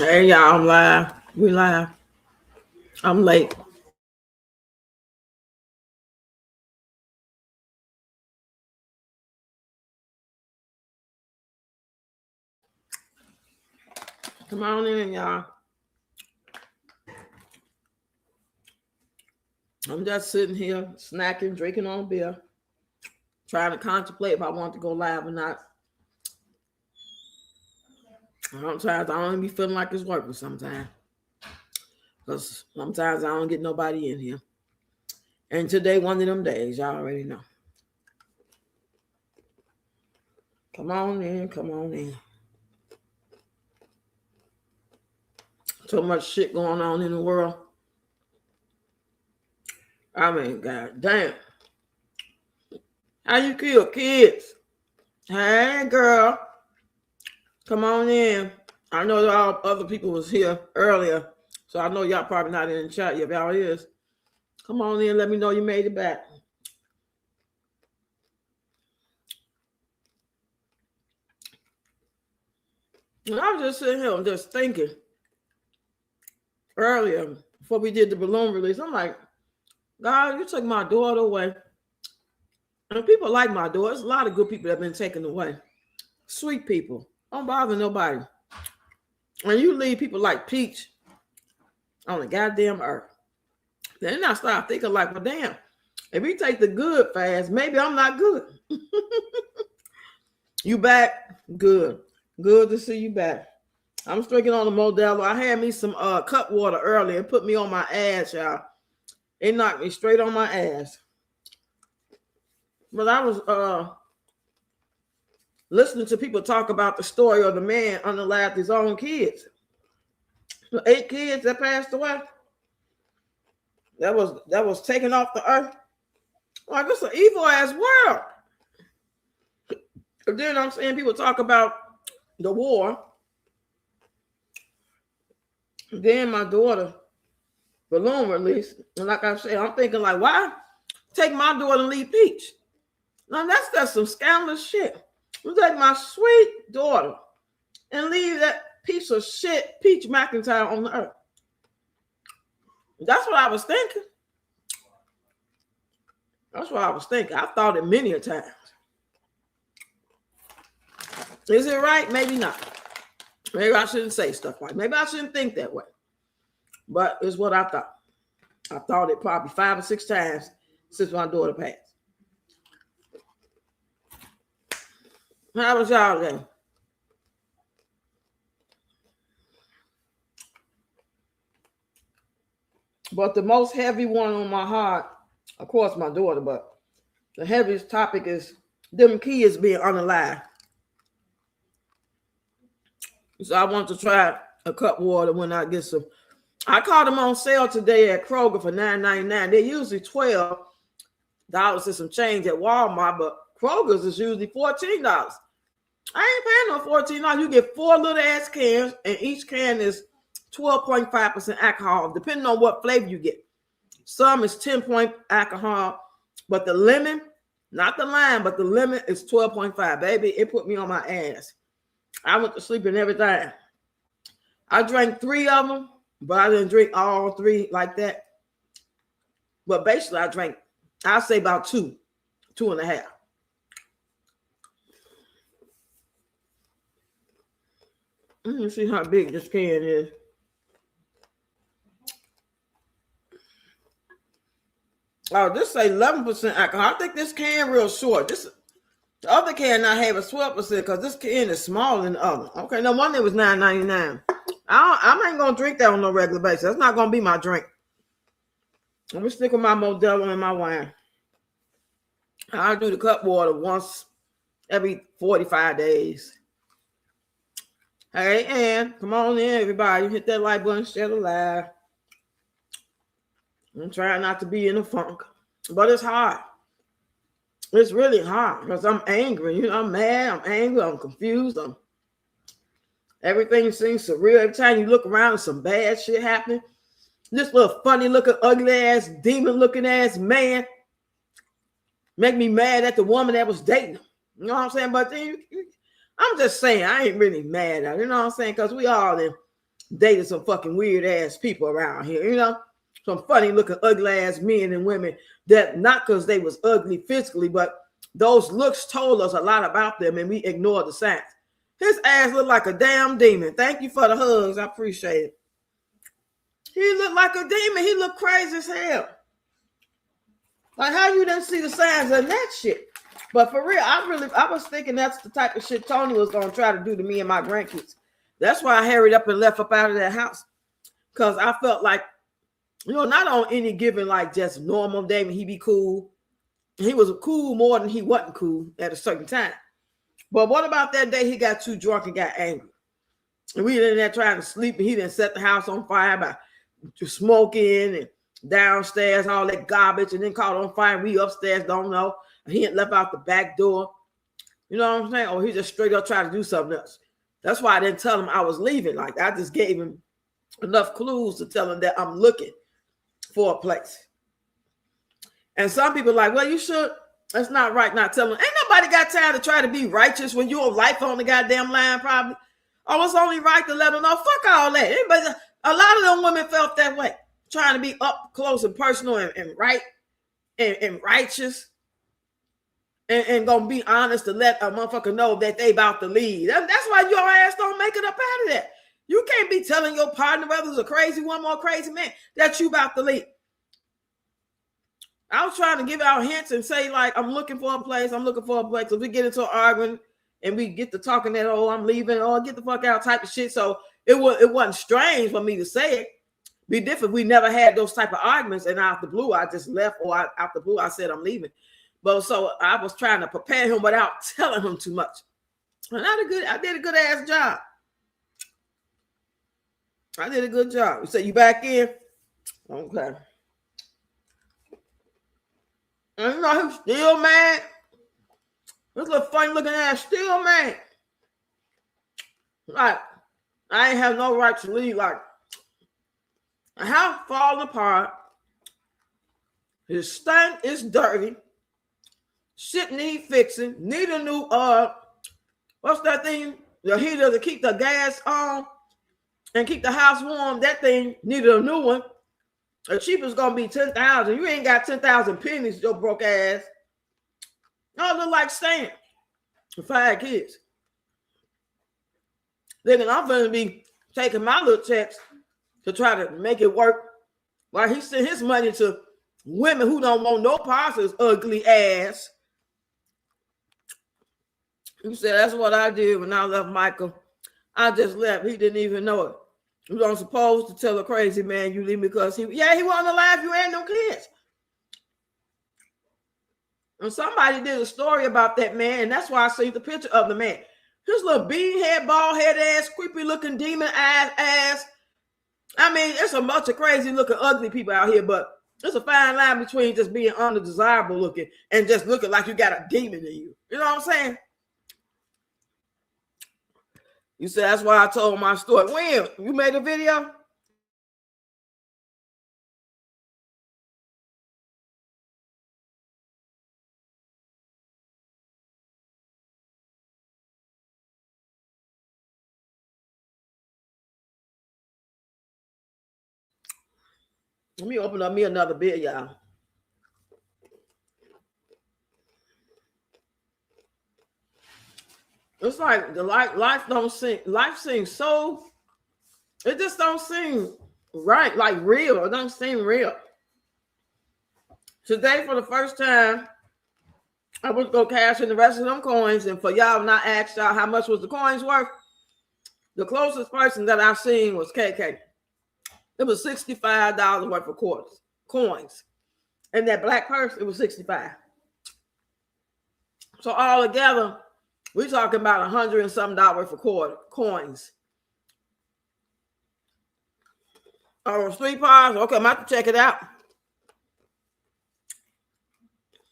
Hey y'all, I'm live. We live. I'm late. Come on in, y'all. I'm just sitting here snacking, drinking on beer, trying to contemplate if I want to go live or not. Sometimes I don't be feeling like it's working sometimes. Because sometimes I don't get nobody in here. And today, one of them days, y'all already know. Come on in, come on in. So much shit going on in the world. I mean, god damn. How you kill kids? Hey, girl. Come on in. I know that all other people was here earlier, so I know y'all probably not in the chat yet. If y'all is, come on in. Let me know you made it back. And I was just sitting here, just thinking earlier before we did the balloon release. I'm like, God, you took my daughter away, and people like my daughter. There's a lot of good people that have been taken away. Sweet people, don't bother nobody. And you leave people like Peach on the goddamn earth. Then I start thinking like, well, damn. If we take the good fast, maybe I'm not good. You back? Good. Good to see you back. I'm drinking on the Modelo. I had me some cut water earlier and put me on my ass, y'all. It knocked me straight on my ass. But I was listening to people talk about the story of the man unalived his own kids. 8 kids that passed away. That was taken off the earth. Like, it's an evil ass world. And then I'm seeing people talk about the war. Then my daughter, balloon release. And like I said, I'm thinking like, why take my daughter and leave Peach? Now that's some scandalous shit. You take my sweet daughter and leave that piece of shit Peach McIntyre on the earth. That's what I was thinking. That's what I was thinking. I thought it many a times. Is it right? Maybe not. Maybe I shouldn't say stuff like that. Maybe I shouldn't think that way. But it's what I thought. I thought it probably 5 or 6 times since my daughter passed. How was y'all day? But the most heavy one on my heart, of course, my daughter, but the heaviest topic is them kids being unalive. So I want to try a cup water when I get some. I caught them on sale today at Kroger for $9.99. They're usually $12 and some change at Walmart, but Kroger's is usually $14. I ain't paying no $14. You get 4 little ass cans, and each can is 12.5% alcohol, depending on what flavor you get. Some is 10 point alcohol, but the lemon, not the lime, but the lemon is 12.5. Baby, it put me on my ass. I went to sleep and everything. I drank 3 of them, but I didn't drink all 3 like that. But basically, I drank, I'll say about 2, 2.5. Let me see how big this can is. Oh, this say 11% alcohol. I think this can real short. The other can I have is 12% because this can is smaller than the other. Okay, no wonder it was $9.99. I ain't gonna drink that on no regular basis. That's not gonna be my drink. I'm gonna stick with my Modelo and my wine. I'll do the cup water once every 45 days. Hey, Ann, come on in, everybody. Hit that like button, share the live. I'm trying not to be in a funk, but it's hard. It's really hard because I'm angry. You know, I'm mad, I'm angry, I'm confused. Everything seems surreal. Every time you look around, there's some bad shit happening. This little funny looking, ugly ass, demon looking ass man make me mad at the woman that was dating him. You know what I'm saying? But then I'm just saying, I ain't really mad at her. You know what I'm saying? Because we all in dated some fucking weird ass people around here, you know, some funny looking ugly ass men and women that not because they was ugly physically, but those looks told us a lot about them and we ignored the signs. His ass looked like a damn demon. Thank you for the hugs. I appreciate it. He looked like a demon. He looked crazy as hell. Like, how you didn't see the signs of that shit? But for real, I was thinking that's the type of shit Tony was going to try to do to me and my grandkids. That's why I hurried up and left up out of that house. Because I felt like, you know, not on any given, like, just normal day when he be cool. He was cool more than he wasn't cool at a certain time. But what about that day he got too drunk and got angry? And we in there trying to sleep, and he didn't set the house on fire by smoking and downstairs, all that garbage, and then caught on fire. We upstairs don't know. He had left out the back door. You know what I'm saying? Or he just straight up tried to do something else. That's why I didn't tell him I was leaving. Like, I just gave him enough clues to tell him that I'm looking for a place. And some people are like, well, you should. That's not right not telling him. Ain't nobody got time to try to be righteous when your life on the goddamn line, probably. Oh, it's only right to let them know. Fuck all that. Everybody, a lot of them women felt that way, trying to be up close and personal and right and righteous. And gonna be honest to let a motherfucker know that they about to leave. That's why your ass don't make it up out of that. You can't be telling your partner, whether it's a crazy woman or a crazy man, that you about to leave. I was trying to give out hints and say, like, I'm looking for a place. I'm looking for a place. If we get into an argument and we get to talking that, oh, I'm leaving, oh, get the fuck out type of shit. So it wasn't strange for me to say it. Be different. We never had those type of arguments, and out the blue, I just left, or out the blue, I said I'm leaving. But so I was trying to prepare him without telling him too much. And I did a good ass job. I did a good job. You say you back in? Okay. And you know, he's still mad. This little funny looking ass still mad. Like, I ain't have no right to leave. Like, the house falling apart. His stank is dirty. Shit need fixing. Need a new what's that thing? The heater to keep the gas on and keep the house warm. That thing needed a new one. The cheapest gonna be 10,000. You ain't got 10,000 pennies, your broke ass. No, look like Stan. 5 kids. Then I'm gonna be taking my little checks to try to make it work while he sent his money to women who don't want no parts of his ugly ass. He said, that's what I did when I left Michael. I just left. He didn't even know it. You don't supposed to tell a crazy man you leave because he wasn't alive. You had no kids. And somebody did a story about that man, and that's why I see the picture of the man. His little beanhead, bald head ass, creepy looking demon ass. I mean, it's a bunch of crazy looking ugly people out here, but there's a fine line between just being undesirable looking and just looking like you got a demon in you. You know what I'm saying? You said that's why I told my story. When you made a video? Let me open up me another beer, y'all. It's like the life seems so, it just don't seem right, like real. It don't seem real. Today, for the first time, I was going to cash in the rest of them coins, and for y'all not asked y'all how much was the coins worth, the closest person that I've seen was KK. It was $65 worth of coins. And that black purse, it was $65. So all together, we're talking about $100 and something worth of coins. Oh, 3 pies? Okay, I'm about to check it out.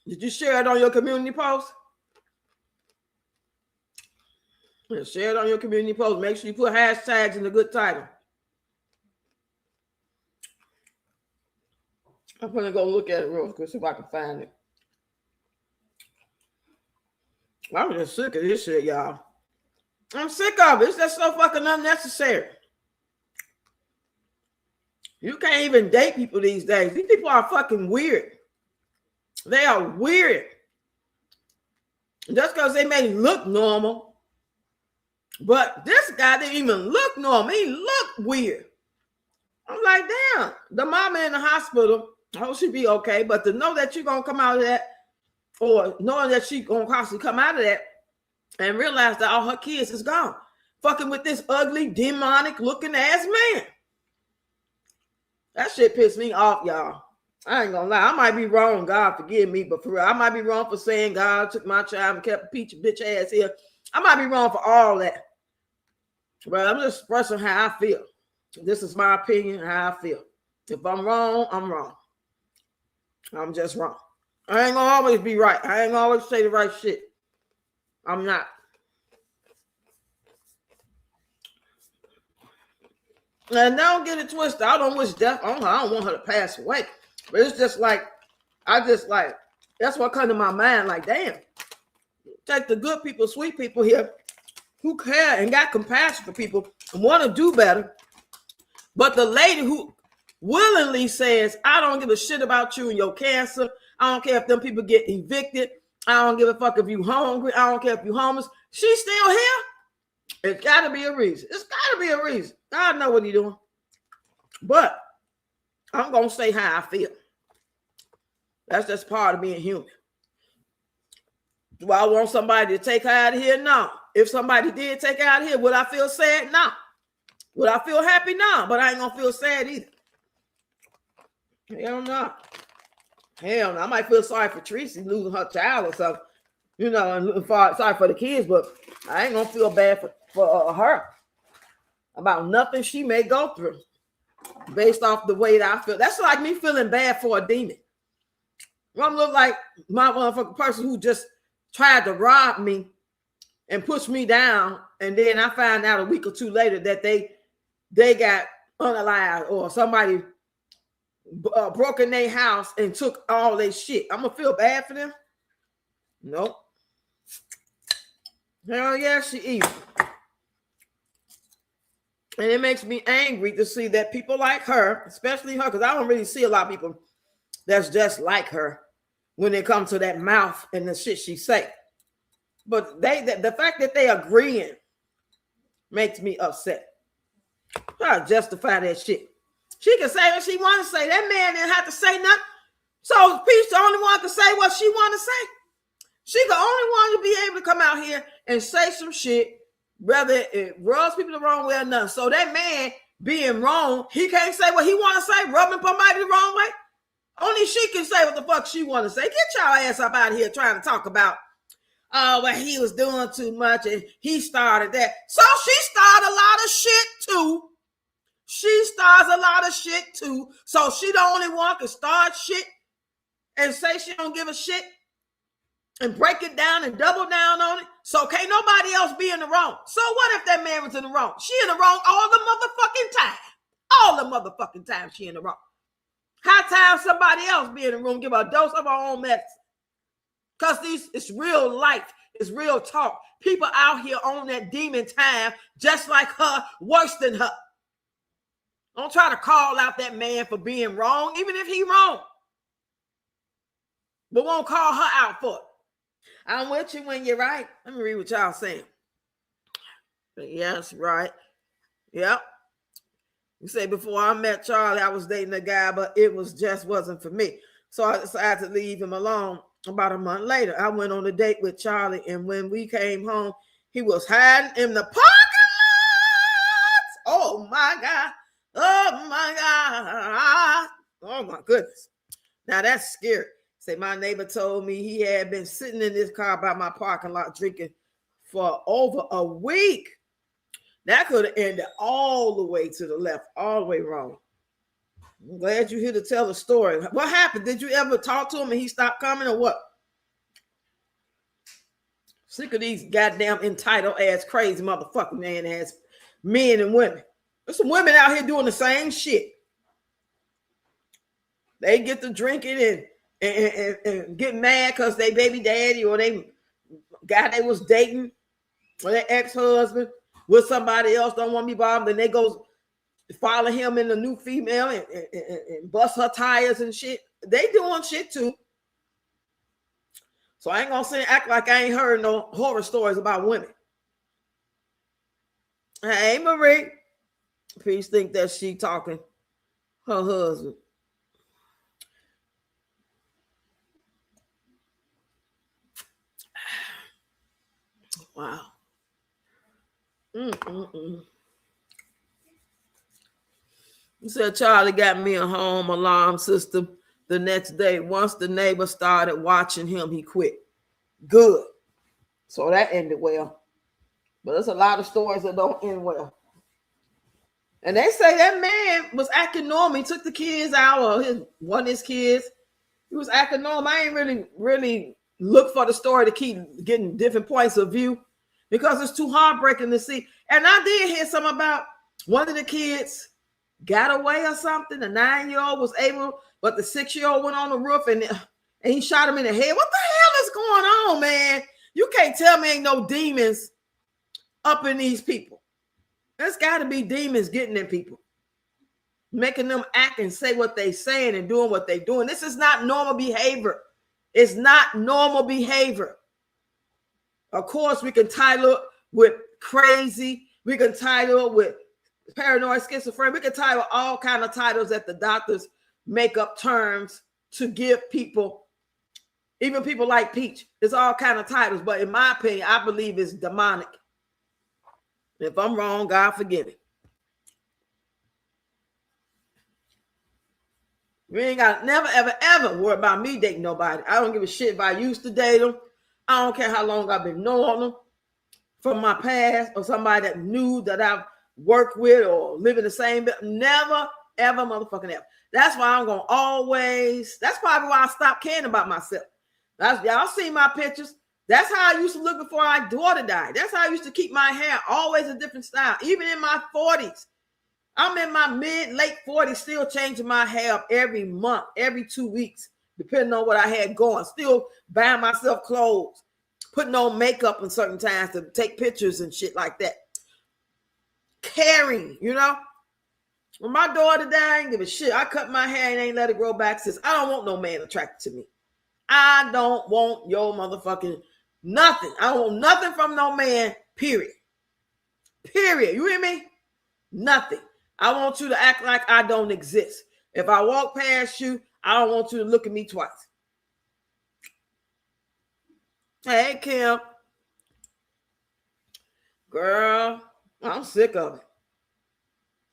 Did you share it on your community post? Yeah, share it on your community post. Make sure you put hashtags in the good title. I'm gonna go look at it real quick, see if I can find it. I'm just sick of this shit, y'all. I'm sick of it. It's just so fucking unnecessary. You can't even date people these days. These people are fucking weird. They are weird. Just because they may look normal. But this guy didn't even look normal. He looked weird. I'm like, damn, the mama in the hospital, I hope she be okay. But to know that you're going to come out of that, or knowing that she's going to possibly come out of that and realize that all her kids is gone. Fucking with this ugly, demonic looking ass man. That shit pissed me off, y'all. I ain't gonna lie. I might be wrong. God forgive me. But for real, I might be wrong for saying God took my child and kept a bitch ass here. I might be wrong for all that. But I'm just expressing how I feel. This is my opinion, how I feel. If I'm wrong, I'm wrong. I'm just wrong. I ain't gonna always be right. I ain't gonna always say the right shit. I'm not. And don't get it twisted. I don't wish death on her. I don't want her to pass away. But it's just like, that's what comes to my mind. Like, damn. Take the good people, sweet people here who care and got compassion for people and want to do better. But the lady who willingly says, I don't give a shit about you and your cancer. I don't care if them people get evicted. I don't give a fuck if you hungry. I don't care if you homeless. She's still here. It's got to be a reason. It's got to be a reason. God know what he's doing. But I'm going to say how I feel. That's just part of being human. Do I want somebody to take her out of here? No. If somebody did take her out of here, would I feel sad? No. Would I feel happy? No. But I ain't going to feel sad either. Hell no. Hell no. I might feel sorry for Tracy losing her child or something. You know, and sorry for the kids, but I ain't going to feel bad for her about nothing she may go through based off the way that I feel. That's like me feeling bad for a demon. I'm look like my motherfucking person who just tried to rob me and push me down, and then I find out a week or two later that they got unalived or somebody broke in their house and took all their shit. I'm gonna feel bad for them? Nope. Hell yeah, she evil. And it makes me angry to see that people like her, especially her, because I don't really see a lot of people that's just like her when it comes to that mouth and the shit she say. But the fact that they agreeing makes me upset. Try to justify that shit. She can say what she want to say. That man didn't have to say nothing. So Peach the only one can say what she want to say. She the only one to be able to come out here and say some shit, whether it rubs people the wrong way or nothing. So that man being wrong, he can't say what he want to say, rubbing somebody the wrong way. Only she can say what the fuck she want to say. Get your ass up out of here trying to talk about, well, he was doing too much and he started that. So she started a lot of shit too. She starts a lot of shit too. So she the only one can start shit and say she don't give a shit and break it down and double down on it. So can't nobody else be in the wrong. So what if that man was in the wrong? She in the wrong all the motherfucking time. All the motherfucking time she in the wrong. How time somebody else be in the room, give her a dose of her own medicine. Because it's real life. It's real talk. People out here on that demon time, just like her, worse than her. Don't try to call out that man for being wrong, even if he wrong. But won't call her out for it. I'm with you when you're right. Let me read what y'all saying. Yes, right. Yep. You say before I met Charlie, I was dating a guy, but it wasn't for me. So I decided to leave him alone. About a month later, I went on a date with Charlie, and when we came home, he was hiding in the parking lot. Oh my God. Oh my God. Oh my goodness. Now that's scary. Say my neighbor told me he had been sitting in this car by my parking lot drinking for over a week. That could have ended all the way to the left, all the way wrong. I'm glad you're here to tell the story. What happened? Did you ever talk to him and he stopped coming or what? Sick of these goddamn entitled ass crazy motherfucking man ass men and women. There's some women out here doing the same shit. They get to drinking and get mad because they baby daddy or they guy they was dating or their ex-husband with somebody else don't want to be bothered. Then they go follow him in the new female and bust her tires and shit. They doing shit too. So I ain't gonna say act like I ain't heard no horror stories about women. Hey Marie, please think that she talking her husband. Wow. He said Charlie got me a home alarm system the next day. Once the neighbor started watching him, he quit. Good. So that ended well. But there's a lot of stories that don't end well. And they say that man was acting normal. He took the kids out, or one of his kids. He was acting normal. I ain't really look for the story to keep getting different points of view because it's too heartbreaking to see. And I did hear something about one of the kids got away or something. The 9-year-old was able, but the 6-year-old went on the roof and he shot him in the head. What the hell is going on, man? You can't tell me ain't no demons up in these people. There's got to be demons getting in people, making them act and say what they saying and doing what they doing. This is not normal behavior. It's not normal behavior. Of course, we can title it with crazy. We can title it with paranoid schizophrenia. We can title all kind of titles that the doctors make up terms to give people, even people like Peach. It's all kind of titles. But in my opinion, I believe it's demonic. If I'm wrong, God forgive me. We ain't got never, ever worry about me dating nobody. I don't give a shit if I used to date them. I don't care how long I've been knowing them from my past or somebody that knew that I've worked with or live in the same. Never, ever, motherfucking ever. That's why I'm going to always, that's probably why I stopped caring about myself. Y'all see my pictures. That's how I used to look before my daughter died. That's how I used to keep my hair, always a different style. Even in my 40s. I'm in my late 40s, still changing my hair up every month, every 2 weeks, depending on what I had going. Still buying myself clothes, putting on makeup in certain times to take pictures and shit like that. Caring, you know? When my daughter died, I ain't give a shit. I cut my hair and ain't let it grow back since. I don't want no man attracted to me. I don't want your motherfucking nothing. I don't want nothing from no man, period. Period. You hear me? Nothing. I want you to act like I don't exist. If I walk past you, I don't want you to look at me twice. Hey, Kim. Girl, I'm sick of it.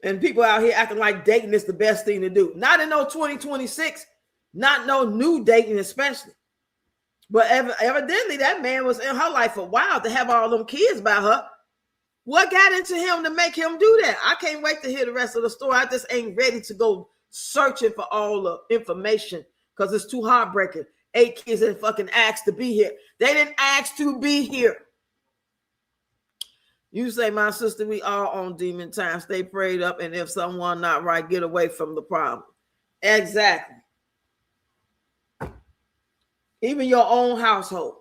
And people out here acting like dating is the best thing to do. Not in no 2026. Not no new dating especially. But evidently that man was in her life for a while to have all them kids by her. What got into him to make him do that? I can't wait to hear the rest of the story. I just ain't ready to go searching for all the information because it's too heartbreaking. 8 kids didn't fucking ask to be here. They didn't ask to be here. You say, my sister, we all on demon time. Stay prayed up, and if someone not right, get away from the problem. Exactly. Even your own household.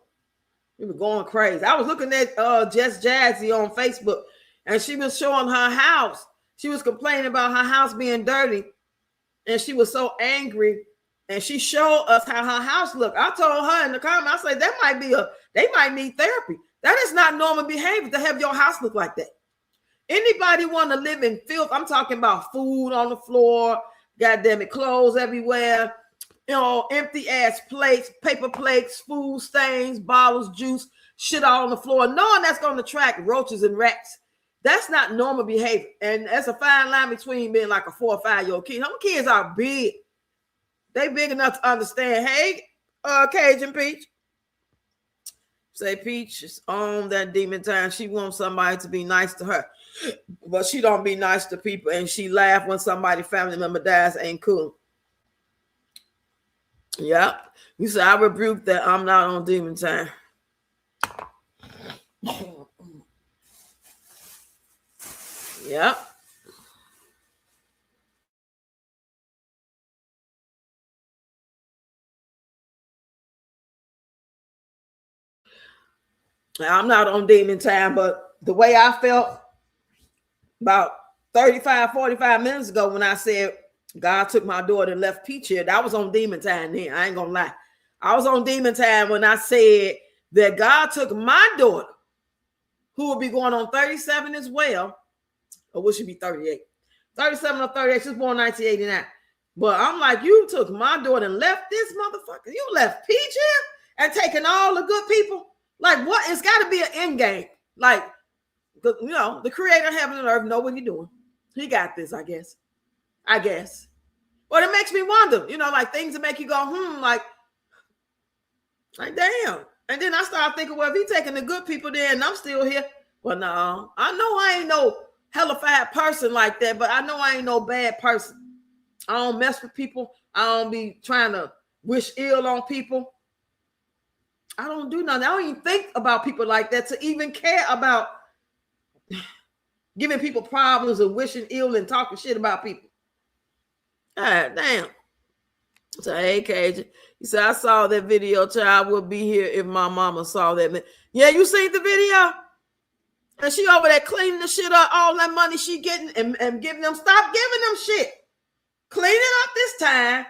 You were going crazy. I was looking at Just Jazzy on Facebook, and she was showing her house. She was complaining about her house being dirty, and she was so angry. And she showed us how her house looked. I told her in the comment, I said, they might need therapy. That is not normal behavior to have your house look like that. Anybody want to live in filth? I'm talking about food on the floor, goddamn it, clothes everywhere. You know, empty ass plates, paper plates, food stains, bottles, juice, shit all on the floor, knowing that's going to attract roaches and rats. That's not normal behavior. And that's a fine line between being like a 4 or 5-year-old kid. Some kids are big. They big enough to understand. Hey, Cajun Peach. Say Peach is on that demon time. She wants somebody to be nice to her. But she don't be nice to people. And she laugh when somebody family member dies. Ain't cool. Yeah. You say, I rebuke that. I'm not on demon time. Yeah. I'm not on demon time, but the way I felt about 35, 45 minutes ago when I said God took my daughter and left Peach here. That was on demon time then. I ain't gonna lie. I was on demon time when I said that God took my daughter, who will be going on 37 as well, or will she be 38? 37 or 38. She was born 1989. But I'm like, you took my daughter and left this motherfucker. You left Peach here and taking all the good people. Like, what? It's got to be an end game. Like, the creator of heaven and earth know what he's doing. He got this, I guess. But it makes me wonder, like things that make you go, like damn. And then I start thinking, well, if he's taking the good people there and I'm still here, well, no, I know I ain't no hellified person like that, but I know I ain't no bad person. I don't mess with people. I don't be trying to wish ill on people. I don't do nothing. I don't even think about people like that to even care about giving people problems and wishing ill and talking shit about people. God damn. So, hey, Cajun. He said, I saw that video, child would be here if my mama saw that. Yeah, you seen the video? And she over there cleaning the shit up, all that money she getting and giving them, stop giving them shit. Clean it up this time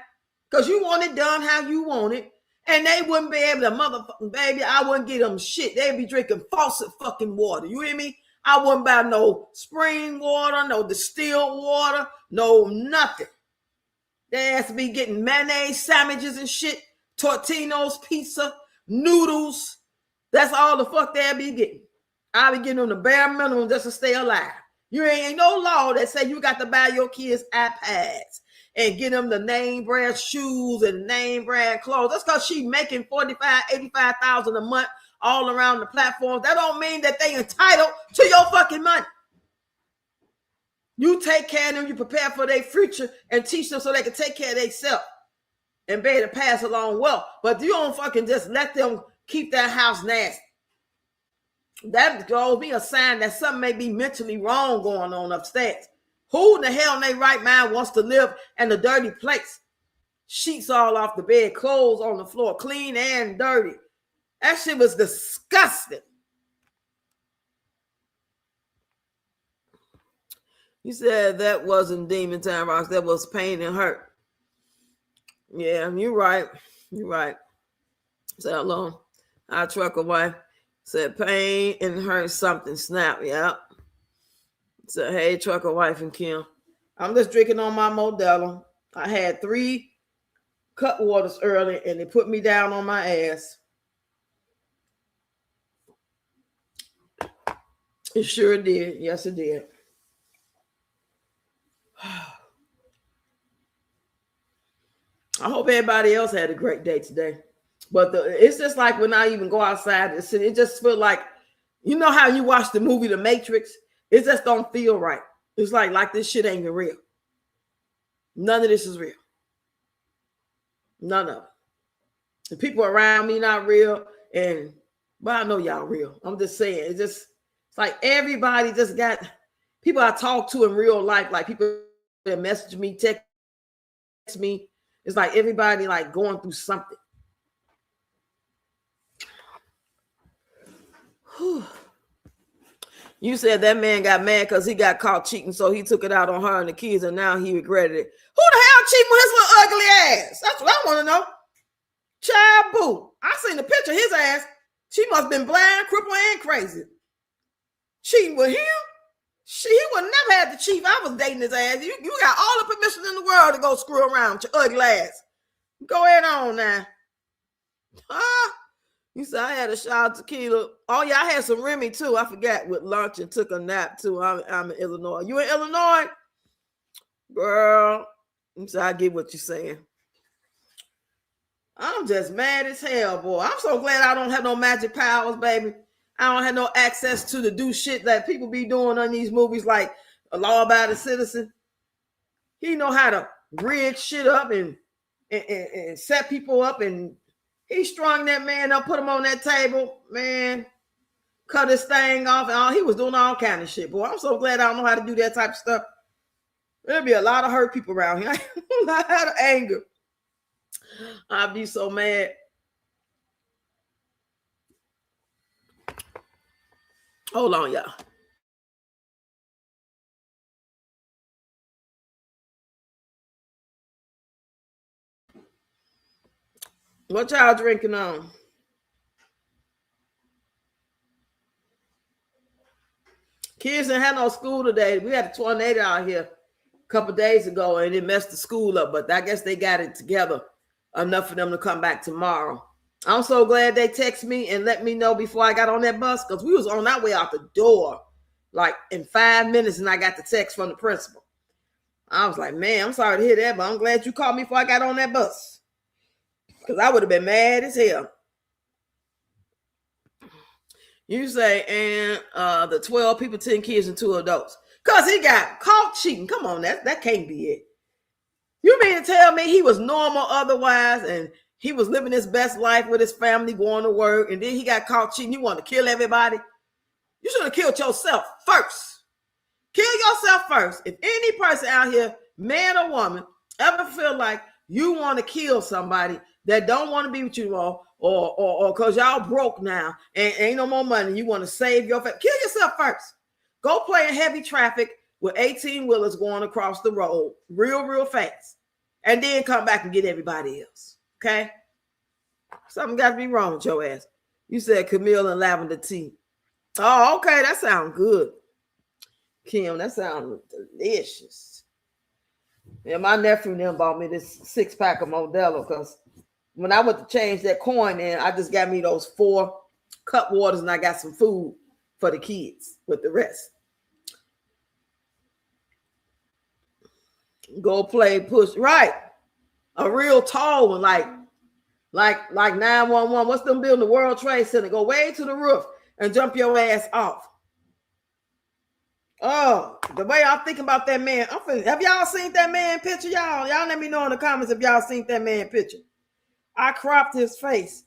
because you want it done how you want it. And they wouldn't be able to, motherfucking baby, I wouldn't get them shit. They'd be drinking faucet fucking water. You hear me? I wouldn't buy no spring water, no distilled water, no nothing. They has to be getting mayonnaise sandwiches and shit, Tortino's pizza, noodles. That's all the fuck they'll be getting. I'll be getting them the bare minimum just to stay alive. You ain't no law that say you got to buy your kids iPads and get them the name brand shoes and name brand clothes. That's because she making $45,000, $85,000 a month all around the platforms. That don't mean that they entitled to your fucking money. You take care of them, you prepare for their future and teach them so they can take care of themselves and be able to pass along wealth. But you don't fucking just let them keep that house nasty. That goes me a sign that something may be mentally wrong going on upstairs. Who in the hell in their right mind wants to live in a dirty place? Sheets all off the bed, clothes on the floor, clean and dirty. That shit was disgusting. You said that wasn't demon time, Ross. That was pain and hurt. Yeah, you're right. You're right. So hello. Our trucker wife said pain and hurt something. Snap. Yeah. So hey, trucker wife and Kim. I'm just drinking on my Modelo. I had 3 cut waters early and they put me down on my ass. It sure did. Yes, it did. I hope everybody else had a great day today. But it's just like when I even go outside, it just feels like, you know how you watch the movie The Matrix? It just don't feel right. It's like this shit ain't even real. None of this is real. None of it. The people around me not real, but I know y'all real. I'm just saying, it's like everybody just got people I talk to in real life, like people that message me, text me. It's like everybody like going through something. Whew. You said that man got mad because he got caught cheating, so he took it out on her and the kids, and now he regretted it. Who the hell cheating with his little ugly ass? That's what I want to know. Child boo. I seen the picture of his ass. She must have been blind, crippled, and crazy. Cheating with him? He would never have to cheat if I was dating his ass. You got all the permission in the world to go screw around with your ugly ass. Go ahead on now. You said I had a shot of tequila. Oh, yeah, I had some Remy, too. I forgot with lunch and took a nap, too. I'm in Illinois. You in Illinois? Girl. You said I get what you're saying. I'm just mad as hell, boy. I'm so glad I don't have no magic powers, baby. I don't have no access to do shit that people be doing on these movies like A Law-Abiding Citizen. He know how to rig shit up and set people up, and he strung that man up, put him on that table, man, cut his thing off, and all he was doing all kind of shit. Boy, I'm so glad I don't know how to do that type of stuff. There'll be a lot of hurt people around here. A lot of anger. I'd be so mad. Hold on, y'all. What y'all drinking on? Kids didn't have no school today. We had a tornado out here a couple days ago, and it messed the school up. But I guess they got it together enough for them to come back tomorrow. I'm so glad they text me and let me know before I got on that bus, because we was on our way out the door like in 5 minutes, and I got the text from the principal. I was like, man, I'm sorry to hear that, but I'm glad you called me before I got on that bus, because I would have been mad as hell. You say, and the 12 people, 10 kids, and 2 adults. Because he got caught cheating. Come on, that can't be it. You mean to tell me he was normal otherwise, and he was living his best life with his family, going to work, and then he got caught cheating? You want to kill everybody? You should have killed yourself first. Kill yourself first. If any person out here, man or woman, ever feel like you want to kill somebody that don't want to be with you or because y'all broke now and ain't no more money, you want to save your family, kill yourself first. Go play in heavy traffic with 18-wheelers going across the road real fast, and then come back and get everybody else. Okay? Something got to be wrong with your ass. You said Camille and lavender tea. Oh, okay. That sounds good. Kim, that sounds delicious. Yeah, my nephew then bought me this 6-pack of Modelo, because when I went to change that coin in, I just got me those 4 cup waters, and I got some food for the kids with the rest. Go play push. Right. A real tall one, like 911. What's them building the World Trade Center? Go way to the roof and jump your ass off. Oh, the way I'm thinking about that man. Have y'all seen that man picture? Y'all let me know in the comments if y'all seen that man picture. I cropped his face.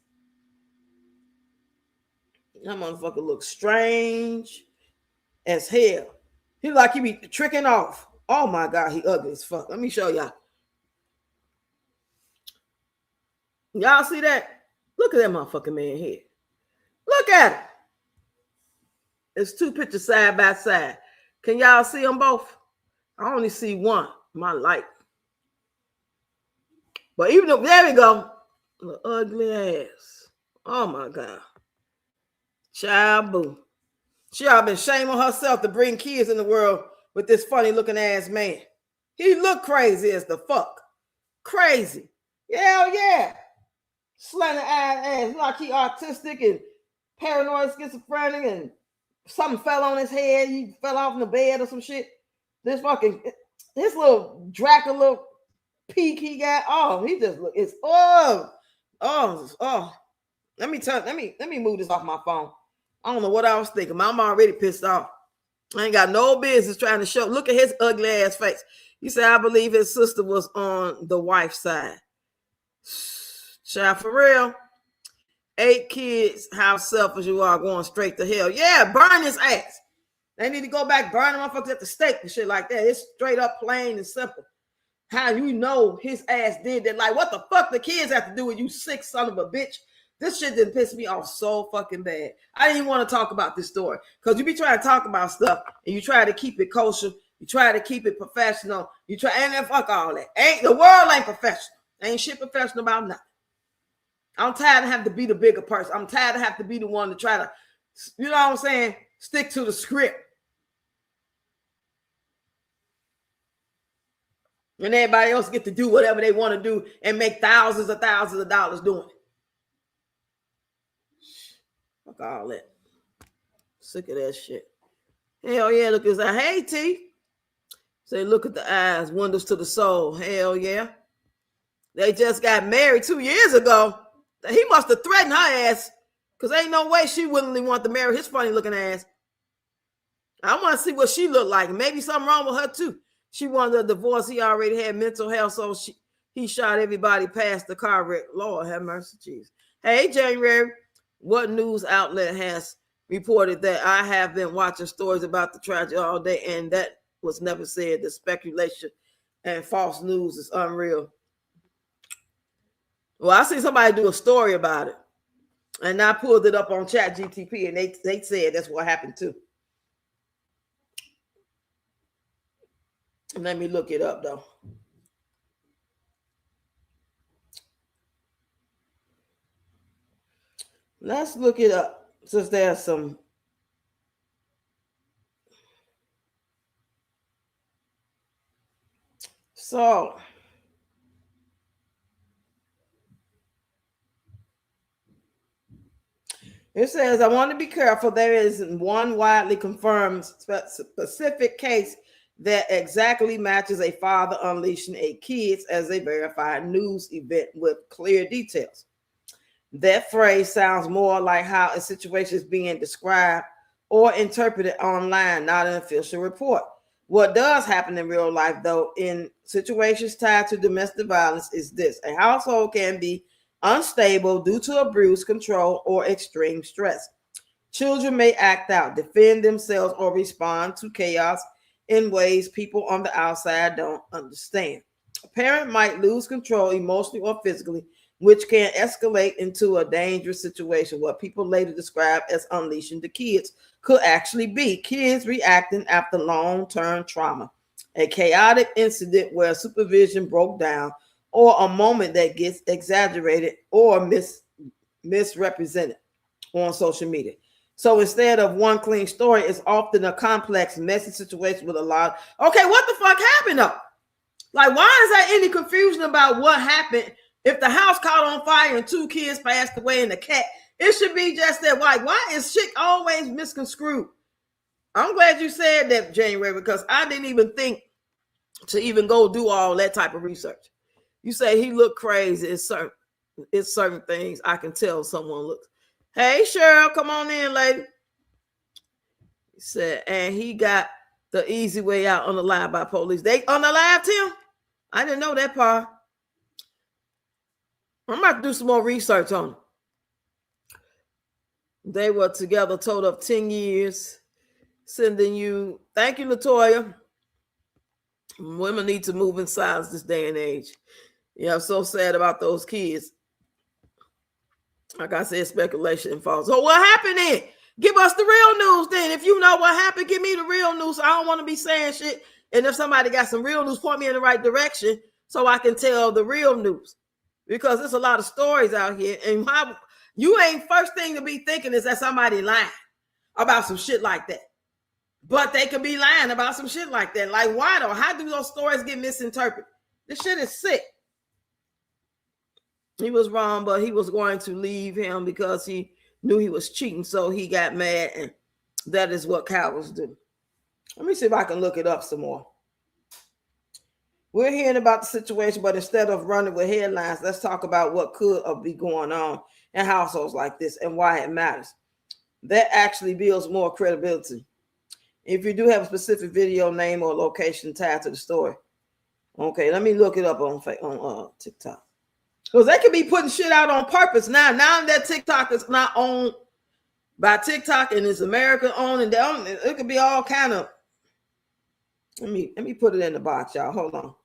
That motherfucker looks strange as hell. He like he be tricking off. Oh my God, he ugly as fuck. Let me show y'all. Y'all see that? Look at that motherfucking man here. Look at it. It's 2 pictures side by side. Can y'all see them both? I only see one. My light. But even though, there we go. The ugly ass. Oh my God. Child boo. She all been shaming herself to bring kids in the world with this funny looking ass man. He look crazy as the fuck. Crazy. Hell yeah. Slanted ass, like he autistic and paranoid, schizophrenic, and something fell on his head. He fell off in the bed or some shit. This little Dracula peak he got. Oh, he just look. It's Let me move this off my phone. I don't know what I was thinking. I'm already pissed off. I ain't got no business trying to show. Look at his ugly ass face. You say I believe his sister was on the wife's side. Child, for real. 8 kids, how selfish you are, going straight to hell. Yeah, burn his ass. They need to go back, burn them motherfuckers at the stake and shit like that. It's straight up plain and simple. How you know his ass did that? Like, what the fuck the kids have to do with you, sick son of a bitch? This shit didn't piss me off so fucking bad. I didn't even want to talk about this story, because you be trying to talk about stuff and you try to keep it kosher. You try to keep it professional. You try, and then fuck all that. The world ain't professional. Ain't shit professional about nothing. I'm tired of having to be the bigger person. I'm tired of having to be the one to try to, you know what I'm saying, stick to the script. And everybody else get to do whatever they want to do and make thousands of dollars doing it. Fuck all that. Sick of that shit. Hell yeah, look at that. Hey, T. Say, look at the eyes, windows to the soul. Hell yeah. They just got married 2 years ago. He must have threatened her ass, because ain't no way she willingly want to marry his funny looking ass. I want to see what she looked like. Maybe something wrong with her too. She wanted a divorce. He already had mental health, so he shot everybody past the car wreck. Lord have mercy, Jesus. Hey, January, what news outlet has reported that I have been watching stories about the tragedy all day, and that was never said? The speculation and false news is unreal. Well, I see somebody do a story about it, and I pulled it up on ChatGTP, and they said that's what happened too. Let me look it up though. Let's look it up since there's some. So it says, I want to be careful. There isn't one widely confirmed specific case that exactly matches a father unleashing eight kids as a verified news event with clear details. That phrase sounds more like how a situation is being described or interpreted online, not an official report. What does happen in real life, though, in situations tied to domestic violence is this: a household can be unstable due to abuse, control, or extreme stress. Children may act out, defend themselves, or respond to chaos in ways people on the outside don't understand. A parent might lose control emotionally or physically, which can escalate into a dangerous situation. What people later describe as unleashing the kids could actually be kids reacting after long-term trauma, a chaotic incident where supervision broke down, or a moment that gets exaggerated or misrepresented on social media. So instead of one clean story, it's often a complex, messy situation with a lot. Okay, what the fuck happened though? Like, why is there any confusion about what happened if the house caught on fire and two kids passed away and the cat? It should be just that. Why is shit always misconstrued? I'm glad you said that, January, because I didn't even think to even go do all that type of research. You say he looked crazy. It's certain things I can tell someone looks. Hey, Cheryl, come on in, lady. He said, and he got the easy way out on the live by police. They on the live, Tim? I didn't know that part. I'm about to do some more research on it. They were together total of 10 years. Sending you, thank you, Latoya. Women need to move in silence this day and age. Yeah, I'm so sad about those kids. Like I said, speculation and false. So what happened then? Give us the real news then. If you know what happened, give me the real news. I don't want to be saying shit. And if somebody got some real news, point me in the right direction so I can tell the real news. Because there's a lot of stories out here. And you ain't first thing to be thinking is that somebody lying about some shit like that. But they could be lying about some shit like that. Like, why though? How do those stories get misinterpreted? This shit is sick. He was wrong, but he was going to leave him because he knew he was cheating. So he got mad, and that is what cowards do. Let me see if I can look it up some more. We're hearing about the situation, but instead of running with headlines, let's talk about what could be going on in households like this and why it matters. That actually builds more credibility. If you do have a specific video name or location tied to the story. Okay, let me look it up on TikTok. Because they could be putting shit out on purpose now. Now that TikTok is not owned by TikTok and it's American owned, and it could be all kind of. Let me put it in the box, y'all. Hold on.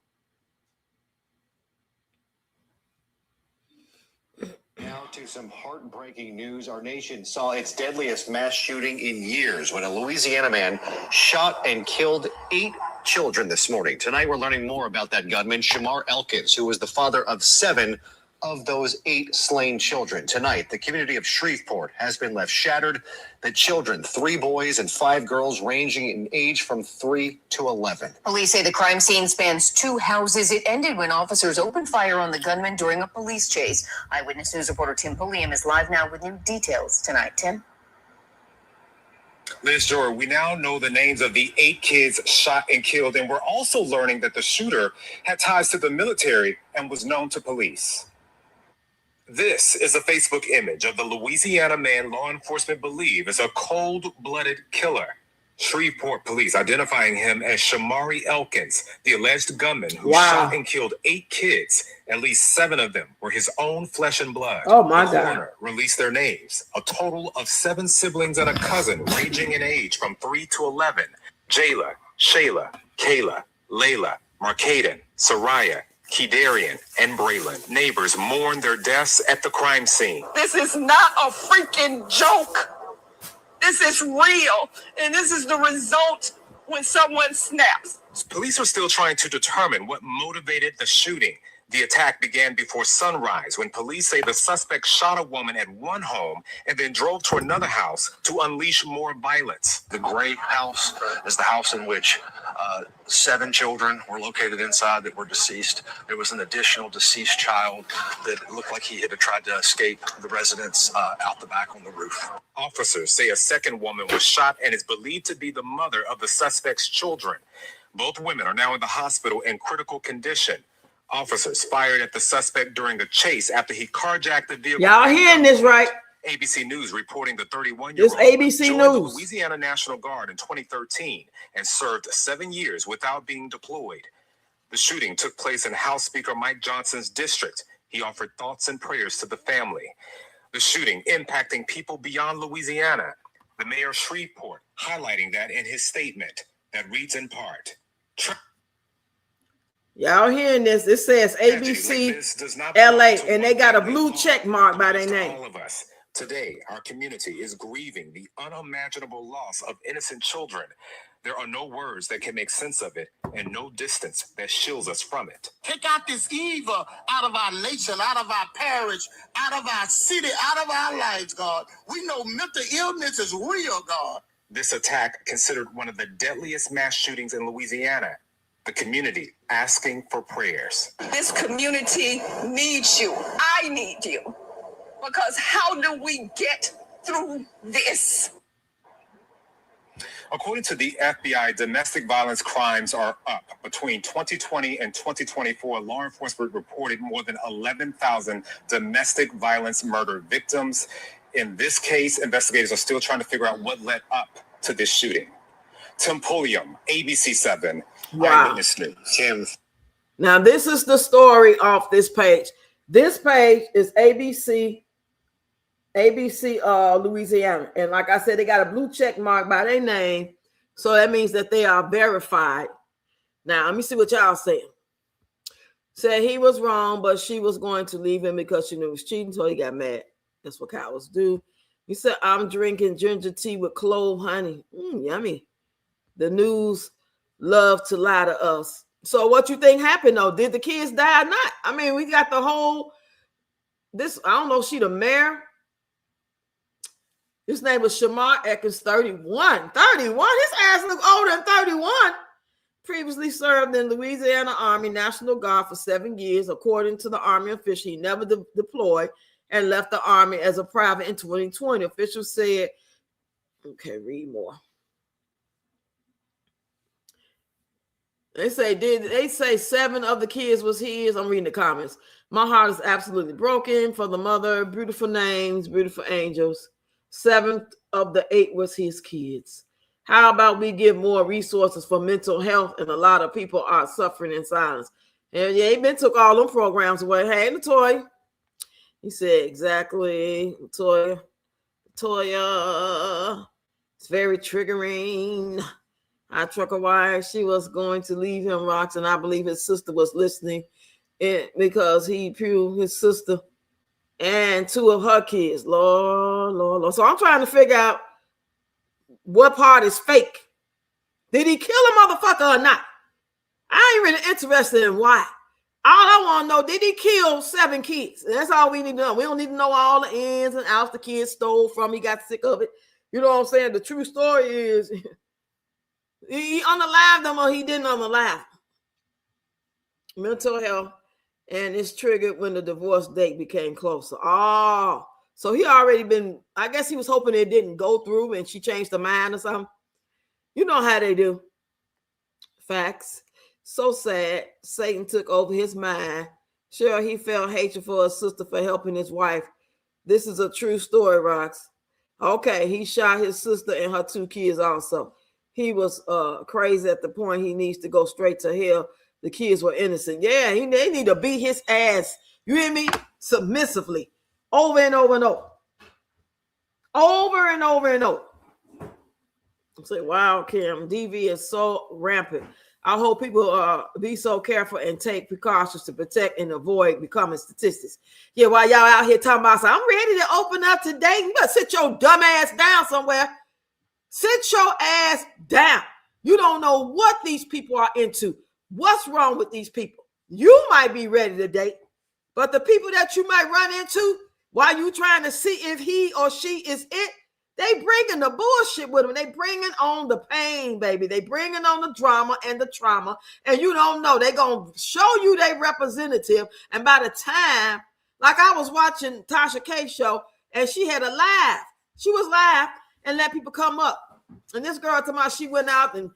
Now to some heartbreaking news. Our nation saw its deadliest mass shooting in years when a Louisiana man shot and killed 8 children this morning. Tonight, we're learning more about that gunman, Shamar Elkins, who was the father of 7 of those 8 slain children. Tonight, the community of Shreveport has been left shattered. The children, 3 boys and 5 girls, ranging in age from 3 to 11. Police say the crime scene spans 2 houses. It ended when officers opened fire on the gunman during a police chase. Eyewitness News reporter Tim Pulliam is live now with new details tonight. Tim? Liz Joy, we now know the names of the 8 kids shot and killed, and we're also learning that the shooter had ties to the military and was known to police. This is a Facebook image of the Louisiana man law enforcement believe is a cold-blooded killer. Shreveport police identifying him as Shamari Elkins, the alleged gunman who shot and killed 8 kids. At least 7 of them were his own flesh and blood. Oh my God. The coroner released their names. A total of 7 siblings and a cousin ranging in age from 3 to 11. Jayla, Shayla, Kayla, Layla, Markaden, Soraya, Kedarian, and Braylon. Neighbors mourn their deaths at the crime scene. This is not a freaking joke. This is real. And this is the result when someone snaps. Police are still trying to determine what motivated the shooting. The attack began before sunrise when police say the suspect shot a woman at one home and then drove to another house to unleash more violence. The gray house is the house in which 7 children were located inside that were deceased. There was an additional deceased child that looked like he had tried to escape the residence out the back on the roof. Officers say a second woman was shot and is believed to be the mother of the suspect's children. Both women are now in the hospital in critical condition. Officers fired at the suspect during a chase after he carjacked the vehicle. Y'all hearing this right? ABC News reporting the 31-year-old This ABC joined News. the Louisiana National Guard in 2013 and served 7 years without being deployed. The shooting took place in House Speaker Mike Johnson's district. He offered thoughts and prayers to the family. The shooting impacting people beyond Louisiana. The mayor of Shreveport highlighting that in his statement that reads in part. Y'all hearing this? It says ABC LA, and they got a blue check mark by their name. All of us. Today, our community is grieving the unimaginable loss of innocent children. There are no words that can make sense of it and no distance that shields us from it. Take out this evil out of our nation, out of our parish, out of our city, out of our lives, God. We know mental illness is real, God. This attack, considered one of the deadliest mass shootings in Louisiana. The community asking for prayers. This community needs you. I need you. Because how do we get through this? According to the FBI, domestic violence crimes are up. Between 2020 and 2024, law enforcement reported more than 11,000 domestic violence murder victims. In this case, investigators are still trying to figure out what led up to this shooting. Tim Pulliam, ABC 7, Eyewitness News. Tim. Now, this is the story off this page. This page is ABC Louisiana. And like I said, they got a blue check mark by their name. So that means that they are verified. Now, let me see what y'all saying. Said he was wrong, but she was going to leave him because she knew he was cheating, so he got mad. That's what cowards do. He said, I'm drinking ginger tea with clove honey. Yummy. The news love to lie to us. So what you think happened, though? Did the kids die or not? I mean, we got the whole, I don't know if she the mayor. His name was Shamar Ekins, 31. 31? His ass look older than 31. Previously served in Louisiana Army National Guard for 7 years. According to the Army official, he never deployed and left the Army as a private in 2020. Officials said, okay, read more. They say 7 of the kids was his. I'm reading the comments. My heart is absolutely broken for the mother. Beautiful names, beautiful angels. 7 of the 8 was his kids. How about we give more resources for mental health? And a lot of people are suffering in silence. And yeah, he been took all them programs away. Hey, Latoya. He said, exactly. Latoya. It's very triggering. I struck a wire. She was going to leave him, rocks, and I believe his sister was listening because he threw his sister and 2 of her kids. Lord. So I'm trying to figure out what part is fake. Did he kill a motherfucker or not? I ain't really interested in why. All I want to know, did he kill 7 kids? And that's all we need to know. We don't need to know all the ins and outs the kids stole from. He got sick of it. You know what I'm saying? The true story is he unalived them or he didn't unalive them. Mental health, and it's triggered when the divorce date became closer. Oh, so he already been, I guess he was hoping it didn't go through and she changed her mind or something. You know how they do. Facts. So sad. Satan took over his mind. Sure, he felt hatred for his sister for helping his wife. This is a true story, Rox. Okay, he shot his sister and her 2 kids also. He was crazy at the point he needs to go straight to hell. The kids were innocent. Yeah, they need to beat his ass. You hear me? Submissively. Over and over and over. Over and over and over. I'm saying, wow, Kim, DV is so rampant. I hope people be so careful and take precautions to protect and avoid becoming statistics. Yeah, while y'all out here talking about, I'm ready to open up today. You better sit your dumb ass down somewhere. Sit your ass down. You don't know what these people are into. What's wrong with these people? you might be ready to date, but the people that you might run into while you trying to see if he or she is it, they bringing the bullshit with them. They bringing on the pain, baby. They bringing on the drama and the trauma, and you don't know. They gonna show you their representative, and by the time, like I was watching Tasha K's show, and she had a live. She was live and let people come up. And this girl told me she went out and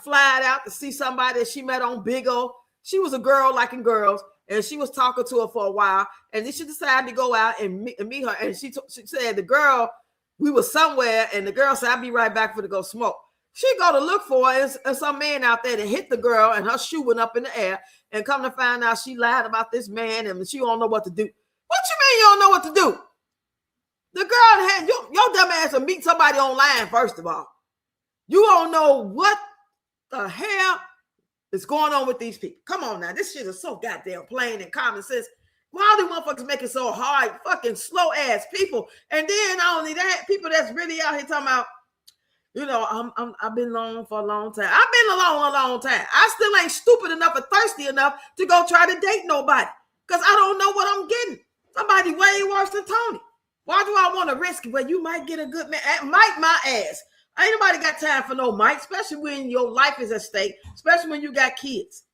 flied out to see somebody that she met on Big O. She was a girl liking girls, and she was talking to her for a while, and then she decided to go out and meet her. And she said the girl, we were somewhere, and the girl said, I'll be right back for to go smoke. She go to look for her, and some man out there that hit the girl, and her shoe went up in the air, and come to find out she lied about this man, and she don't know what to do. What you mean you don't know what to do? The girl had your dumb ass to meet somebody online, first of all. You don't know what the hell is going on with these people. Come on now, this shit is so goddamn plain and common sense. Why do motherfuckers make it so hard? Fucking slow ass people. And then not only that, people that's really out here talking about, you know, I've been alone for a long time. I've been alone a long time. I still ain't stupid enough or thirsty enough to go try to date nobody, because I don't know what I'm getting. Somebody way worse than Tony. Why do I want to risk it? Well, you might get a good man. Mike my ass. Ain't nobody got time for no Mike, especially when your life is at stake, especially when you got kids.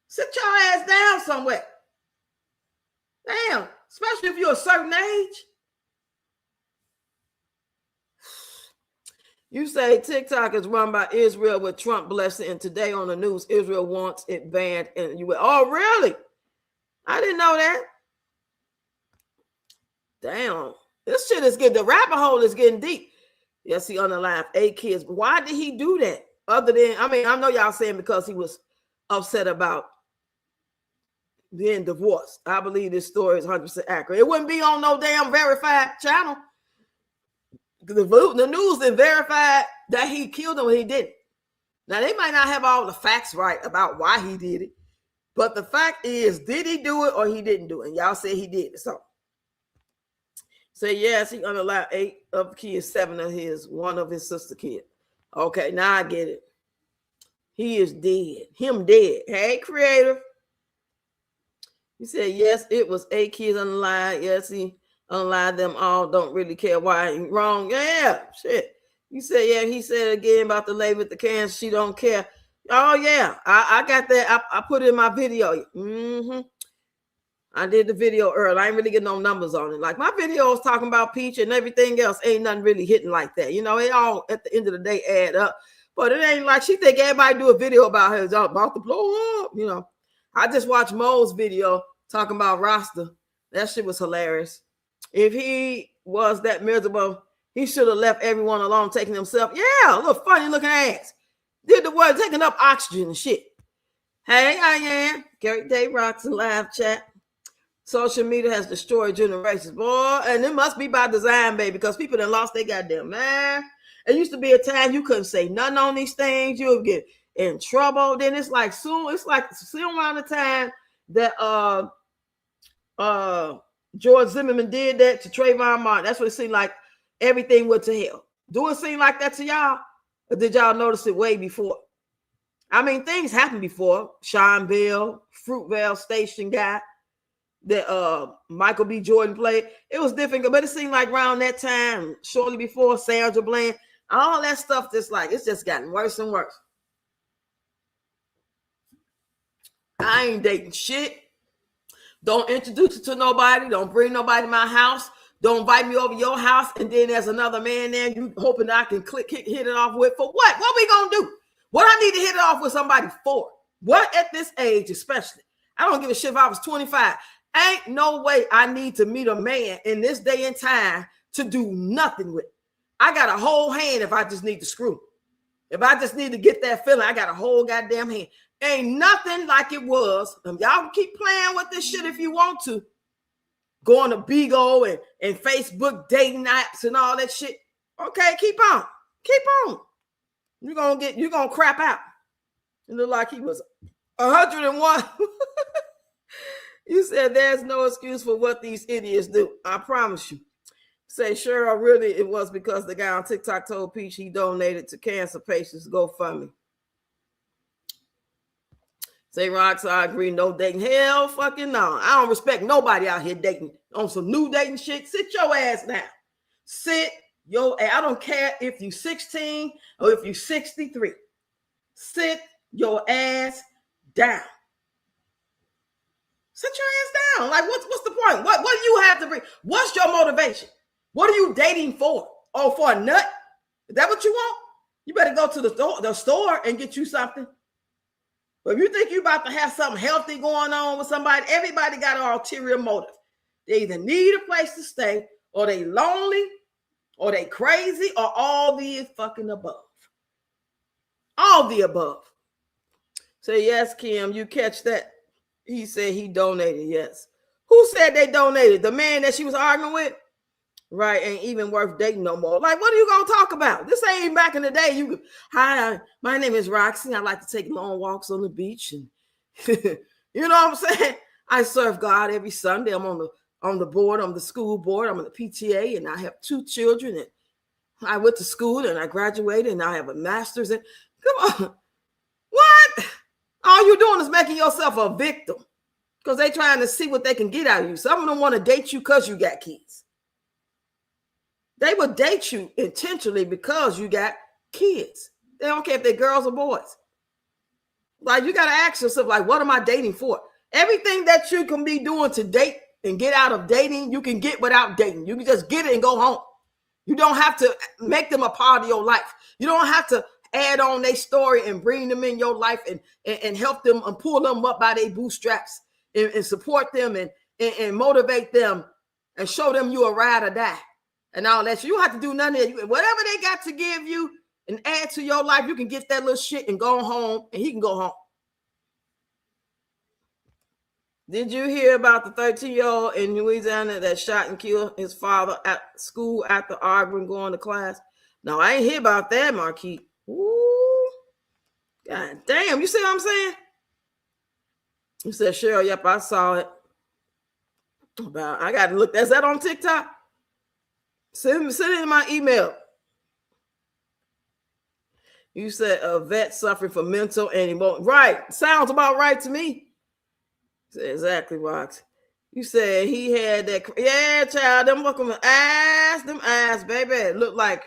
Sit your ass down somewhere. Damn, especially if you're a certain age. You say TikTok is run by Israel with Trump blessing, and today on the news, Israel wants it banned. And you went, oh, really? I didn't know that. Damn, this shit is getting, the rabbit hole is getting deep. Yes, he on the line, 8 kids. Why did he do that? Other than, I mean, I know y'all saying because he was upset about being divorced. I believe this story is 100% accurate. It wouldn't be on no damn verified channel. The news didn't verify that he killed him when he didn't. Now, they might not have all the facts right about why he did it, but the fact is, did he do it or he didn't do it? And y'all say he did it. So, say yes, he unallowed 8 of the kids, 7 of his, 1 of his sister kid. Okay, now I get it. He is dead. Him dead. Hey, creative. He said, yes, it was 8 kids unalive. Yes, he unalive them all. Don't really care why. Wrong. Yeah, shit. You said, yeah, he said again about the lady with the cancer. She don't care. Oh, yeah, I got that. I put it in my video. I did the video early. I ain't really getting no numbers on it. Like my videos talking about Peach and everything else ain't nothing really hitting like that. You know, it all at the end of the day add up. But it ain't like she think everybody do a video about her. It's about to blow up. You know, I just watched Mo's video talking about Rasta. That shit was hilarious. If he was that miserable, he should have left everyone alone, taking himself. Yeah, a little funny looking ass. Did the word taking up oxygen and shit. Hey, I am Gary Day Rocks in live chat. Social media has destroyed generations, boy, and it must be by design, baby, because people that lost their goddamn mind. It used to be a time you couldn't say nothing on these things. You would get in trouble. Then it's like soon around the time that George Zimmerman did that to Trayvon Martin. That's what it seemed like. Everything went to hell. Do it seem like that to y'all? Or did y'all notice it way before? I mean, things happened before. Sean Bell, Fruitvale Station guy that Michael B. Jordan played. It was different, but it seemed like around that time, shortly before, Sandra Bland, all that stuff, it's just gotten worse and worse. I ain't dating shit. Don't introduce it to nobody. Don't bring nobody to my house. Don't invite me over your house. And then there's another man there you hoping I can hit it off with. For what? What we gonna do? What I need to hit it off with somebody for? What at this age especially? I don't give a shit if I was 25. Ain't no way I need to meet a man in this day and time to do nothing with. I got a whole hand if I just need to screw. If I just need to get that feeling, I got a whole goddamn hand. Ain't nothing like it was. Y'all can keep playing with this shit if you want to. Going to Bigo and Facebook dating apps and all that shit. Okay, keep on. Keep on. You're gonna crap out. It looked like he was 101. You said there's no excuse for what these idiots do. I promise you. Say, sure, really, it was because the guy on TikTok told Peach he donated to cancer patients. GoFundMe. Say rocks, I agree. No dating. Hell fucking no. I don't respect nobody out here dating on some new dating shit. Sit your ass down. Sit your ass. I don't care if you 16 or if you 63. Sit your ass down. Sit your ass down. Like, what's the point? What do you have to bring? What's your motivation? What are you dating for? Oh, for a nut? Is that what you want? You better go to the store and get you something. But if you think you're about to have something healthy going on with somebody, everybody got an ulterior motive. They either need a place to stay, or they lonely, or they crazy, or all the fucking above. All the above. Say, yes, Kim, you catch that? He said he donated, yes. Who said they donated? The man that she was arguing with? Right, ain't even worth dating no more. Like, what are you gonna talk about? This ain't even back in the day. You, hi, my name is Roxy. I like to take long walks on the beach, and you know what I'm saying? I serve God every Sunday. I'm on the board, on the school board. I'm on the PTA, and I have 2 children. And I went to school, and I graduated, and I have a master's. And come on, what? All you're doing is making yourself a victim because they're trying to see what they can get out of you. Some of them want to date you because you got kids. They will date you intentionally because you got kids. They don't care if they're girls or boys. Like, you got to ask yourself, like, what am I dating for? Everything that you can be doing to date and get out of dating, you can get without dating. You can just get it and go home. You don't have to make them a part of your life. You don't have to add on their story and bring them in your life and help them and pull them up by their bootstraps and support them and motivate them and show them you a ride or die. And all that. So you don't have to do none of that. Whatever they got to give you and add to your life, you can get that little shit and go home, and he can go home. Did you hear about the 13-year-old in Louisiana that shot and killed his father at school after arguing going to class? No, I ain't hear about that, Marquis. Ooh. God damn. You see what I'm saying? You said, Cheryl, yep, I saw it. I got to look. Is that on TikTok? Send it in my email. You said a vet suffering from mental and emotional. Right. Sounds about right to me. Exactly, Rox. You said he had that. Yeah, child. Them eyes, baby. Look like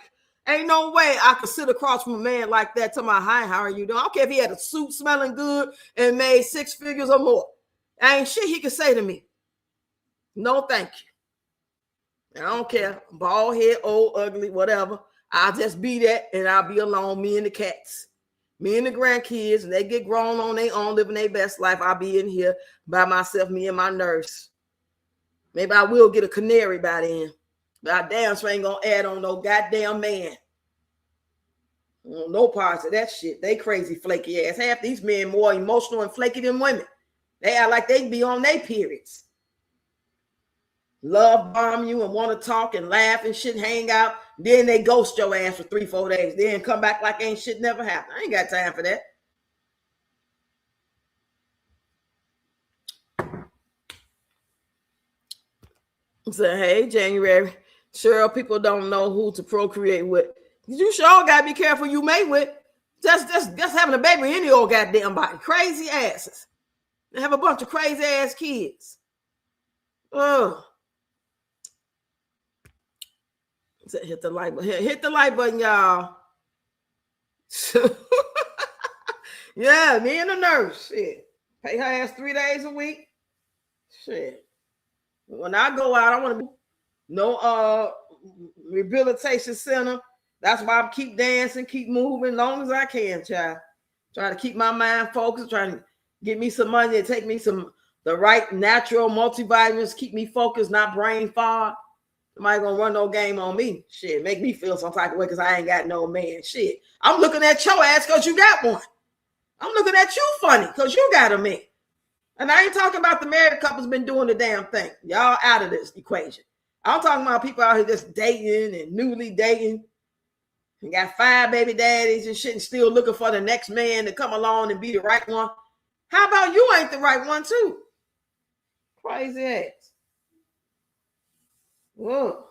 ain't no way I could sit across from a man like that. Tell my hi, how are you doing? I don't care if he had a suit smelling good and made 6 figures or more. Ain't shit he could say to me. No, thank you. I don't care. Bald head, old, ugly, whatever. I'll just be that and I'll be alone. Me and the cats. Me and the grandkids. And they get grown on their own, living their best life. I'll be in here by myself, me and my nurse. Maybe I will get a canary by then. But I damn sure ain't gonna add on no goddamn man. No parts of that shit. They crazy flaky ass. Half these men more emotional and flaky than women. They act like they be on their periods. Love bomb you and want to talk and laugh and shit, hang out. Then they ghost your ass for 3-4 days. Then come back like ain't shit never happened. I ain't got time for that. So, hey, January. Sure, people don't know who to procreate with. You sure got to be careful you mate with. Just having a baby in any old goddamn body. Crazy asses. They have a bunch of crazy ass kids. Oh. Hit the like button. Hit the like button, y'all. Yeah, me and the nurse. Shit. Pay her ass 3 days a week. Shit. When I go out, I want to be no rehabilitation center. That's why I keep dancing, keep moving as long as I can, child. Try to keep my mind focused, trying to get me some money and take me the right natural multivitamins, keep me focused, not brain fog. Somebody gonna run no game on me. Shit, make me feel some type of way because I ain't got no man. Shit, I'm looking at your ass because you got one. I'm looking at you funny because you got a man. And I ain't talking about the married couples been doing the damn thing. Y'all out of this equation. I'm talking about people out here just dating and newly dating and got 5 baby daddies and shit and still looking for the next man to come along and be the right one. How about you ain't the right one too? Crazy ass. Whoa.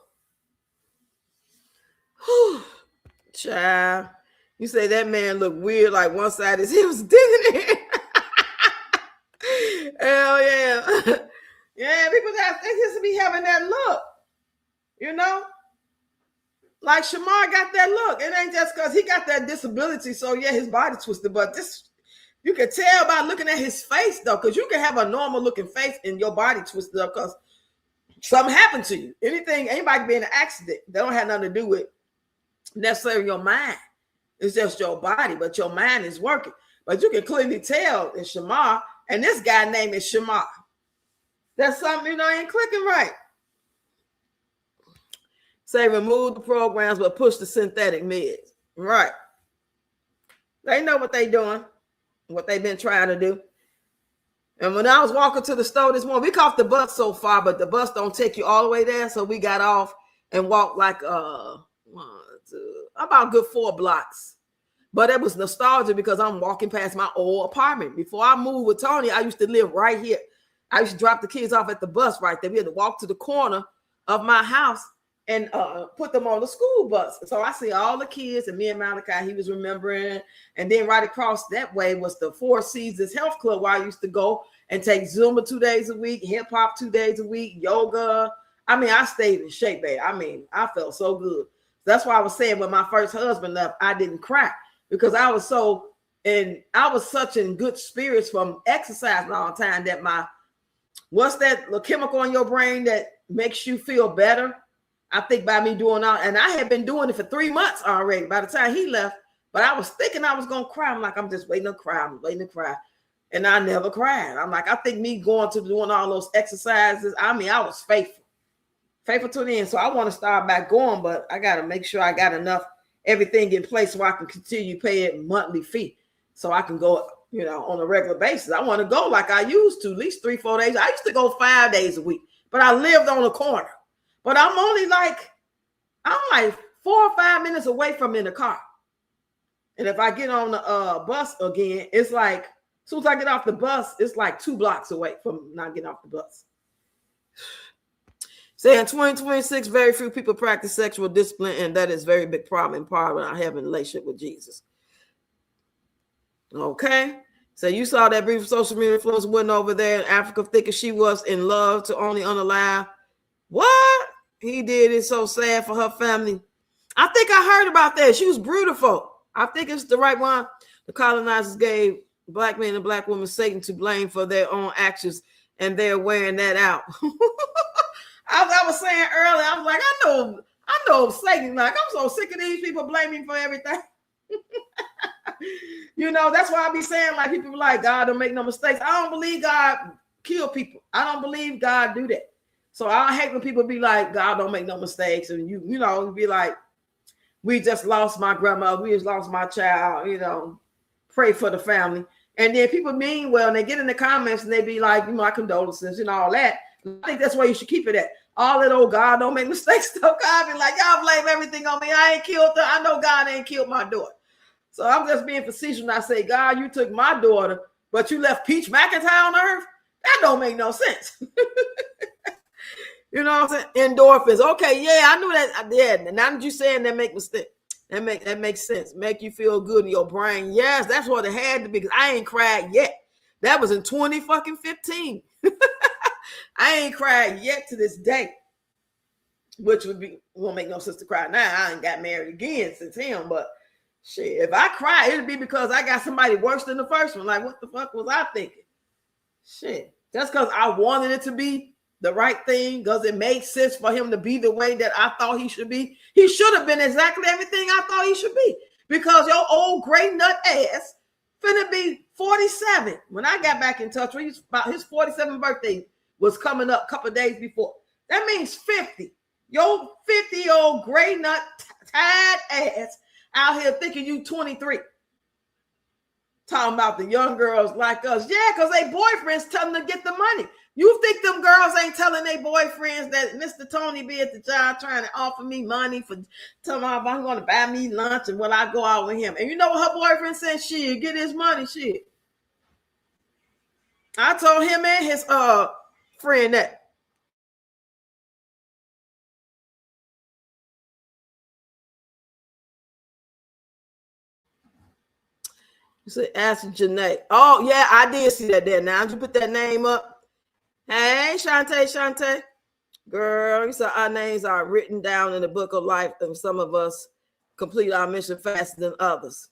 Whew. Child. You say that man look weird, like one side is he was digging it. ain't just be having that look, you know? Like Shamar got that look. It ain't just because he got that disability. So yeah, his body twisted. But this, you can tell by looking at his face though, because you can have a normal looking face and your body twisted up because something happened to you. Anybody be in an accident, they don't have nothing to do with necessarily your mind. It's just your body, but your mind is working. But you can clearly tell it's Shamar, and this guy name is Shamar. That's something, ain't clicking right. Say remove the programs, but push the synthetic meds. Right. They know what they doing, what they've been trying to do. And when I was walking to the store this morning, we caught the bus so far, but the bus don't take you all the way there. So we got off and walked like about a good 4 blocks. But it was nostalgia because I'm walking past my old apartment. Before I moved with Tony, I used to live right here. I used to drop the kids off at the bus right there. We had to walk to the corner of my house and put them on the school bus. So I see all the kids, and me and Malachi, he was remembering. And then right across that way was the Four Seasons Health Club where I used to go and take Zumba 2 days a week, hip hop 2 days a week, yoga. I mean, I stayed in shape, babe. I mean, I felt so good. That's why I was saying when my first husband left, I didn't cry because I was such in good spirits from exercising all the time that what's that little chemical in your brain that makes you feel better? I think by me doing all, and I had been doing it for 3 months already by the time he left, but I was thinking I was going to cry. I'm like, I'm just waiting to cry. I'm waiting to cry. And I never cried. I'm like, I think me going to doing all those exercises, I mean, I was faithful to the end. So I want to start back going, but I got to make sure I got enough, everything in place so I can continue paying monthly fee so I can go, on a regular basis. I want to go like I used to, at least 3-4 days. I used to go 5 days a week, but I lived on a corner. But I'm like 4 or 5 minutes away from in the car. And if I get on the bus again, it's like, as soon as I get off the bus, it's like 2 blocks away from not getting off the bus. Saying 2026, very few people practice sexual discipline, and that is a very big problem in part when I have a relationship with Jesus. Okay. So you saw that brief social media influencer went over there in Africa thinking she was in love to only unalive. What? He did it so sad for her family. I think I heard about that. She was beautiful. I think it's the right one. The colonizers gave black men and black women Satan to blame for their own actions, and they're wearing that out. I was saying earlier, I was like, I know Satan. Like, I'm so sick of these people blaming for everything. That's why I be saying, like, people be like, God don't make no mistakes. I don't believe God kill people. I don't believe God do that. So I hate when people be like, God don't make no mistakes. And you be like, we just lost my grandmother. We just lost my child, pray for the family. And then people mean well, and they get in the comments and they be like, my condolences and all that. I think that's where you should keep it at. All that, oh, God don't make mistakes. So God be like, y'all blame everything on me. I ain't killed her. I know God ain't killed my daughter. So I'm just being facetious when I say, God, you took my daughter, but you left Peach McIntyre on earth? That don't make no sense. You know what I'm saying? Endorphins. Okay, yeah, I knew that. Yeah, now that you saying that make mistake. That makes sense. Make you feel good in your brain. Yes, that's what it had to be, because I ain't cried yet. That was in 2015. I ain't cried yet to this day, which won't make no sense to cry now. I ain't got married again since him, but shit, if I cry, it'd be because I got somebody worse than the first one. Like, what the fuck was I thinking? Shit, just because I wanted it to be the right thing, because it made sense for him to be the way that I thought he should be. He should have been exactly everything I thought he should be, because your old gray nut ass finna be 47. When I got back in touch with him, about his 47th birthday was coming up a couple of days before. That means 50. Your 50-year-old gray nut tired ass out here thinking you 23. Talking about the young girls like us. Yeah, because they boyfriends tell them to get the money. You think them girls ain't telling their boyfriends that Mr. Tony be at the job trying to offer me money for telling me I'm going to buy me lunch and when I go out with him. And you know what her boyfriend said? Shit, get his money, shit. I told him and his friend that. You said, ask Janae. Oh, yeah, I did see that there. Now, did you put that name up? Hey, Shantae. Girl, you said our names are written down in the book of life, and some of us complete our mission faster than others.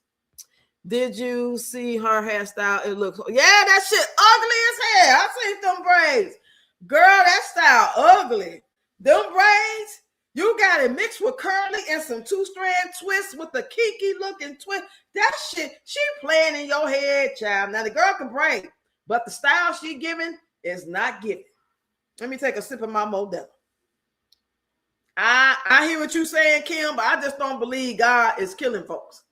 Did you see her hairstyle? It looks, yeah, that shit ugly as hell. I seen them braids. Girl, that style ugly. Them braids, you got it mixed with curly and some 2-strand twists with the kiki looking twist. That shit, she playing in your head, child. Now the girl can braid, but the style she giving is not giving. Let me take a sip of my Modelo. I hear what you're saying, Kim, but I just don't believe God is killing folks.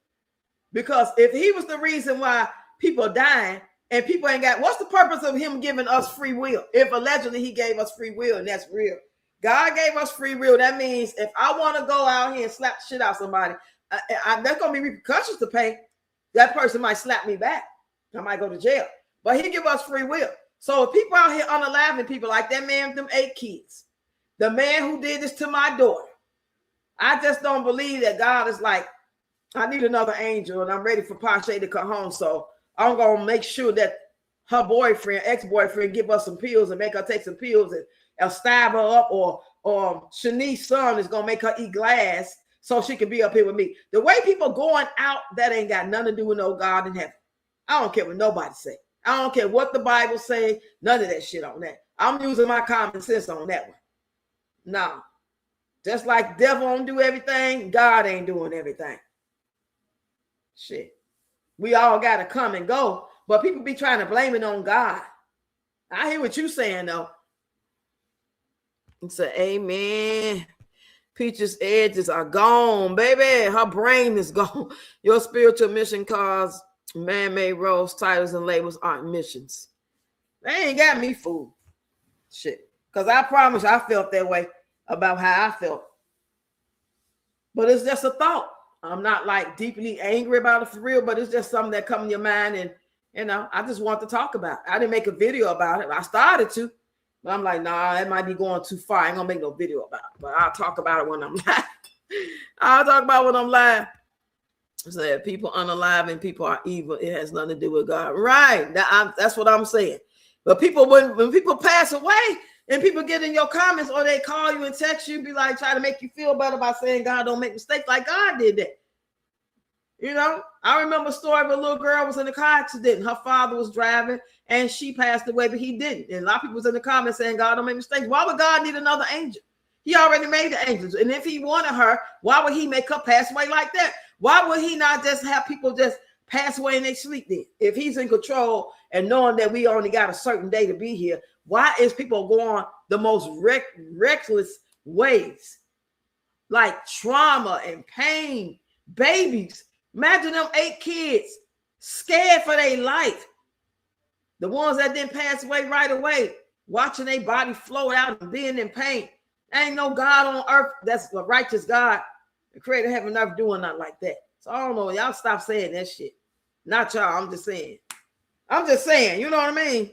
Because if he was the reason why people are dying and people ain't got, what's the purpose of him giving us free will? If allegedly he gave us free will, and that's real. God gave us free will. That means if I want to go out here and slap shit out somebody, there's going to be repercussions to pay. That person might slap me back. I might go to jail. But he give us free will. So if people out here unaliving people like that man with them 8 kids, the man who did this to my daughter, I just don't believe that God is like, I need another angel and I'm ready for Pache to come home. So I'm going to make sure that her boyfriend, ex-boyfriend, give us some pills and make her take some pills and stab her up, or Shanice's son is going to make her eat glass so she can be up here with me. The way people going out, that ain't got nothing to do with no God in heaven. I don't care what nobody say. I don't care what the Bible say. None of that shit on that. I'm using my common sense on that one. No. Just like the devil don't do everything, God ain't doing everything. Shit. We all got to come and go, but people be trying to blame it on God. I hear what you saying, though. It's a amen. Peach's edges are gone, baby. Her brain is gone. Your spiritual mission cause man-made roles, titles, and labels aren't missions. They ain't got me fooled. Shit. Because I promise I felt that way about how I felt. But it's just a thought. I'm not like deeply angry about it for real, but it's just something that comes in your mind, and you know, I just want to talk about it. I didn't make a video about it. I started to, but I'm like, nah, it might be going too far. I ain't gonna make no video about it, but I'll talk about it when I'm live. I'll talk about it when I'm live. So that people unalive and people are evil. It has nothing to do with God. Right. That's what I'm saying. But people, when people pass away and people get in your comments or they call you and text you, be like, try to make you feel better by saying God don't make mistakes, like God did that. You know, I remember a story of a little girl was in a car accident. Her father was driving and she passed away, but he didn't. And a lot of people was in the comments saying God don't make mistakes. Why would God need another angel? He already made the angels. And if he wanted her, why would he make her pass away like that? Why would he not just have people just pass away in their sleep then? If he's in control and knowing that we only got a certain day to be here, why is people going the most reckless ways? Like trauma and pain, babies. Imagine them 8 kids scared for their life. The ones that didn't pass away right away, watching their body float out and being in pain. There ain't no God on earth that's a righteous God. The creator of heaven and earth doing nothing like that. So I don't know. Y'all stop saying that shit. Not y'all. I'm just saying. I'm just saying. You know what I mean?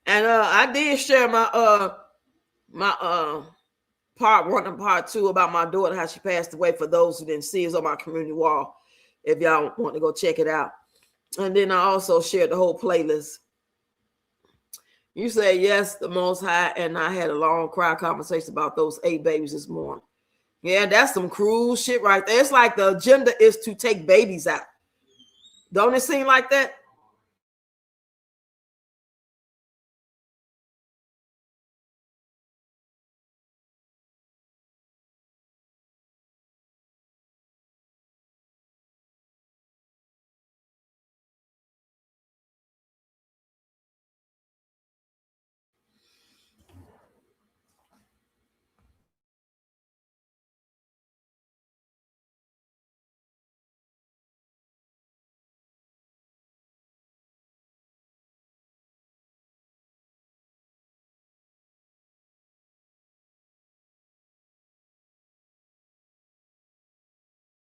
And I did share my part 1 and part 2 about my daughter, how she passed away. For those who didn't see, it's on my community wall. If y'all want to go check it out. And then I also shared the whole playlist. You say yes, the Most High, and I had a long cry conversation about those 8 babies this morning. Yeah, that's some cruel shit right there. It's like the agenda is to take babies out. Don't it seem like that?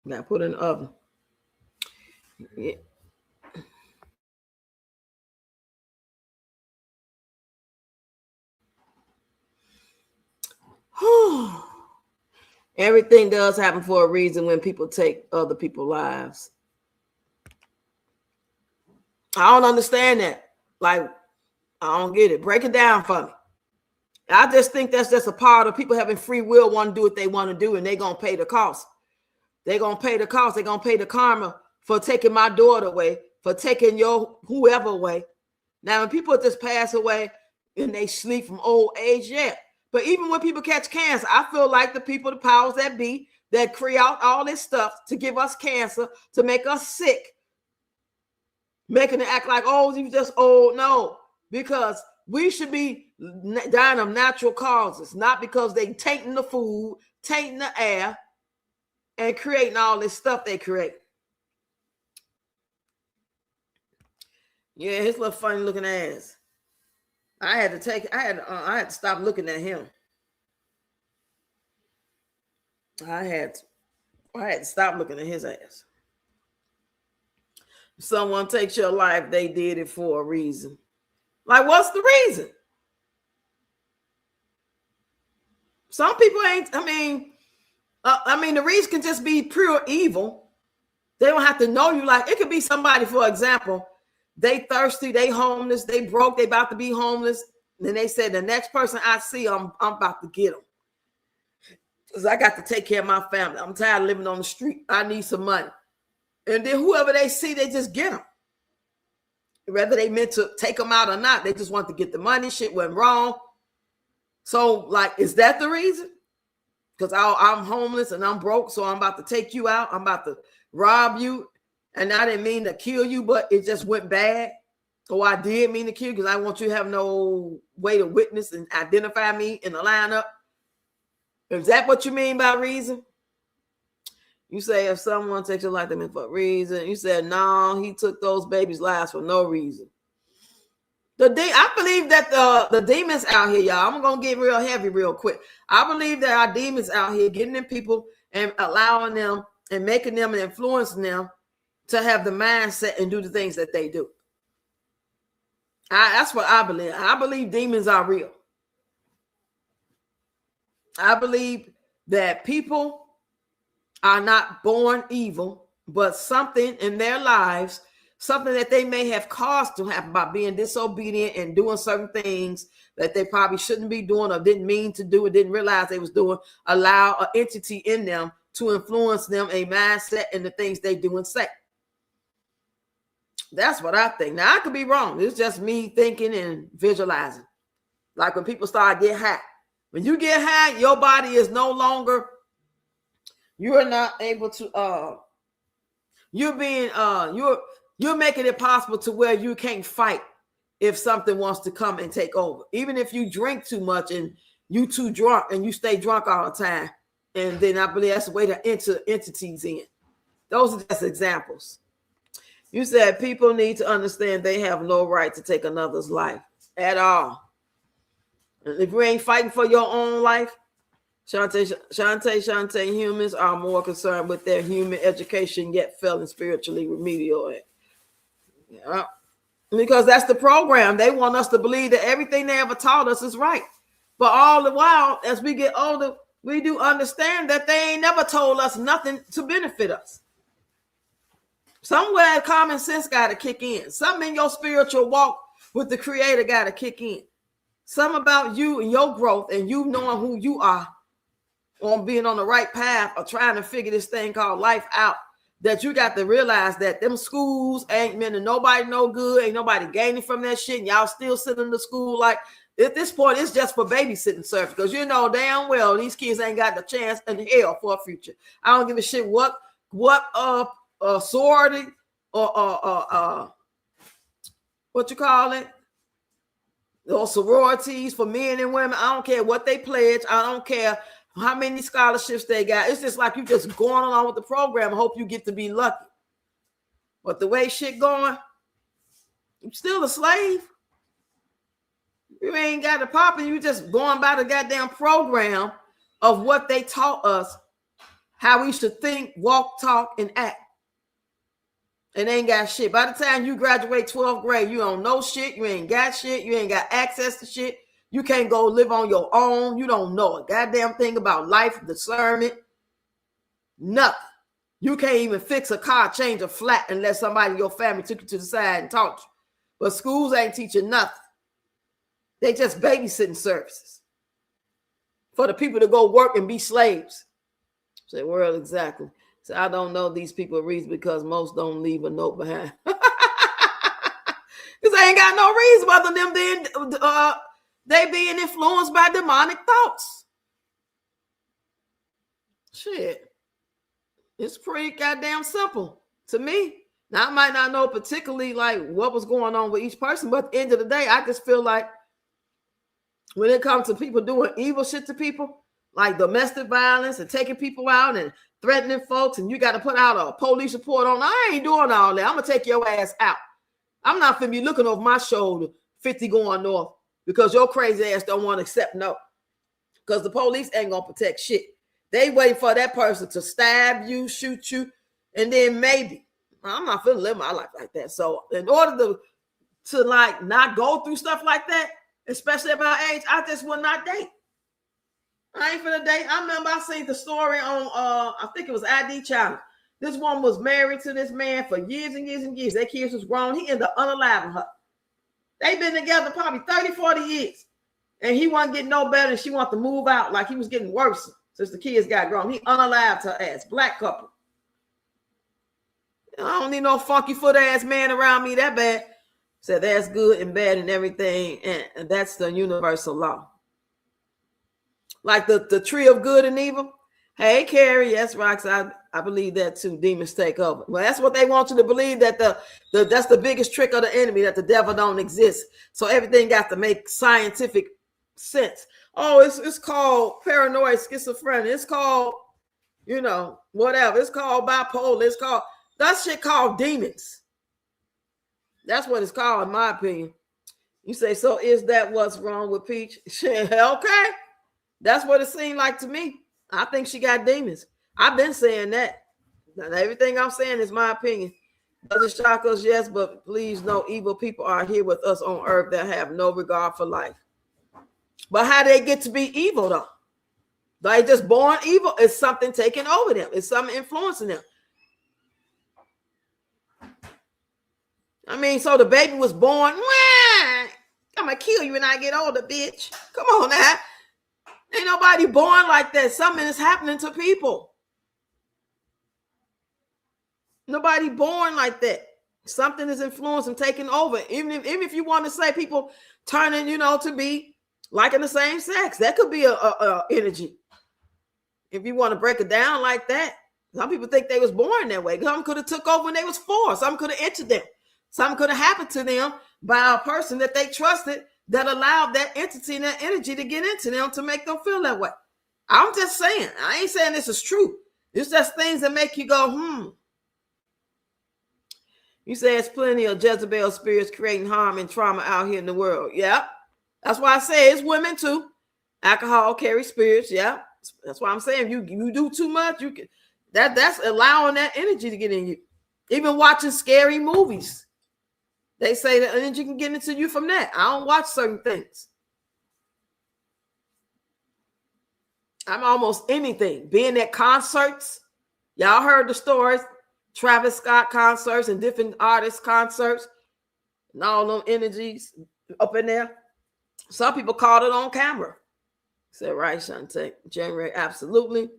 Now put in the oven. Yeah. Everything does happen for a reason when people take other people's lives. I don't understand that. Like, I don't get it. Break it down for me. I just think that's just a part of people having free will, want to do what they want to do, and they're going to pay the cost. They're going to pay the cost. They're going to pay the karma for taking my daughter away, for taking your whoever away. Now, when people just pass away and they sleep from old age, yeah. But even when people catch cancer, I feel like the people, the powers that be, that create all this stuff to give us cancer, to make us sick, making it act like, oh, you just old. No, because we should be dying of natural causes, not because they tainting the food, tainting the air, and creating all this stuff they create. Yeah, his little funny looking ass. I had to stop looking at him. I had to stop looking at his ass. If someone takes your life, they did it for a reason. Like, what's the reason? Some people ain't, I mean, the reason can just be pure evil. They don't have to know you. Like, it could be somebody, for example, they thirsty, they homeless, they broke, they about to be homeless. And then they said, the next person I see, I'm about to get them. Because I got to take care of my family. I'm tired of living on the street. I need some money. And then whoever they see, they just get them. Whether they meant to take them out or not, they just want to get the money. Shit went wrong. So, like, is that the reason? Because I'm homeless and I'm broke, so I'm about to take you out. I'm about to rob you. And I didn't mean to kill you, but it just went bad. So I did mean to kill you because I want you to have no way to witness and identify me in the lineup. Is that what you mean by reason? You say if someone takes your life, they meant for a reason. You said, no, he took those babies' lives for no reason. I believe that the demons out here, y'all, I'm going to get real heavy real quick. I believe that our demons out here getting in people and allowing them and making them and influencing them to have the mindset and do the things that they do. That's what I believe. I believe demons are real. I believe that people are not born evil, but something in their lives, something that they may have caused to happen by being disobedient and doing certain things that they probably shouldn't be doing or didn't mean to do or didn't realize they was doing, allow an entity in them to influence them, a mindset and the things they do and say. That's what I think. Now, I could be wrong. It's just me thinking and visualizing. Like when people start getting high. When you get high, your body is no longer, you're not able to, you're making it possible to where you can't fight if something wants to come and take over. Even if you drink too much and you too drunk and you stay drunk all the time. And then I believe that's the way to enter entities in. Those are just examples. You said people need to understand they have no right to take another's life at all. And if you ain't fighting for your own life, Shantae, humans are more concerned with their human education, yet failing spiritually remedial. Yeah. Because that's the program. They want us to believe that everything they ever taught us is right. But all the while, as we get older, we do understand that they ain't never told us nothing to benefit us. Somewhere common sense got to kick in. Something in your spiritual walk with the Creator got to kick in. Something about you and your growth and you knowing who you are on being on the right path or trying to figure this thing called life out, that you got to realize that them schools ain't meant to nobody no good, ain't nobody gaining from that shit, and y'all still sitting in the school. Like, at this point, it's just for babysitting service, because you know damn well these kids ain't got the chance in hell for a future. I don't give a shit what sorority or what you call it, or sororities for men and women. I don't care what they pledge. I don't care how many scholarships they got. It's just like you just going along with the program and hope you get to be lucky. But the way shit going, you're still a slave. You ain't got the popping. You just going by the goddamn program of what they taught us, how we should think, walk, talk, and act. And ain't got shit. By the time you graduate 12th grade, you don't know shit. You ain't got shit. You ain't got access to shit. You can't go live on your own. You don't know a goddamn thing about life, discernment, nothing. You can't even fix a car, change a flat unless somebody in your family took you to the side and taught you. But schools ain't teaching nothing. They just babysitting services for the people to go work and be slaves. Say, well, exactly. So I don't know these people reason because most don't leave a note behind. Because they ain't got no reason other than they being influenced by demonic thoughts. Shit. It's pretty goddamn simple to me. Now, I might not know particularly like what was going on with each person, but at the end of the day, I just feel like when it comes to people doing evil shit to people, like domestic violence and taking people out and threatening folks, and you got to put out a police report on, I ain't doing all that. I'm going to take your ass out. I'm not finna be looking over my shoulder, 50 going north, because your crazy ass don't want to accept no. Because the police ain't going to protect shit. They waiting for that person to stab you, shoot you, and then maybe. I'm not finna live my life like that. So in order to like not go through stuff like that, especially at my age, I just will not date. I ain't finna date. I remember I seen the story on I think it was ID Channel. This woman was married to this man for years and years and years. Their kids was grown. He ended up unaliving her. They've been together probably 30, 40 years. And he wasn't getting no better. And she wanted to move out like he was getting worse since the kids got grown. He unalived her ass. Black couple. I don't need no funky foot ass man around me that bad. Said that's good and bad and everything. And that's the universal law. Like the tree of good and evil. Hey, Carrie, yes, Rox, I believe that too. Demons take over. Well, that's what they want you to believe, that that's the biggest trick of the enemy, that the devil don't exist. So everything got to make scientific sense. Oh, it's called paranoid schizophrenia. It's called, whatever. It's called bipolar. It's called, that shit called demons. That's what it's called, in my opinion. You say, so is that what's wrong with Peach? Okay. That's what it seemed like to me. I think she got demons. I've been saying that. Now, everything I'm saying is my opinion. Does it shock us? Yes, but please know evil people are here with us on earth that have no regard for life. But how they get to be evil, though? They just born evil? It's something taking over them. It's something influencing them. I mean, so the baby was born. I'm going to kill you when I get older, bitch. Come on now. Ain't nobody born like that. Something is happening to people. Nobody born like that. Something is influencing, taking over. Even if you want to say people turning, to be like in the same sex, that could be a energy. If you want to break it down like that, some people think they was born that way. Some could have took over when they was 4. Some could have entered them. Something could have happened to them by a person that they trusted that allowed that entity and that energy to get into them to make them feel that way. I'm just saying. I ain't saying this is true. It's just things that make you go, You say it's plenty of Jezebel spirits creating harm and trauma out here in the world. Yeah. That's why I say it's women too. Alcohol carries spirits. Yeah. That's why I'm saying you do too much, you can that's allowing that energy to get in you. Even watching scary movies. They say the energy can get into you from that. I don't watch certain things. I'm almost anything. Being at concerts. Y'all heard the stories. Travis Scott concerts and different artists concerts. And all them energies up in there. Some people caught it on camera. Said, right, Shantae. January, absolutely.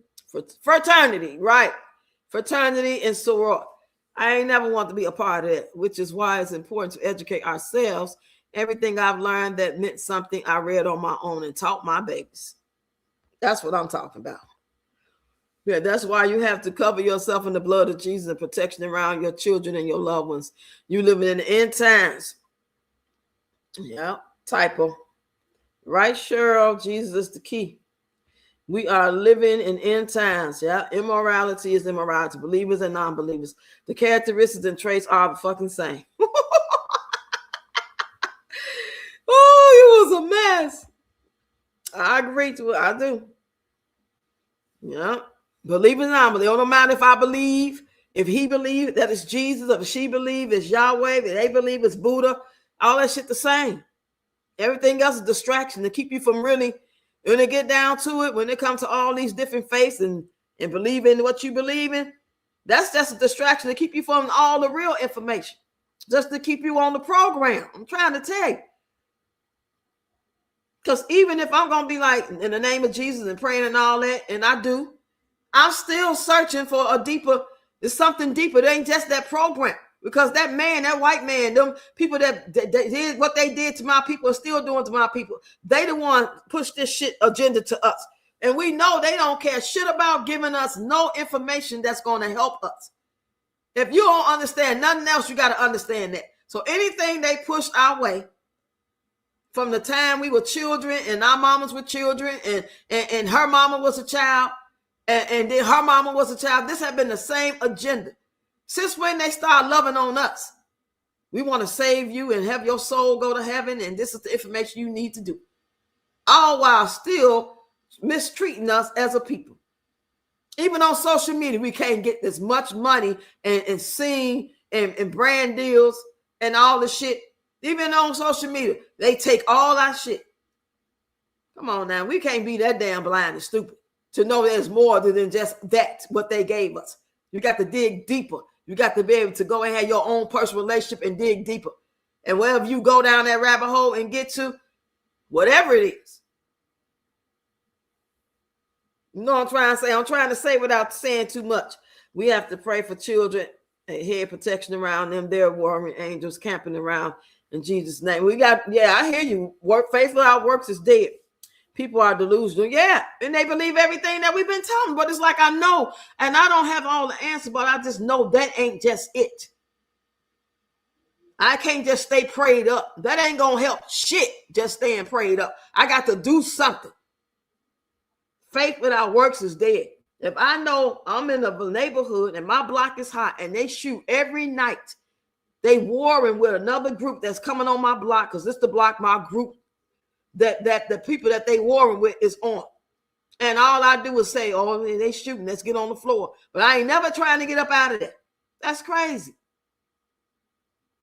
Fraternity, right. Fraternity and sorority. I ain't never want to be a part of it, which is why it's important to educate ourselves. Everything I've learned that meant something, I read on my own and taught my babies. That's what I'm talking about. Yeah, that's why you have to cover yourself in the blood of Jesus and protection around your children and your loved ones. You living in the end times. Yeah, typo. Right, Cheryl? Jesus is the key. We are living in end times. Yeah, immorality is immorality. Believers and non-believers. The characteristics and traits are the fucking same. Oh, it was a mess. I agree to it. I do. Yeah. Believers and non-believers. It don't matter if I believe, if he believes that it's Jesus, or if she believes it's Yahweh, if they believe it's Buddha, all that shit the same. Everything else is distraction to keep you from really. When they get down to it, when it comes to all these different faiths and believe in what you believe in, That's just a distraction to keep you from all the real information, just to keep you on the program. I'm trying to tell you. Because even if I'm going to be like, in the name of Jesus and praying and all that, and I do, I'm still searching for a deeper, there's something deeper. It ain't just that program. Because that man, that white man, them people that did what they did to my people are still doing to my people. They the one push this shit agenda to us. And we know they don't care shit about giving us no information that's going to help us. If you don't understand nothing else, you got to understand that. So anything they push our way, from the time we were children and our mamas were children and her mama was a child and then her mama was a child, this had been the same agenda. Since when they start loving on us, we want to save you and have your soul go to heaven, and this is the information you need to do. All while still mistreating us as a people. Even on social media, we can't get this much money and sing and brand deals and all the shit. Even on social media, they take all our shit. Come on now, we can't be that damn blind and stupid to know there's more than just that, what they gave us. You got to dig deeper. You got to be able to go and have your own personal relationship and dig deeper. And wherever you go down that rabbit hole and get to, whatever it is. You know what I'm trying to say? I'm trying to say without saying too much. We have to pray for children and head protection around them. They're warring angels camping around in Jesus' name. We got, yeah, I hear you. Work faithful out works is dead. People are delusional. Yeah. And they believe everything that we've been telling them. But it's like I know, and I don't have all the answers, but I just know that ain't just it. I can't just stay prayed up. That ain't going to help shit, just staying prayed up. I got to do something. Faith without works is dead. If I know I'm in a neighborhood and my block is hot and they shoot every night, they warring with another group that's coming on my block, because this the block my group that the people that they warring with is on. And all I do is say, oh, they shooting, let's get on the floor. But I ain't never trying to get up out of there. That's crazy.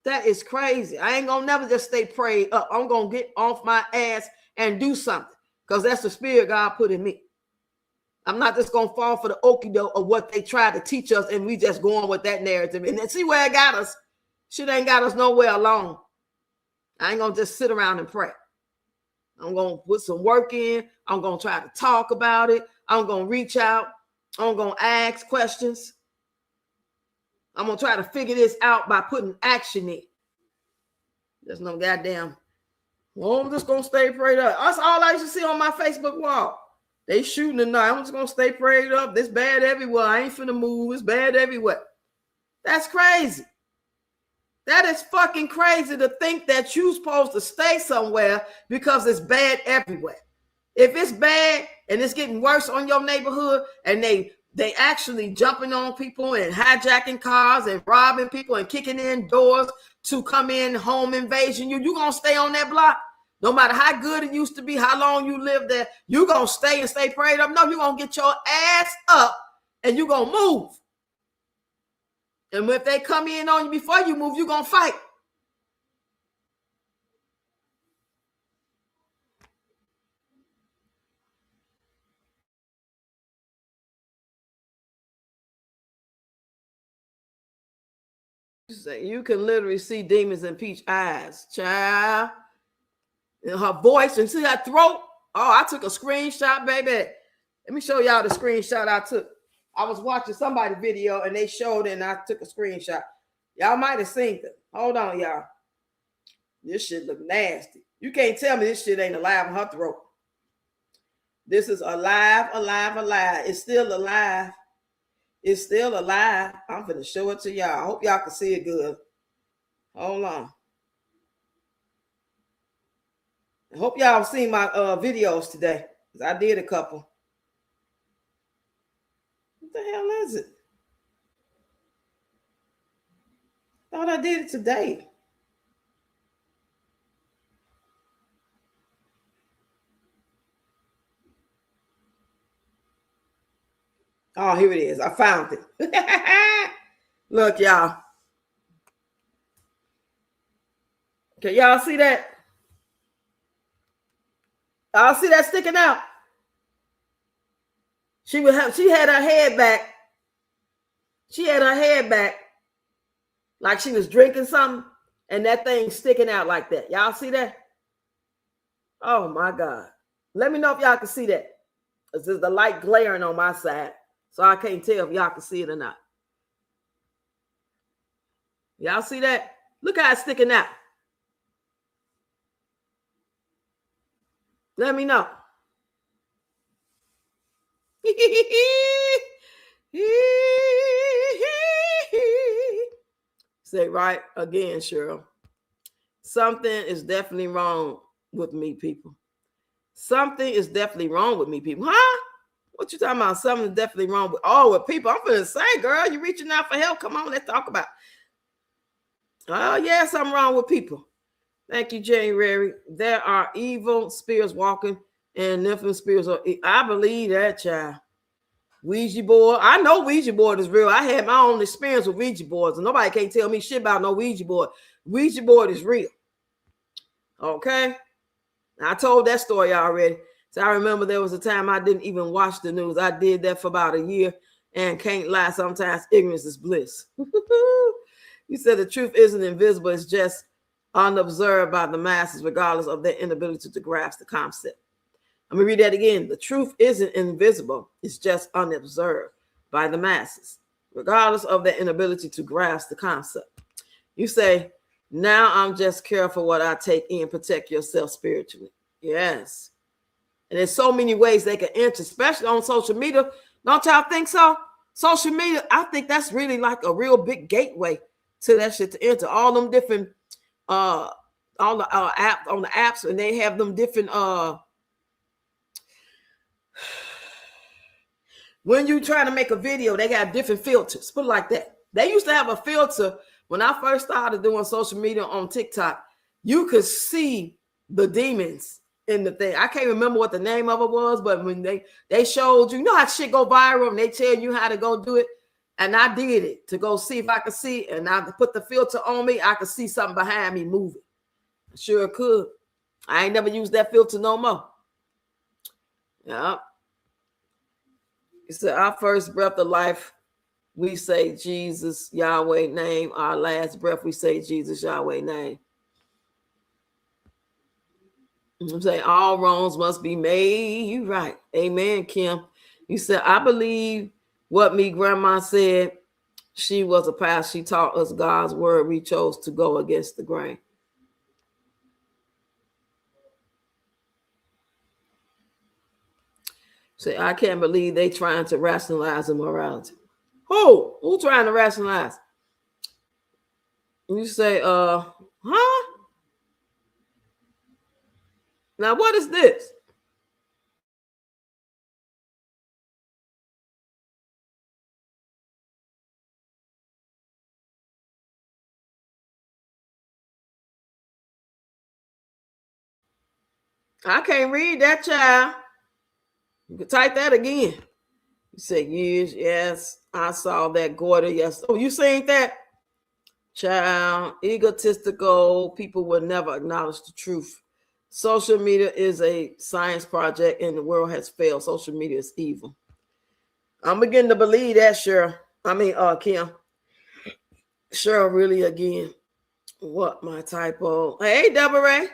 That is crazy. I ain't gonna never just stay prayed up. I'm gonna get off my ass and do something, because that's the spirit God put in me. I'm not just gonna fall for the okie doke of what they try to teach us and we just go on with that narrative. And then see where it got us. Shit ain't got us nowhere alone. I ain't gonna just sit around and pray. I'm going to put some work in. I'm going to try to talk about it. I'm going to reach out. I'm going to ask questions. I'm going to try to figure this out by putting action in. There's no goddamn, well, I'm just going to stay prayed up. That's all I used to see on my Facebook wall. They shooting tonight. I'm just going to stay prayed up. This bad everywhere. I ain't finna move. It's bad everywhere. That's crazy. That is fucking crazy to think that you're supposed to stay somewhere because it's bad everywhere. If it's bad and it's getting worse on your neighborhood and they actually jumping on people and hijacking cars and robbing people and kicking in doors to come in home invasion, you going to stay on that block? No matter how good it used to be, how long you lived there, you going to stay and stay prayed up? No, you're going to get your ass up and you're going to move. And if they come in on you before you move, you're going to fight. You can literally see demons in Peach's eyes, child. And her voice, and see her throat. Oh, I took a screenshot, baby. Let me show y'all the screenshot I took. I was watching somebody's video and they showed it and I took a screenshot. Y'all might have seen it. Hold on, y'all. This shit look nasty. You can't tell me this shit ain't alive in her throat. This is alive, alive, alive. It's still alive. It's still alive. I'm finna show it to y'all. I hope y'all can see it good. Hold on. I hope y'all seen my videos today, because I did a couple. What the hell is it? Thought I did it today. Oh, here it is. I found it. Look, y'all. Can y'all see that? Y'all see that sticking out? She had her head back. She had her head back like she was drinking something, and that thing sticking out like that. Y'all see that? Oh my God. Let me know if y'all can see that. This is the light glaring on my side, so I can't tell if y'all can see it or not. Y'all see that? Look how it's sticking out. Let me know. Say right again, Cheryl. Something is definitely wrong with me, people. Something is definitely wrong with me, people. Huh? What you talking about? Something is definitely wrong with people. I'm gonna say, girl, you reaching out for help. Come on, let's talk about it. Oh, yeah, something wrong with people. Thank you, January. There are evil spirits walking, and different spirits are. I believe that, child. Ouija board. I know Ouija board is real. I had my own experience with Ouija boards, and nobody can't tell me shit about no Ouija board. Ouija board is real. Okay? I told that story already. So I remember there was a time I didn't even watch the news. I did that for about a year, and can't lie, sometimes ignorance is bliss. You said the truth isn't invisible. It's just unobserved by the masses, regardless of their inability to grasp the concept. Let me read that again. The truth isn't invisible. It's just unobserved by the masses, regardless of their inability to grasp the concept. You say, now I'm just careful what I take in, protect yourself spiritually. Yes. And there's so many ways they can enter, especially on social media. Don't y'all think so? Social media, I think that's really like a real big gateway to that shit to enter. All them different all the app on the apps, and they have them different when you try to make a video, they got different filters. Put it like that. They used to have a filter when I first started doing social media on TikTok. You could see the demons in the thing. I can't remember what the name of it was, but when they showed you know how shit go viral and they tell you how to go do it. And I did it to go see if I could see, and I put the filter on me. I could see something behind me moving. I sure could. I ain't never used that filter no more. Yeah. He said, our first breath of life, we say Jesus, Yahweh name. Our last breath, we say Jesus, Yahweh name. I'm saying all wrongs must be made right. Amen, Kim. You said, I believe what me grandma said. She was a pastor. She taught us God's word. We chose to go against the grain. Say, I can't believe they trying to rationalize immorality. Who trying to rationalize? You say, huh? Now, what is this? I can't read that, child. You can type that again. You say, yes, I saw that Gorda. Yes. Oh, you saying that? Child, egotistical people will never acknowledge the truth. Social media is a science project and the world has failed. Social media is evil. I'm beginning to believe that, Cheryl. Kim. Cheryl, really again. What my typo? Hey, Deborah.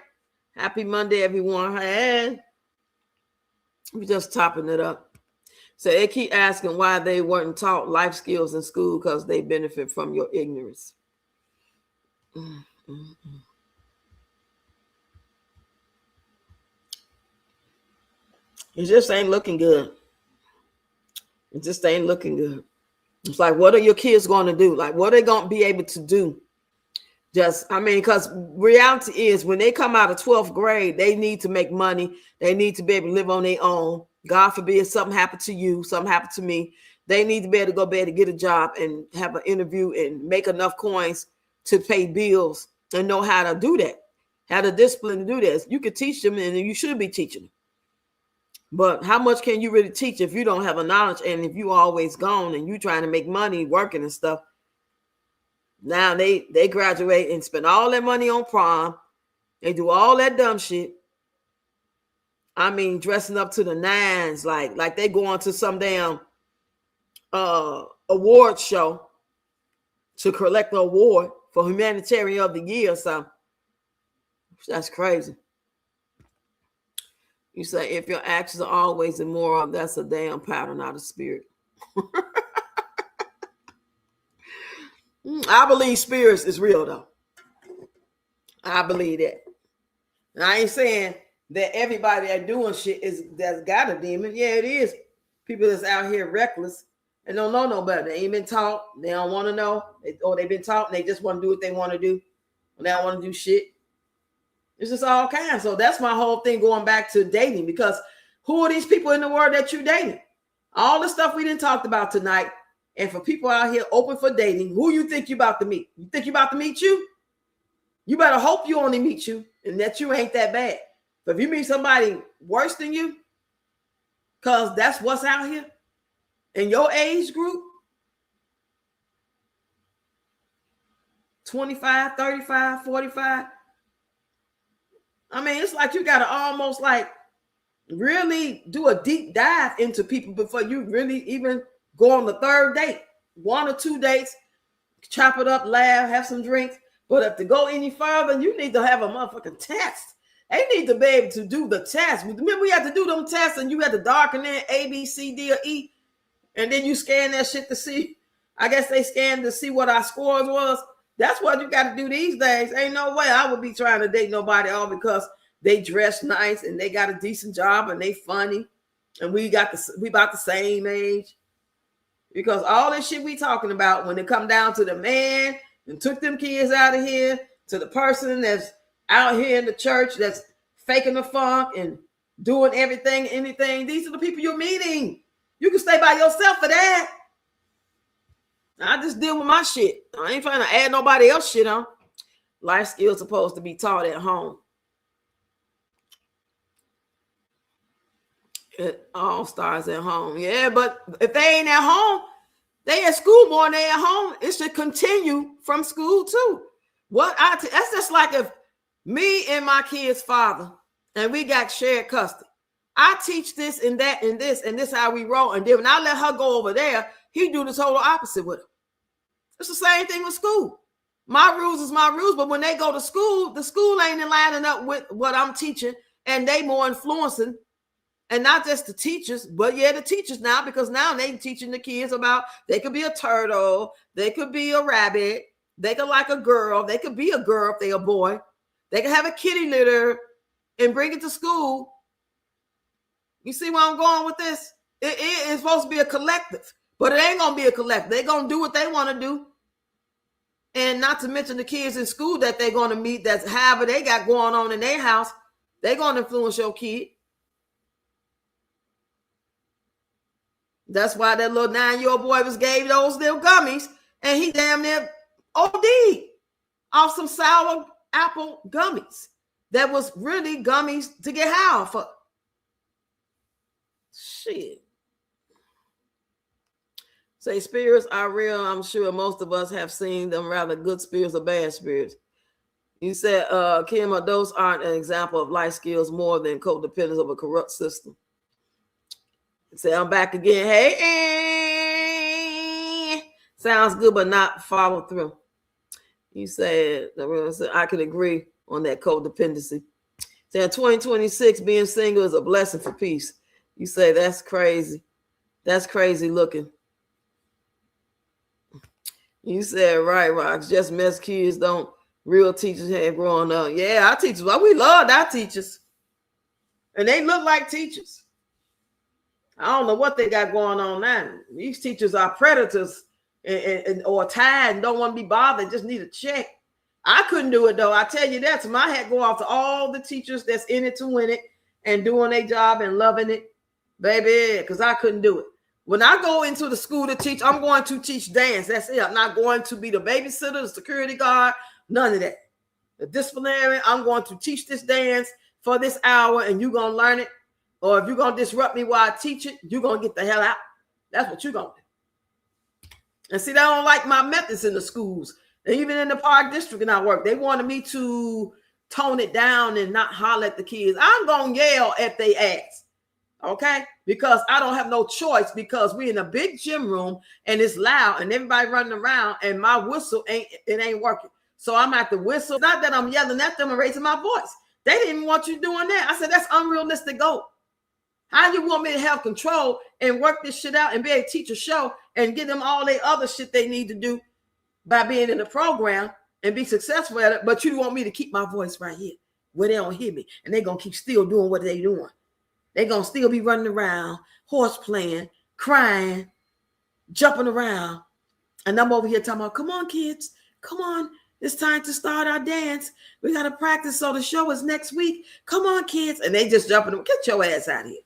Happy Monday, everyone. Hey. We're just topping it up. So they keep asking why they weren't taught life skills in school because they benefit from your ignorance. It just ain't looking good. It just ain't looking good. It's like, what are your kids going to do? Like, what are they going to be able to do? Because reality is when they come out of 12th grade, they need to make money. They need to be able to live on their own. God forbid something happened to you, something happened to me. They need to be able to go bed and get a job and have an interview and make enough coins to pay bills and know how to do that, how to discipline to do this. You can teach them and you should be teaching them. But how much can you really teach if you don't have a knowledge and if you always gone and you trying to make money working and stuff? Now they graduate and spend all their money on prom. They do all that dumb shit. Dressing up to the nines, like they going to some damn award show to collect an award for humanitarian of the year or something. That's crazy. You say, if your actions are always immoral, that's a damn pattern, not a spirit. I believe spirits is real, though. I believe that. And I ain't saying that everybody that doing shit that's got a demon. Yeah, it is. People that's out here reckless and don't know no better. They ain't been taught. They don't want to know. Or they've been taught and they just want to do what they want to do. They don't want to do shit. It's just all kinds. So that's my whole thing going back to dating, because who are these people in the world that you dating? All the stuff we didn't talk about tonight. And for people out here open for dating, who you think you about to meet? You think you about to meet you? You better hope you only meet you and that you ain't that bad. But if you meet somebody worse than you, because that's what's out here in your age group, 25, 35, 45. I mean, it's like you got to almost like really do a deep dive into people before you really even go on the third date. 1 or 2 dates, chop it up, laugh, have some drinks. But if to go any further, you need to have a motherfucking test. They need to be able to do the test. Remember, we had to do them tests and you had to darken in A, B, C, D, or E. And then you scan that shit to see. I guess they scanned to see what our scores was. That's what you got to do these days. Ain't no way I would be trying to date nobody all because they dress nice and they got a decent job and they funny. And we about the same age. Because all this shit we talking about, when it come down to the man and took them kids out of here, to the person that's out here in the church that's faking the funk and doing everything, anything, these are the people you're meeting. You can stay by yourself for that. I just deal with my shit. I ain't trying to add nobody else shit on. Life skills supposed to be taught at home. It all starts at home. Yeah, but if they ain't at home, they at school more than they at home. It should continue from school too. That's just like if me and my kid's father and we got shared custody. I teach this and that and this how we roll. And then when I let her go over there, he do the total opposite with her. It's the same thing with school. My rules is my rules, but when they go to school, the school ain't lining up with what I'm teaching, and they more influencing. And not just the teachers, but yeah, the teachers now, because now they teaching the kids about they could be a turtle, they could be a rabbit, they could like a girl, they could be a girl if they're a boy, they can have a kitty litter and bring it to school. You see where I'm going with this? It is supposed to be a collective, but it ain't gonna be a collective. They're gonna do what they want to do. And not to mention the kids in school that they're gonna meet, that's however they got going on in their house, they're gonna influence your kid. That's why that little 9-year-old boy gave those little gummies, and he damn near OD'd off some sour apple gummies that was really gummies to get high off of. Shit. Say spirits are real. I'm sure most of us have seen them, rather good spirits or bad spirits. You said, Kim, those aren't an example of life skills more than codependence of a corrupt system. Say, I'm back again. Hey, sounds good, but not follow through. You said, I can agree on that codependency. Saying 2026, being single is a blessing for peace. You say, that's crazy. That's crazy looking. You said, right, Rox, just mess kids don't real teachers have growing up. Yeah, our teachers, well, we loved our teachers. And they look like teachers. I don't know what they got going on now. These teachers are predators or tired and don't want to be bothered, just need a check. I couldn't do it, though. I tell you that. So my hat go off to all the teachers that's in it to win it and doing their job and loving it, baby, because I couldn't do it. When I go into the school to teach, I'm going to teach dance. That's it. I'm not going to be the babysitter, the security guard, none of that. The disciplinarian, I'm going to teach this dance for this hour, and you're going to learn it. Or if you're going to disrupt me while I teach it, you're going to get the hell out. That's what you're going to do. And see, they don't like my methods in the schools. And even in the Park District and I work, they wanted me to tone it down and not holler at the kids. I'm going to yell at their ass. Okay, because I don't have no choice, because we in a big gym room and it's loud and everybody running around and my whistle ain't working. So I'm at the whistle. Not that I'm yelling at them and raising my voice. They didn't want you doing that. I said, that's unrealistic goal. How you want me to have control and work this shit out and be able to teach a show and give them all the other shit they need to do by being in the program and be successful at it, but you want me to keep my voice right here where they don't hear me, and they're going to keep still doing what they doing. They're going to still be running around, horse playing, crying, jumping around. And I'm over here talking about, come on, kids, come on. It's time to start our dance. We got to practice so the show is next week. Come on, kids. And they just jumping. Get your ass out of here.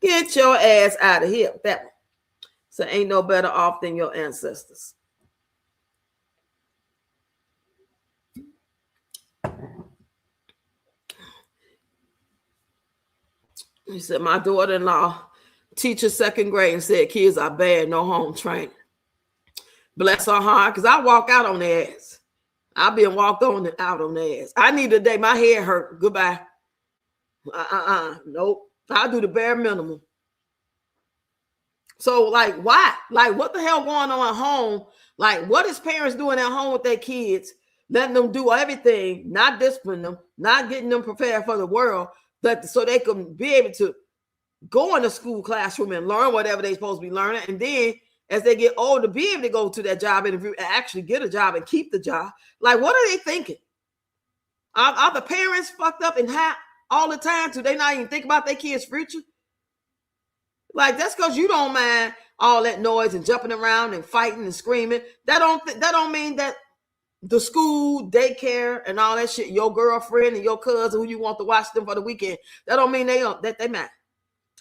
Get your ass out of here. That one. So ain't no better off than your ancestors. He said, my daughter-in-law teaches second grade and said kids are bad, no home training. Bless her heart, because I walk out on their ass. I've been walked on and out on their ass. I need a day. My head hurt. Goodbye. Nope. I'll do the bare minimum. So, like, why? Like, what the hell going on at home? Like, what is parents doing at home with their kids? Letting them do everything, not disciplining them, not getting them prepared for the world, so they can be able to go in the school classroom and learn whatever they're supposed to be learning. And then as they get older, be able to go to that job interview and actually get a job and keep the job. Like, what are they thinking? Are the parents fucked up and hot all the time? Do they not even think about their kids' future? Like, that's because you don't mind all that noise and jumping around and fighting and screaming. That don't mean that the school, daycare, and all that shit, your girlfriend and your cousin who you want to watch them for the weekend, that don't mean that they mad.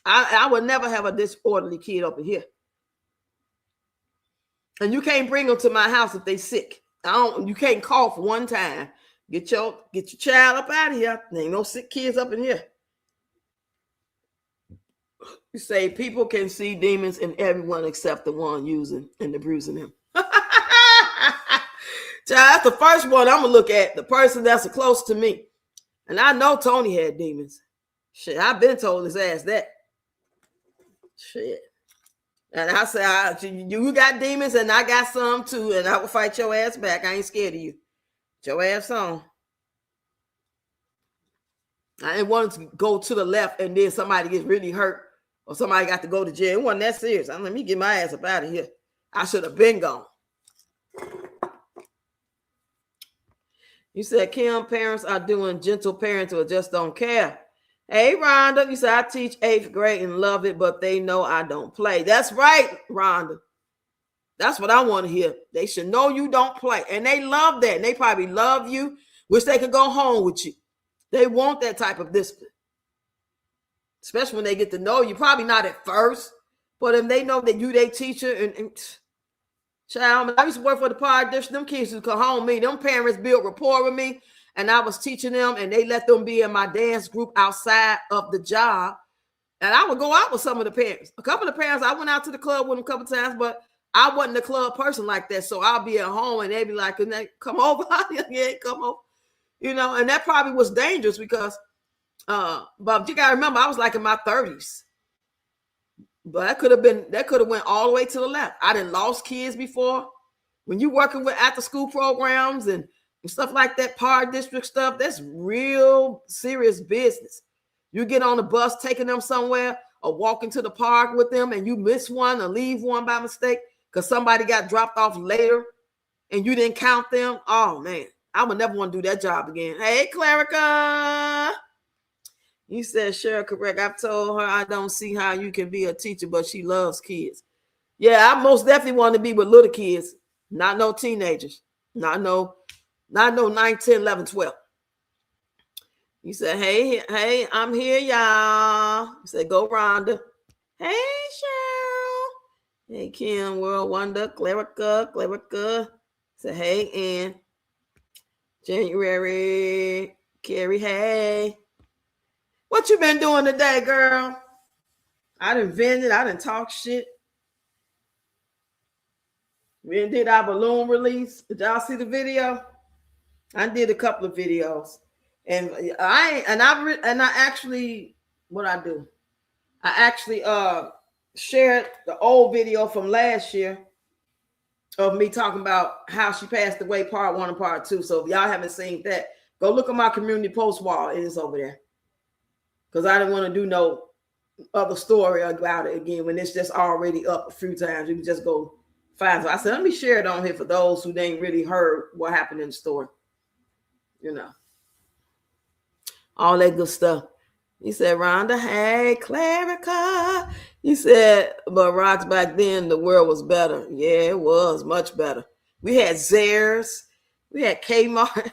I would never have a disorderly kid up in here. And you can't bring them to my house if they sick. You can't cough one time. Get your child up out of here. There ain't no sick kids up in here. You say people can see demons in everyone except the one using and abusing them. That's the first one I'm gonna look at, the person that's close to me. And I know Tony had demons. Shit, I've been told his ass that. Shit. And I say, you got demons and I got some too, and I will fight your ass back. I ain't scared of you. Get your ass on. I didn't want to go to the left and then somebody gets really hurt or somebody got to go to jail. It wasn't that serious. Let me get my ass up out of here. I should have been gone. You said, Kim, parents are doing gentle parenting or just don't care. Hey, Rhonda, you said, I teach 8th grade and love it, but they know I don't play. That's right, Rhonda. That's what I want to hear. They should know you don't play. And they love that. And they probably love you. Wish they could go home with you. They want that type of discipline. Especially when they get to know you. Probably not at first, but if they know that you their teacher and child, I used to work for the power district. Them kids used to come home with me. Them parents built rapport with me, and I was teaching them, and they let them be in my dance group outside of the job. And I would go out with some of the parents. A couple of parents, I went out to the club with them a couple of times, but I wasn't a club person like that. So I'll be at home, and they'd be like, "Can they come over?" Yeah, come over. You know, and that probably was dangerous because, but you gotta remember, I was like in my 30s. But that could have went all the way to the left. I done lost kids before. When you working with after school programs and stuff like that, power district stuff, that's real serious business. You get on the bus taking them somewhere or walking to the park with them and you miss one or leave one by mistake because somebody got dropped off later and you didn't count them. Oh man, I would never want to do that job again. Hey, Clarica. You said, Cheryl, correct. I've told her I don't see how you can be a teacher, but she loves kids. Yeah, I most definitely want to be with little kids, not no teenagers, not no 9, 10, 11, 12. You said, hey, I'm here, y'all. You said, go Rhonda. Hey, Cheryl. Hey, Kim, World Wonder, Clarica. Said, hey, Ann. January, Carrie, hey. What you been doing today, girl? I done vented. I done talk shit. We done did our balloon release. Did y'all see the video? I did a couple of videos, and I actually what I do. I actually shared the old video from last year of me talking about how she passed away, part 1 and part 2. So if y'all haven't seen that, go look at my community post wall. It is over there. Because I didn't want to do no other story about it again when it's just already up a few times. You can just go find it. So I said, let me share it on here for those who ain't really heard what happened in the story. You know, all that good stuff. He said, Rhonda, hey, Clarica. He said, but rocks back then, the world was better. Yeah, it was much better. We had Zayres. We had Kmart.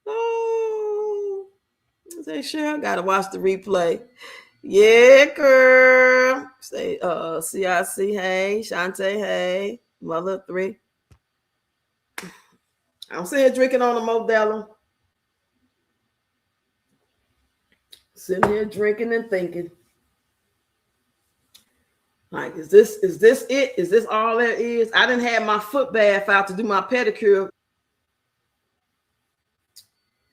Oh, I say, sure, I got to watch the replay. Yeah, girl. Say, CIC, hey. Shantae, hey. Mother of 3. I'm sitting here drinking on the Modelo. Sitting here drinking and thinking. Like, is this it? Is this all there is? I didn't have my foot bath out to do my pedicure.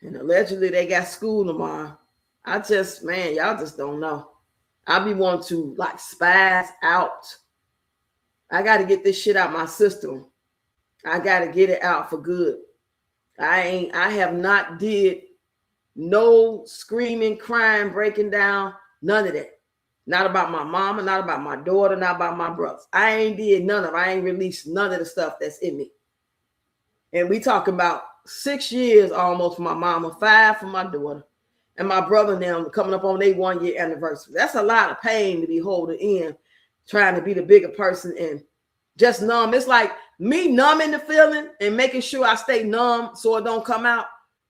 And allegedly they got school tomorrow. Y'all just don't know. I be wanting to like spaz out. I got to get this shit out my system. I got to get it out for good. I have not did no screaming, crying, breaking down, none of that. Not about my mama, not about my daughter, not about my brothers. I ain't did none of it. I ain't released none of the stuff that's in me. And we talking about 6 years almost for my mama, 5 for my daughter, and my brother and them coming up on their 1-year anniversary. That's a lot of pain to be holding in, trying to be the bigger person and just numb. It's like me numbing the feeling and making sure I stay numb so it don't come out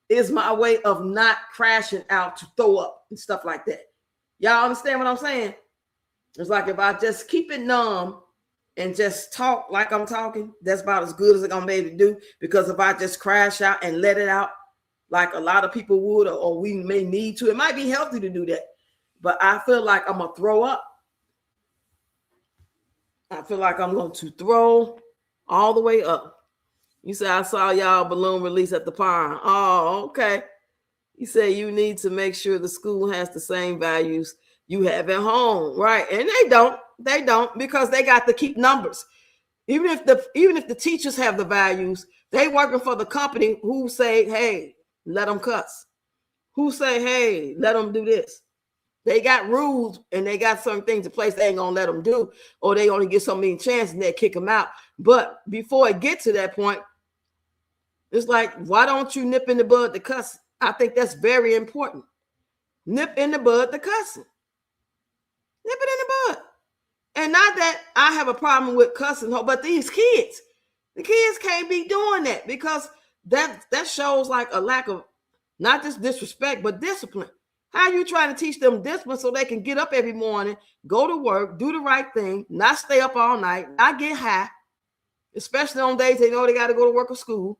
is my way of not crashing out to throw up and stuff like that. Y'all understand what I'm saying? It's like if I just keep it numb and just talk like I'm talking, that's about as good as it's gonna be able to do. Because if I just crash out and let it out like a lot of people would, or we may need to, it might be healthy to do that. But I feel like I'm gonna throw up. I feel like I'm going to throw all the way up. You said, I saw y'all balloon release at the pond. Oh, okay. You say you need to make sure the school has the same values you have at home, right? And they don't, because they got to keep numbers. Even if the teachers have the values, they working for the company who say, hey, let them cuss. Who say, hey, let them do this. They got rules and they got certain things in place they ain't gonna let them do, or they only get so many chances and they kick them out. But before it gets to that point, it's like, why don't you nip in the bud the cussing? I think that's very important. Nip in the bud the cussing. Nip it in the bud. And not that I have a problem with cussing, but these kids, the kids can't be doing that, because that shows like a lack of not just disrespect, but discipline. How you trying to teach them discipline so they can get up every morning, go to work, do the right thing, not stay up all night, not get high, especially on days they know they got to go to work or school,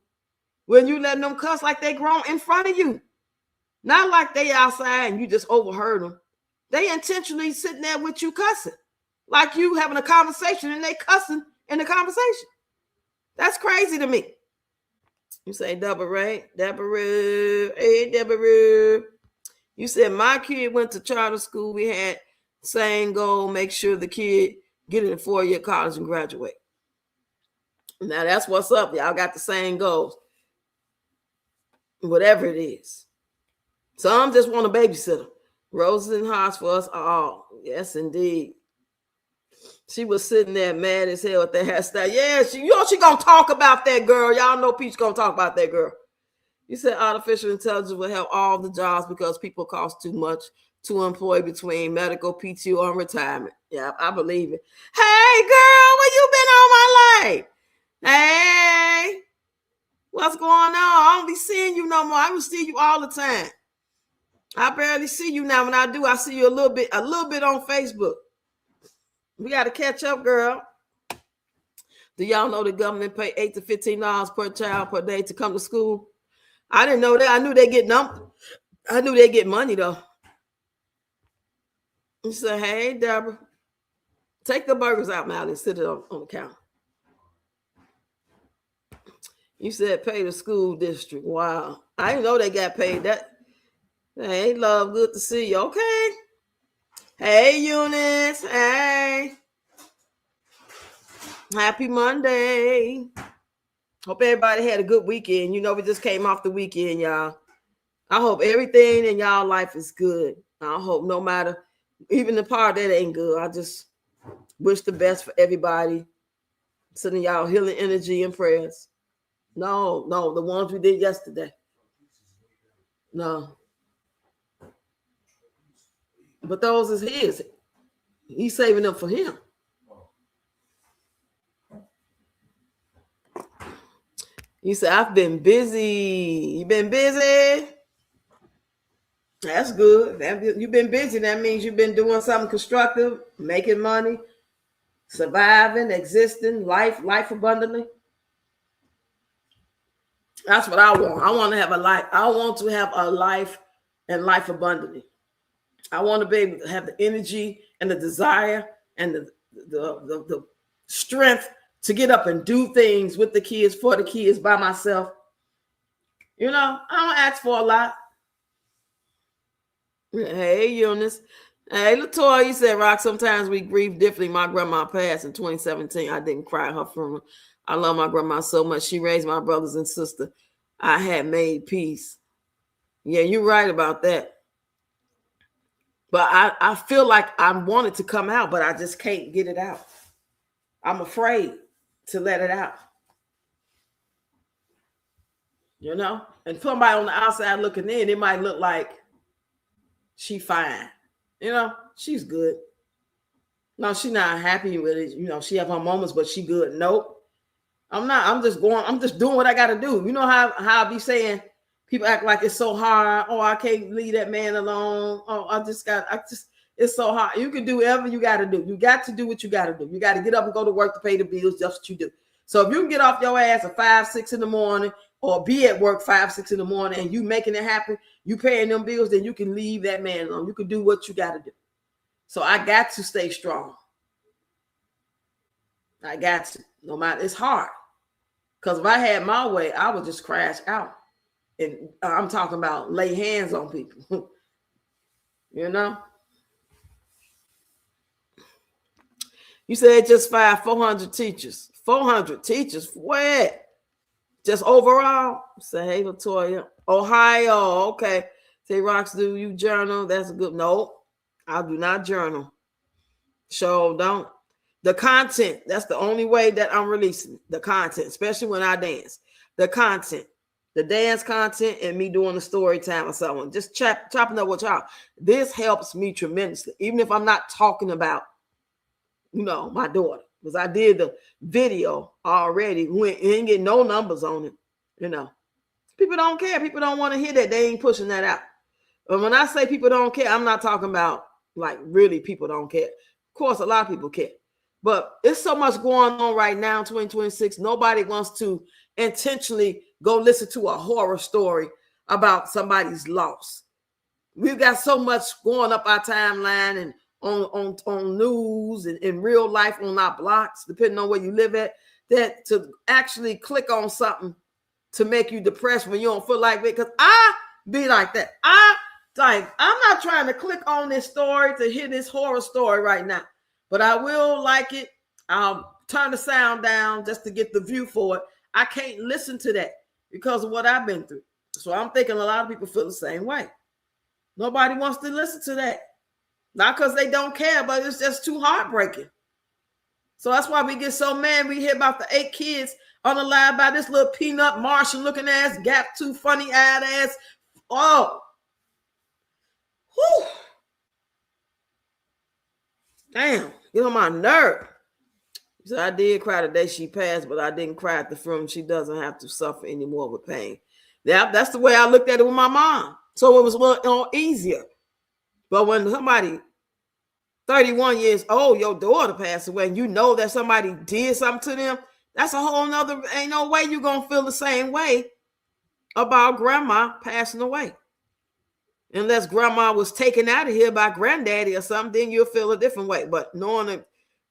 when you letting them cuss like they grown in front of you? Not like they outside and you just overheard them. They intentionally sitting there with you cussing, like you having a conversation and they cussing in the conversation. That's crazy to me. You say, Deborah, hey, Deborah. You said, my kid went to charter school. We had same goal, make sure the kid get in a 4-year college and graduate. Now, that's what's up. Y'all got the same goals. Whatever it is. Some just want a babysitter. Roses and hearts for us all. Yes, indeed. She was sitting there mad as hell at that hairstyle. Yeah, she gonna talk about that girl. Y'all know Peach gonna talk about that girl. You said artificial intelligence will help all the jobs because people cost too much to employ between medical, PTO, and retirement. Yeah, I believe it. Hey, girl, where you been all my life? Hey, what's going on? I don't be seeing you no more. I will see you all the time. I barely see you now. When I do, I see you a little bit on Facebook. We got to catch up, girl. Do y'all know the government pay $8 to $15 per child per day to come to school? I didn't know that. I knew they get money though. You say, hey, Deborah, take the burgers out now and sit it on the counter. You said pay the school district. Wow. I didn't know they got paid that. Hey, love, good to see you. Okay. Hey, Eunice. Hey. Happy Monday. Hope everybody had a good weekend. You know, we just came off the weekend, y'all. I hope everything in y'all life is good. I hope no matter, even the part that ain't good, I just wish the best for everybody. Sending y'all healing energy and prayers. No, the ones we did yesterday. No. But those is his. He's saving them for him. You said, I've been busy. You been busy? That's good. You've been busy. That means you've been doing something constructive, making money, surviving, existing, life abundantly. That's what I want. I want to have a life. I want to have a life and life abundantly. I want to be able to have the energy and the desire and the strength to get up and do things with the kids, for the kids, by myself. You know, I don't ask for a lot. Hey, Eunice. Hey, Latoya, you said, Rock, sometimes we grieve differently. My grandma passed in 2017. I didn't cry her funeral. I love my grandma so much. She raised my brothers and sister. I had made peace. Yeah, you're right about that. But I feel like I wanted to come out, but I just can't get it out. I'm afraid to let it out. You know? And somebody on the outside looking in, it might look like she fine. You know, she's good. No, she's not happy with it. You know, she have her moments, but she good. Nope. I'm not. I'm just doing what I got to do. You know how I be saying, people act like it's so hard. Oh, I can't leave that man alone. Oh, it's so hard. You can do whatever you got to do. You got to do what you got to do. You got to get up and go to work to pay the bills. That's what you do. So if you can get off your ass at 5, 6 in the morning, or be at work 5, 6 in the morning, and you making it happen, you paying them bills, then you can leave that man alone. You can do what you got to do. So I got to stay strong. I got to. No matter, it's hard. Because if I had my way, I would just crash out. And I'm talking about lay hands on people. You know? You said just 400 teachers. 400 teachers? Where? Just overall? Say, hey, Latoya. Ohio, okay. Say, Rox, do you journal? That's a good. No, I do not journal. So don't. The content, that's the only way that I'm releasing the content, especially when I dance. The content, the dance content, and me doing the story time or something. Just chopping up with y'all. This helps me tremendously, even if I'm not talking about, you know, my daughter. Because I did the video already. We ain't getting no numbers on it. You know, people don't care. People don't want to hear that. They ain't pushing that out. But when I say people don't care, I'm not talking about like really people don't care. Of course, a lot of people care. But it's so much going on right now, 2026. Nobody wants to intentionally go listen to a horror story about somebody's loss. We've got so much going up our timeline and on news and in real life on our blocks, depending on where you live at, that to actually click on something to make you depressed when you don't feel like it. Because I be like that. I'm not trying to click on this story to hear this horror story right now. But I will like it. I'll turn the sound down just to get the view for it. I can't listen to that because of what I've been through. So I'm thinking a lot of people feel the same way. Nobody wants to listen to that. Not because they don't care, but it's just too heartbreaking. So that's why we get so mad. We hear about the 8 kids on the live by this little peanut Martian looking ass, gap tooth, funny eyed ass. Oh. Whew. Damn, get on my nerve. So I did cry the day she passed, but I didn't cry at the funeral. She doesn't have to suffer anymore with pain. That's the way I looked at it with my mom. So it was a little easier. But when somebody 31 years old, your daughter passed away, and you know that somebody did something to them, that's a whole nother, ain't no way you're going to feel the same way about grandma passing away. Unless grandma was taken out of here by granddaddy or something, then you'll feel a different way. But knowing it,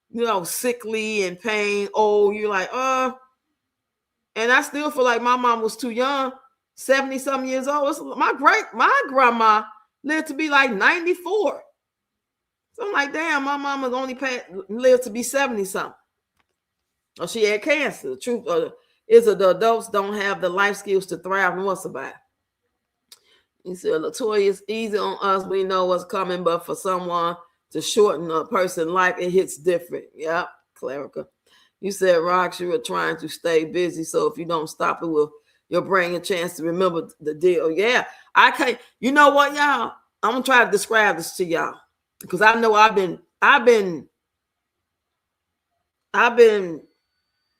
you know, sickly and pain, you're like, and I still feel like my mom was too young, 70-something years old. My grandma lived to be like 94. So I'm like, damn, my mama's only lived to be 70 something. Or she had cancer. The truth is that the adults don't have the life skills to thrive and survive. He said, Latoya, it's easy on us. We know what's coming, but for someone to shorten a person's life, it hits different. Yep, Clerica. You said, Rox, you were trying to stay busy, so if you don't stop it, you'll bring a chance to remember the deal. Yeah, I can't. You know what, y'all? I'm gonna try to describe this to y'all because I know I've been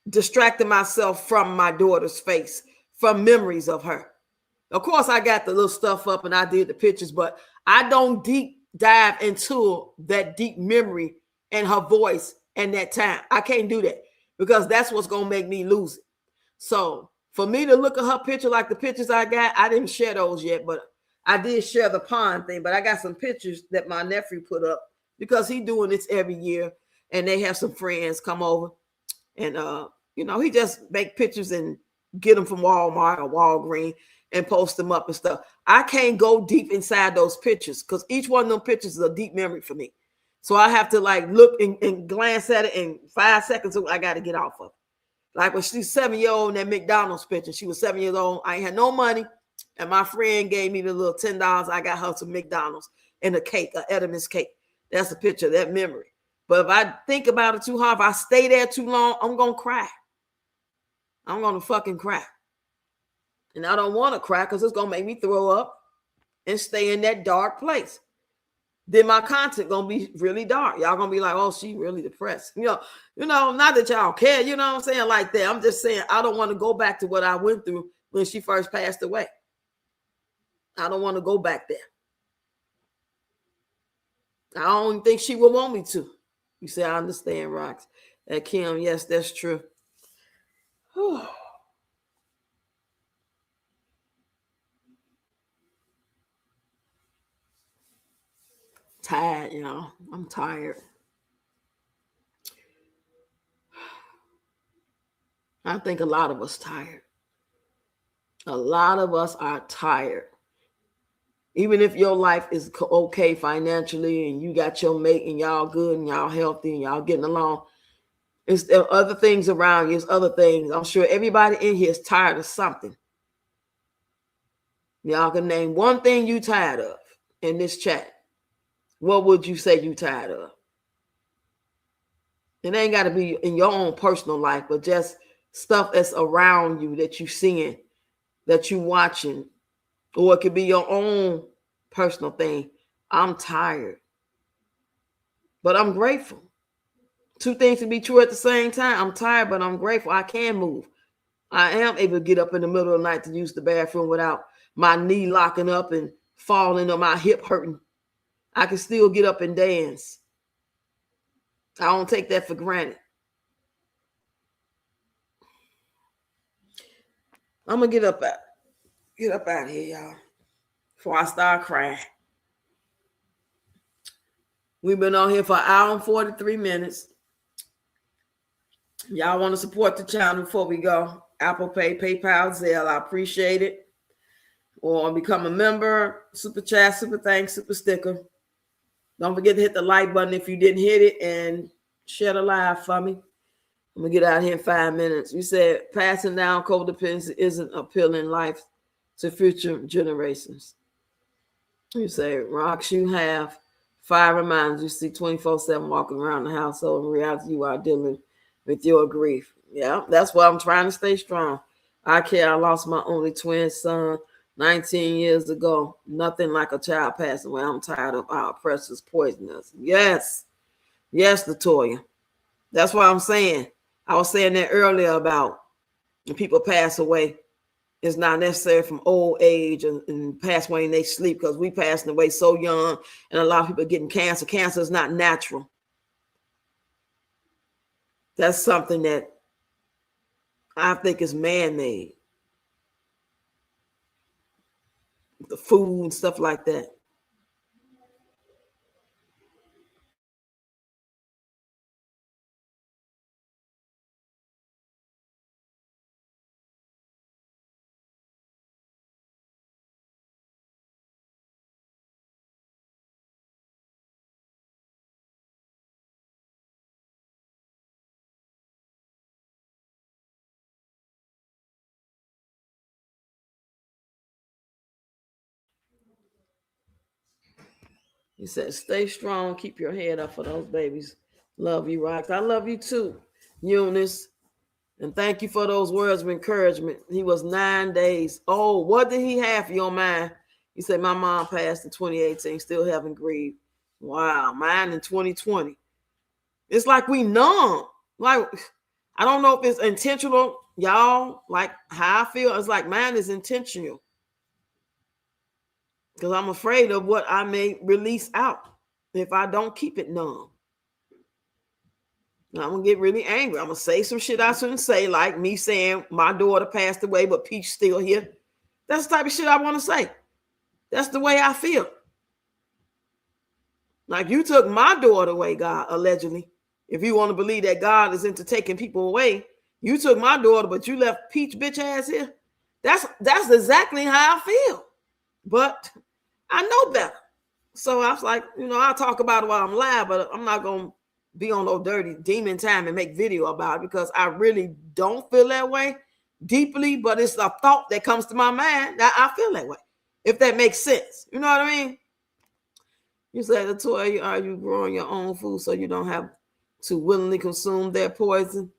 distracting myself from my daughter's face, from memories of her. Of course, I got the little stuff up and I did the pictures, but I don't deep dive into that deep memory and her voice and that time. I can't do that because that's what's going to make me lose it. So for me to look at her picture like the pictures I got, I didn't share those yet, but I did share the pond thing. But I got some pictures that my nephew put up because he's doing this every year and they have some friends come over and, he just make pictures and get them from Walmart or Walgreens and post them up and stuff. I can't go deep inside those pictures because each one of them pictures is a deep memory for me. So I have to like look and glance at it in 5 seconds. I got to get off of it. Like when she's 7-year-old in that McDonald's picture, she was 7 years old. I ain't had no money. And my friend gave me the little $10. I got her some McDonald's and a cake, an Edmonds cake. That's a picture of that memory. But if I think about it too hard, if I stay there too long, I'm going to cry. I'm going to fucking cry. And I don't want to cry because it's going to make me throw up and stay in that dark place. Then my content going to be really dark. Y'all going to be like, oh, she really depressed. Not that y'all care, you know what I'm saying? Like that. I'm just saying I don't want to go back to what I went through when she first passed away. I don't want to go back there. I don't think she would want me to. You say, I understand, Rox. Kim, yes, that's true. Whew. Tired, y'all. I'm tired. I think a lot of us tired. A lot of us are tired. Even if your life is okay financially and you got your mate and y'all good and y'all healthy and y'all getting along, there are other things around you. It's other things. I'm sure everybody in here is tired of something. Y'all can name one thing you tired of in this chat. What would you say you tired of? It ain't got to be in your own personal life, but just stuff that's around you that you seeing, that you watching, or it could be your own personal thing. I'm tired, but I'm grateful. Two things can be true at the same time. I'm tired, but I'm grateful. I can move. I am able to get up in the middle of the night to use the bathroom without my knee locking up and falling or my hip hurting. I can still get up and dance. I don't take that for granted. I'm gonna get up out of here, y'all, before I start crying. We've been on here for 1 hour and 43 minutes. Y'all want to support the channel before we go? Apple Pay, PayPal, Zelle. I appreciate it. Or become a member, super chat, super thanks, super sticker. Don't forget to hit the like button if you didn't hit it and share the live for me. I'm going to get out of here in 5 minutes. You said passing down codependency isn't appealing life to future generations. You say, Rox, you have 5 reminders you see 24/7 walking around the household. In reality, you are dealing with your grief. Yeah, that's why I'm trying to stay strong. I lost my only twin son 19 years ago. Nothing like a child passing away. I'm tired of our oppressors poisoning us. Yes, Latoya. That's why I'm saying. I was saying that earlier about when people pass away. It's not necessary from old age and pass away in they sleep, because we passing away so young, and a lot of people are getting cancer. Cancer is not natural. That's something that I think is man-made. The food and stuff like that. He said, stay strong. Keep your head up for those babies. Love you, Rox. I love you too, Eunice. And thank you for those words of encouragement. He was 9 days old. What did he have for your mind? He said, my mom passed in 2018, still haven't grieved. Wow, mine in 2020. It's like we numb. Like, I don't know if it's intentional, y'all. Like how I feel, it's like mine is intentional. Because I'm afraid of what I may release out if I don't keep it numb. I'm going to get really angry. I'm going to say some shit I shouldn't say, like me saying my daughter passed away, but Peach still here. That's the type of shit I want to say. That's the way I feel. Like you took my daughter away, God, allegedly. If you want to believe that God is into taking people away, you took my daughter, but you left Peach bitch ass here. That's exactly how I feel. But I know better. So I was like, I'll talk about it while I'm live, but I'm not going to be on no dirty demon time and make video about it because I really don't feel that way deeply, but it's a thought that comes to my mind that I feel that way, if that makes sense. You know what I mean? You say, Latoya, are you growing your own food so you don't have to willingly consume their poison?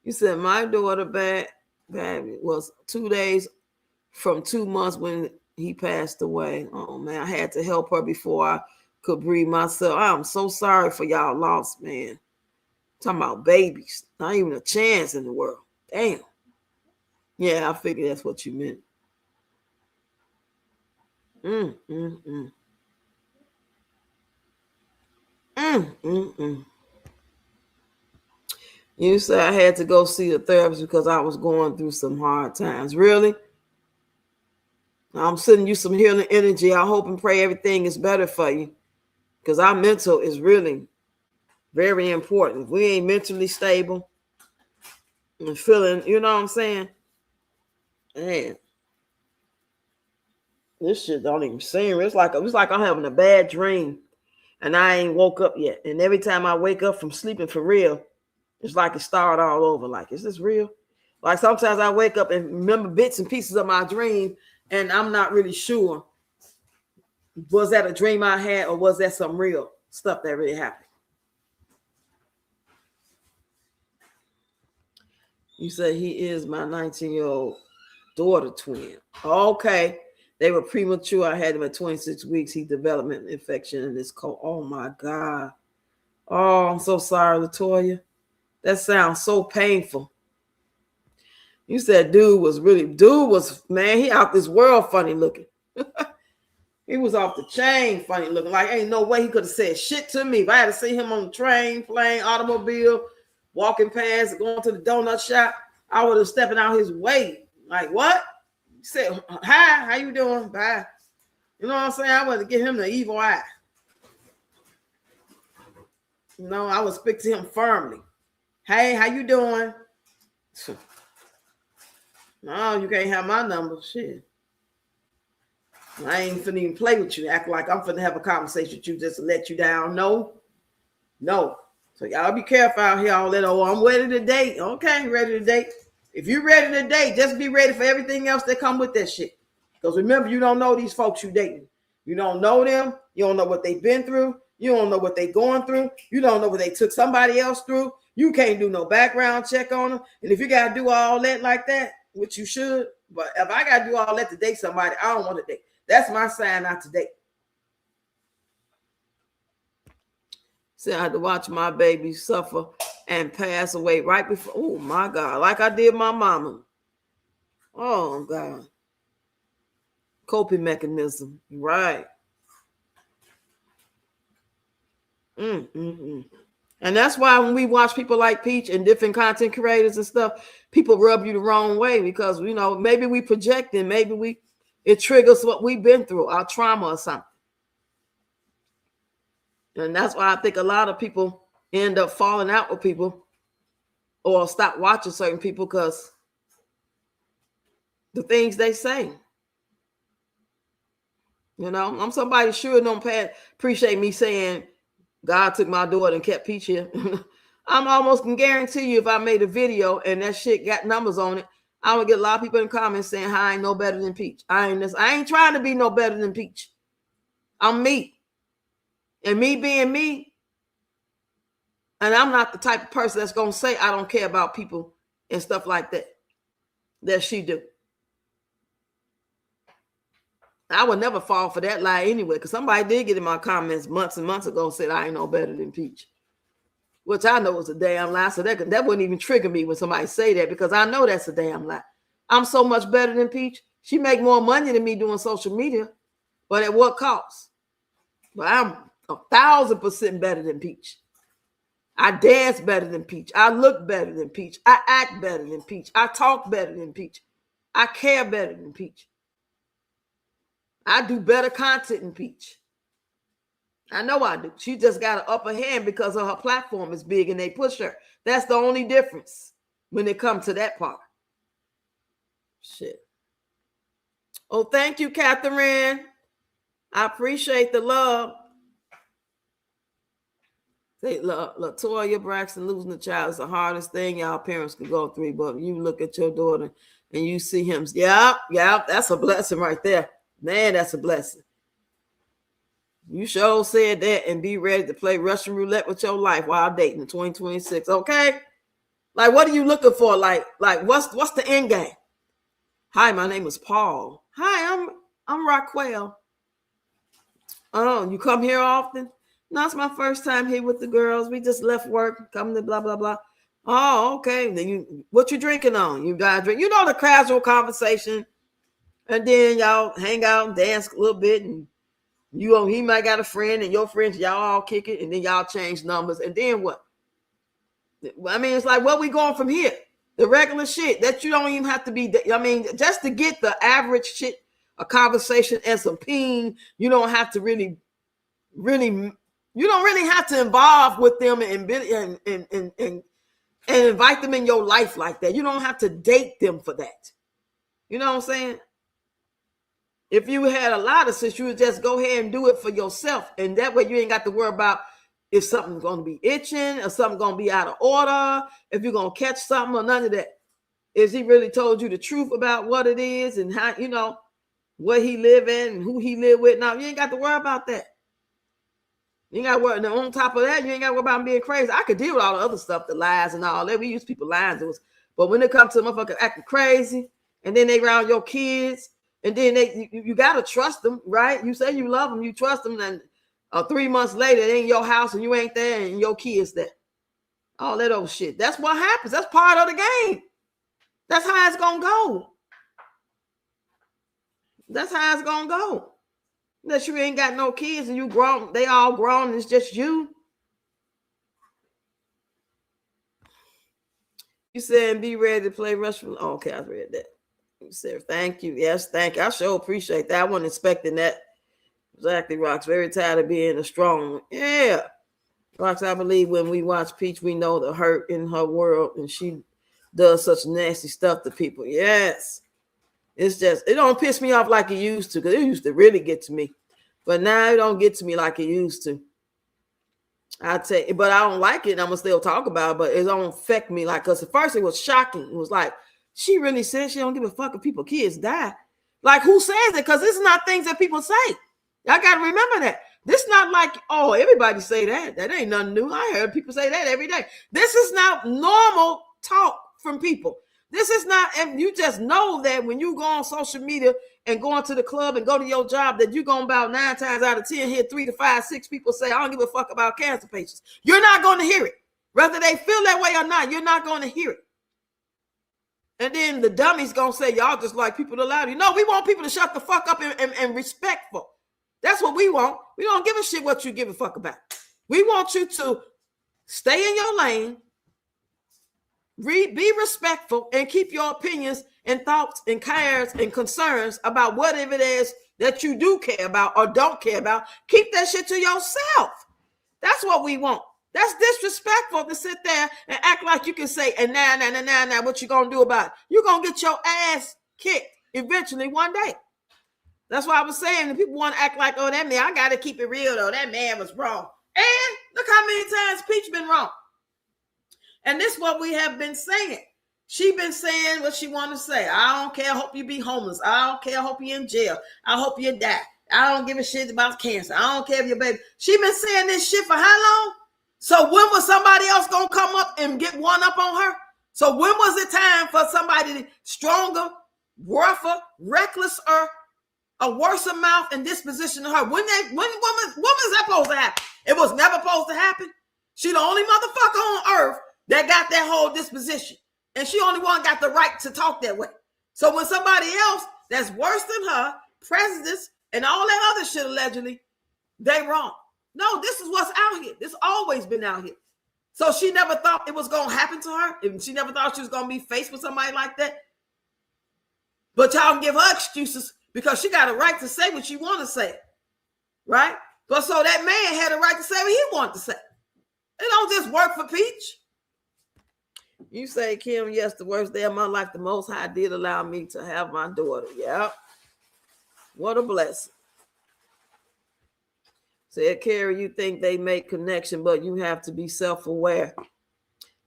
You said, my daughter bad was 2 days from 2 months when he passed away. Oh, man, I had to help her before I could breathe myself. I'm so sorry for y'all lost, man. Talking about babies. Not even a chance in the world. Damn. Yeah, I figured that's what you meant. You said I had to go see a therapist because I was going through some hard times. Really? I'm sending you some healing energy. I hope and pray everything is better for you because our mental is really very important. If we ain't mentally stable and feeling, you know what I'm saying? Man, this shit don't even seem. It's like I'm having a bad dream and I ain't woke up yet. And every time I wake up from sleeping for real, it's like it started all over. Like, is this real? Like sometimes I wake up and remember bits and pieces of my dream and I'm not really sure. Was that a dream I had or was that some real stuff that really happened? You say he is my 19-year-old daughter twin. Okay. They were premature. I had him at 26 weeks. He developed an infection in his cold. Oh my God. Oh, I'm so sorry, Latoya. That sounds so painful. You said dude was, man, he out this world funny looking. He was off the chain funny looking. Like, ain't no way he could have said shit to me. If I had to see him on the train, plane, automobile, walking past, going to the donut shop, I would have stepping out his way. Like, what? He said, hi, how you doing? Bye. You know what I'm saying? I would give him the evil eye. I would speak to him firmly. Hey, how you doing? No, you can't have my number. Shit. I ain't finna even play with you. Act like I'm finna have a conversation with you just to let you down. No. So y'all be careful out here. All that, I'm ready to date. Okay, ready to date. If you're ready to date, just be ready for everything else that come with that shit. Because remember, you don't know these folks you dating. You don't know them. You don't know what they've been through. You don't know what they're going through. You don't know what they took somebody else through. You can't do no background check on them. And if you got to do all that like that, which you should, but if I got to do all that to date somebody, I don't want to date. That's my sign not to date. So I had to watch my baby suffer and pass away right before. Oh, my God. Like I did my mama. Oh, God. Coping mechanism. Right. And that's why when we watch people like Peach and different content creators and stuff, people rub you the wrong way because, maybe we projecting, maybe it triggers what we've been through, our trauma or something. And that's why I think a lot of people end up falling out with people or stop watching certain people because the things they say. I'm somebody sure don't appreciate me saying God took my daughter and kept Peach here. I'm almost can guarantee you if I made a video and that shit got numbers on it, I would get a lot of people in the comments saying, I ain't no better than Peach. I ain't trying to be no better than Peach. I'm me. And me being me, and I'm not the type of person that's going to say I don't care about people and stuff like that she do. I would never fall for that lie anyway, because somebody did get in my comments months and months ago and said I ain't no better than Peach, which I know was a damn lie. So that wouldn't even trigger me when somebody say that, because I know that's a damn lie. I'm so much better than Peach. She make more money than me doing social media, but at what cost? But I'm 1,000% better than Peach. I dance better than Peach. I look better than Peach. I act better than Peach. I talk better than Peach. I care better than Peach. I do better content than Peach. I know I do. She just got an upper hand because of her platform is big and they push her. That's the only difference when it comes to that part. Shit. Oh, thank you, Catherine. I appreciate the love. Say, Latoya Braxton, losing a child is the hardest thing y'all parents could go through. But you look at your daughter and you see him. Yeah, that's a blessing right there. Man, that's a blessing. You sure said that, and be ready to play Russian roulette with your life while dating in 2026. Okay? Like, what are you looking for? Like what's the end game? Hi, my name is Paul. Hi, I'm Raquel. Oh, you come here often? No, it's my first time here with the girls. We just left work, come to blah, blah, blah. Oh, okay. Then what you drinking on? You got to drink. You know, the casual conversation. And then y'all hang out and dance a little bit. And he might got a friend and your friends, y'all all kick it. And then y'all change numbers. And then what? I mean, it's like, where we going from here? The regular shit that you don't even have to be. I mean, just to get the average shit, a conversation and some ping, you don't have to really, you don't really have to involve with them and invite them in your life like that. You don't have to date them for that. You know what I'm saying? If you had a lot of sense, you would just go ahead and do it for yourself. And that way you ain't got to worry about if something's going to be itching or something going to be out of order, if you're going to catch something or none of that. Is he really told you the truth about what it is and how, you know, what he live in and who he live with? Now, you ain't got to worry about that. You ain't got to worry. And on top of that, you ain't got to worry about being crazy. I could deal with all the other stuff, the lies and all that. We use people lying to us. But when it comes to motherfucker acting crazy and then they around your kids and then you got to trust them, right? You say you love them, you trust them, and 3 months later, they in your house and you ain't there and your kids there. All that old shit. That's what happens. That's part of the game. That's how it's going to go. That's how it's going to go. Unless you ain't got no kids and you grown, they all grown, and it's just you. You said be ready to play Russian. Oh, okay, I read that. You said thank you. Yes, thank you. I sure appreciate that. I wasn't expecting that. Exactly, Rox. Very tired of being a strong one. Yeah. Rox, I believe when we watch Peach, we know the hurt in her world, and she does such nasty stuff to people. Yes. It's just, it don't piss me off like it used to, because it used to really get to me. But now it don't get to me like it used to. I tell you, but I don't like it, and I'm going to still talk about it, but it don't affect me like, because at first it was shocking. It was like, she really said she don't give a fuck if people, kids die. Like, who says it? Because this is not things that people say. Y'all got to remember that. This is not like, oh, everybody say that. That ain't nothing new. I heard people say that every day. This is not normal talk from people. This is not, and you just know that when you go on social media and go into the club and go to your job, that you're going about 9 times out of 10 hear 3 to 5, 6 people say, I don't give a fuck about cancer patients. You're not going to hear it. Whether they feel that way or not, you're not going to hear it. And then the dummy's going to say, y'all just like people to lie to you. No, we want people to shut the fuck up and respectful. That's what we want. We don't give a shit what you give a fuck about. We want you to stay in your lane, be respectful, and keep your opinions and thoughts and cares and concerns about whatever it is that you do care about or don't care about. Keep that shit to yourself. That's what we want. That's disrespectful to sit there and act like you can say, and now, what you gonna do about it? You're gonna get your ass kicked eventually one day. That's why I was saying that people want to act like, oh, that man, I got to keep it real, though. That man was wrong. And look how many times Peach been wrong. And this is what we have been saying. She been saying what she want to say. I don't care. I hope you be homeless. I don't care. I hope you in jail. I hope you die. I don't give a shit about cancer. I don't care if your baby. She been saying this shit for how long? So when was somebody else gonna come up and get one up on her? So when was it time for somebody stronger, rougher, reckless, or a worse mouth and disposition to her? When was that supposed to happen? It was never supposed to happen. She the only motherfucker on earth that got that whole disposition. And she only one got the right to talk that way. So when somebody else that's worse than her, prejudice, and all that other shit allegedly, they wrong. No, this is what's out here. This always been out here. So she never thought it was going to happen to her. And she never thought she was going to be faced with somebody like that. But y'all can give her excuses because she got a right to say what she want to say. Right? But so that man had a right to say what he wanted to say. It don't just work for Peach. You say, Kim, yes, the worst day of my life, the Most High did allow me to have my daughter. Yeah. What a blessing. Said, Carrie, you think they make connection, but you have to be self-aware.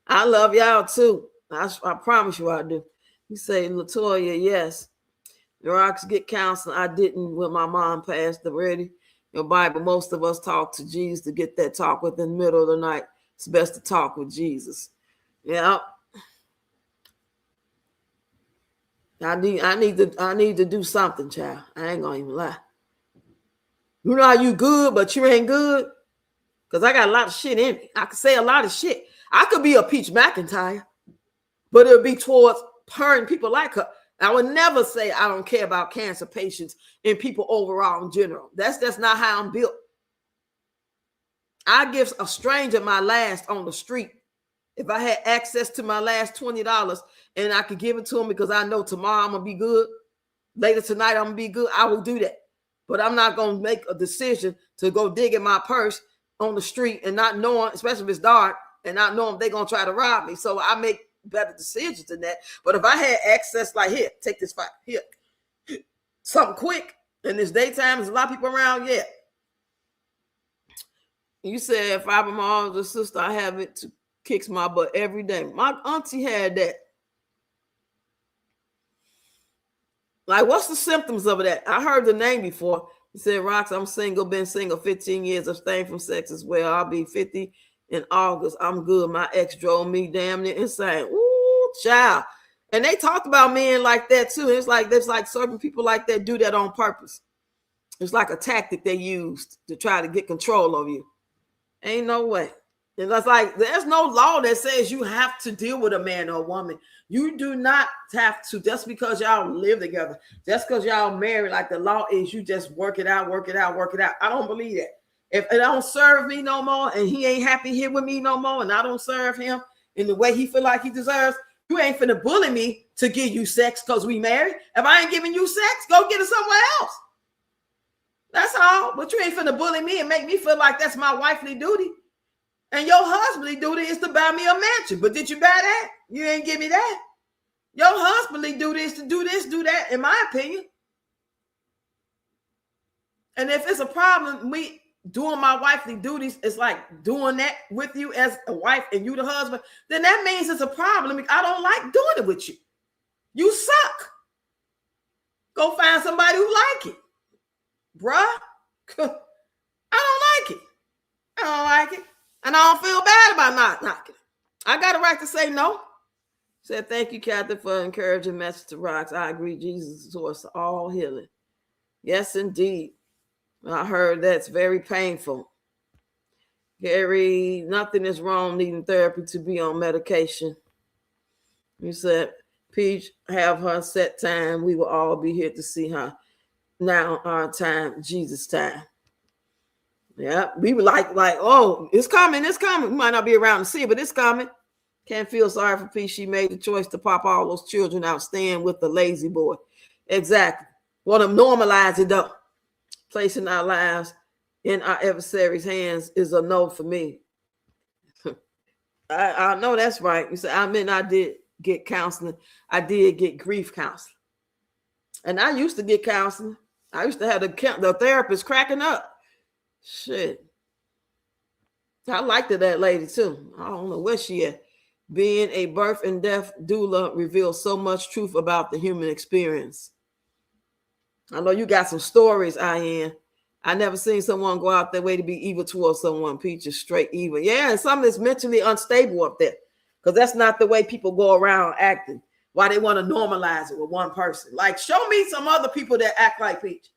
I love y'all too. I promise you I do. You say, Latoya, yes. The rocks get counseling. I didn't when my mom passed already. Your Bible, most of us talk to Jesus to get that talk within the middle of the night. It's best to talk with Jesus. Yeah. I need to do something, child. I ain't gonna even lie. You know how you good, but you ain't good? Because I got a lot of shit in me. I could say a lot of shit. I could be a Peach McIntyre, but it would be towards her and people like her. I would never say I don't care about cancer patients and people overall in general. That's just not how I'm built. I give a stranger my last on the street. If I had access to my last $20 and I could give it to him because I know tomorrow I'm going to be good, later tonight I'm going to be good, I will do that. But I'm not going to make a decision to go dig in my purse on the street and not knowing, especially if it's dark, and not knowing they're going to try to rob me. So I make better decisions than that. But if I had access like, here, take this fight, here, something quick, and it's daytime, there's a lot of people around, yeah. You said if I'm my older sister, I have it to kicks my butt every day. My auntie had that. Like, what's the symptoms of that? I heard the name before. He said, Rox, I'm single, been single 15 years, abstained from sex as well. I'll be 50 in August. I'm good. My ex drove me damn near insane. Ooh, child. And they talked about men like that too. It's like there's like certain people like that do that on purpose. It's like a tactic they used to try to get control of you. Ain't no way. And that's like, there's no law that says you have to deal with a man or a woman. You do not have to, just because y'all live together, just because y'all married, like the law is you just work it out, work it out, work it out. I don't believe that. If it don't serve me no more and he ain't happy here with me no more and I don't serve him in the way he feel like he deserves, you ain't finna bully me to give you sex because we married. If I ain't giving you sex, go get it somewhere else. That's all. But you ain't finna bully me and make me feel like that's my wifely duty. And your husbandly duty is to buy me a mansion. But did you buy that? You ain't give me that. Your husbandly duty is to do this, do that, in my opinion. And if it's a problem, me doing my wifely duties is like doing that with you as a wife and you the husband, then that means it's a problem. I don't like doing it with you. You suck. Go find somebody who like it. Bruh. I don't like it. I don't like it. And I don't feel bad about not knocking it. I got a right to say no. Said, thank you, Catherine, for encouraging message to Rox. I agree. Jesus is source of all healing. Yes, indeed. I heard that's very painful. Gary, nothing is wrong needing therapy to be on medication. You said, Peach, have her set time. We will all be here to see her. Now our time, Jesus time. Yeah, we were like, oh, it's coming, it's coming. We might not be around to see it, but it's coming. Can't feel sorry for Peach. She made the choice to pop all those children out, staying with the lazy boy. Exactly. Want to normalize it though. Placing our lives in our adversary's hands is a no for me. I know that's right. You said, I did get counseling. I did get grief counseling. And I used to get counseling. I used to have the therapist cracking up. Shit. I liked that lady too. I don't know where she at. Being a birth and death doula reveals so much truth about the human experience. I know you got some stories, Ian. I never seen someone go out their way to be evil towards someone. Peach is straight evil. Yeah, and some is mentally unstable up there. Because that's not the way people go around acting. Why they want to normalize it with one person. Like, show me some other people that act like Peach.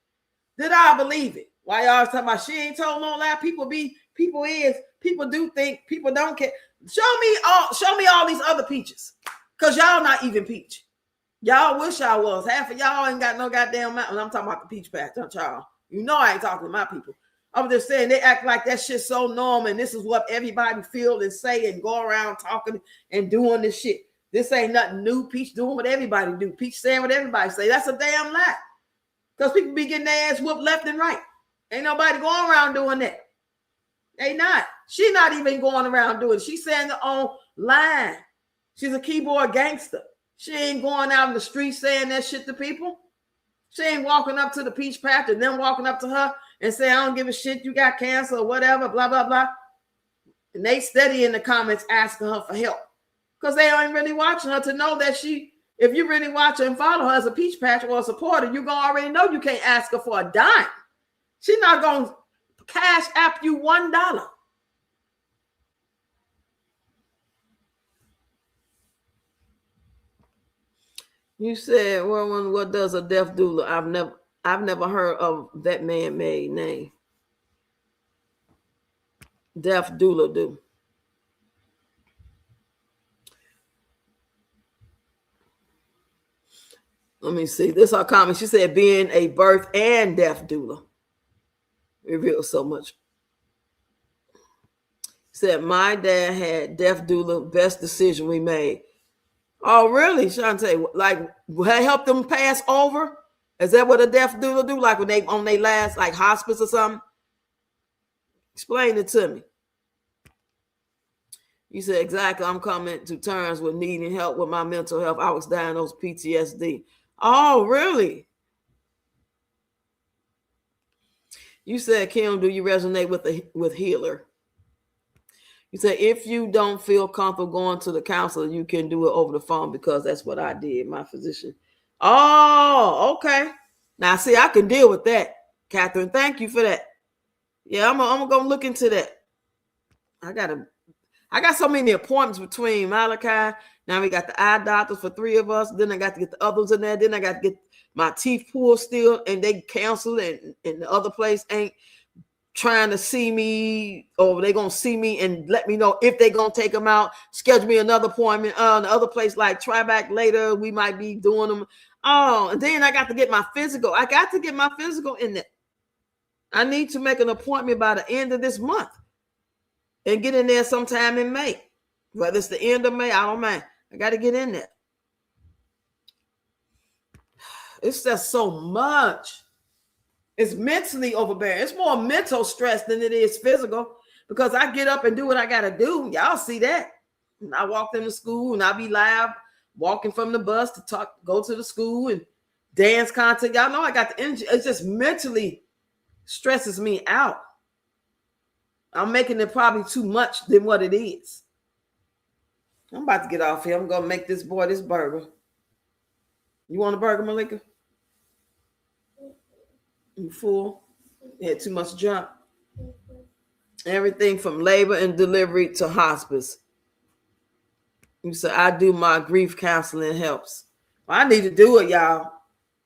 Did I believe it? Why y'all talking about she ain't told no lie? People do think, people don't care. Show me all these other Peaches. Because y'all not even Peach. Y'all wish I was. Half of y'all ain't got no goddamn mountain. I'm talking about the Peach Patch, don't y'all? You know I ain't talking to my people. I'm just saying they act like that shit's so normal and this is what everybody feel and say and go around talking and doing this shit. This ain't nothing new. Peach doing what everybody do. Peach saying what everybody say. That's a damn lie. Because people be getting their ass whooped left and right. Ain't nobody going around doing that. They not. She not even going around doing it. She's saying it online. She's a keyboard gangster. She ain't going out in the street saying that shit to people. She ain't walking up to the Peach Patch and then walking up to her and saying, I don't give a shit, you got cancer or whatever, blah, blah, blah. And they steady in the comments asking her for help. Because they ain't really watching her to know that if you really watch her and follow her as a Peach Patch or a supporter, you're going to already know you can't ask her for a dime. She's not going to cash app you $1. You said, well, what does a death doula? I've never heard of that man-made name. Death doula do. Let me see. This is her comment. She said, being a birth and death doula reveals so much. Said, my dad had death doula, best decision we made. Oh, really, Shantae? Like, help them pass over? Is that what a death doula do? Like when they on their last, like hospice or something? Explain it to me. You said, exactly, I'm coming to terms with needing help with my mental health. I was diagnosed with PTSD. Oh, really? You said, Kim, do you resonate with healer? You said, if you don't feel comfortable going to the counselor, you can do it over the phone because that's what I did, my physician. Oh, okay. Now, see, I can deal with that, Catherine. Thank you for that. Yeah, I'm going to look into that. I got so many appointments between Malachi. Now we got the eye doctors for 3 of us. Then I got to get the others in there. Then I got to get my teeth pulled still, and they canceled, and the other place ain't trying to see me, or they gonna see me and let me know if they gonna take them out, schedule me another appointment. The other place, like, try back later, we might be doing them. Oh, and then I got to get my physical. I got to get my physical in there. I need to make an appointment by the end of this month and get in there sometime in May. Whether it's the end of May, I don't mind. I got to get in there. It's just so much. It's mentally overbearing. It's more mental stress than it is physical, because I get up and do what I got to do. Y'all see that. And I walked into school and I be live walking from the bus to go to the school and dance content. Y'all know I got the energy. It just mentally stresses me out. I'm making it probably too much than what it is. I'm about to get off here. I'm going to make this boy this burger. You want a burger, Malika? You full? You had too much junk. Everything from labor and delivery to hospice. You said, I do my grief counseling helps. Well, I need to do it, y'all.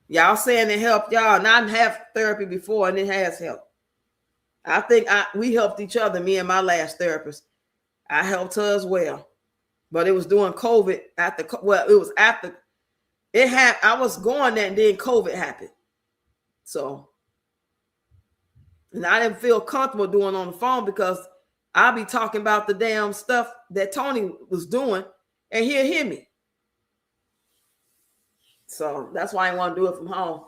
Y'all saying it helped y'all. And I have therapy before, and it has helped. I think we helped each other, me and my last therapist. I helped her as well. But it was during COVID. It was after it happened. I was going there, and then COVID happened. So, and I didn't feel comfortable doing on the phone because I'll be talking about the damn stuff that Tony was doing, and he'll hear me. So that's why I want to do it from home.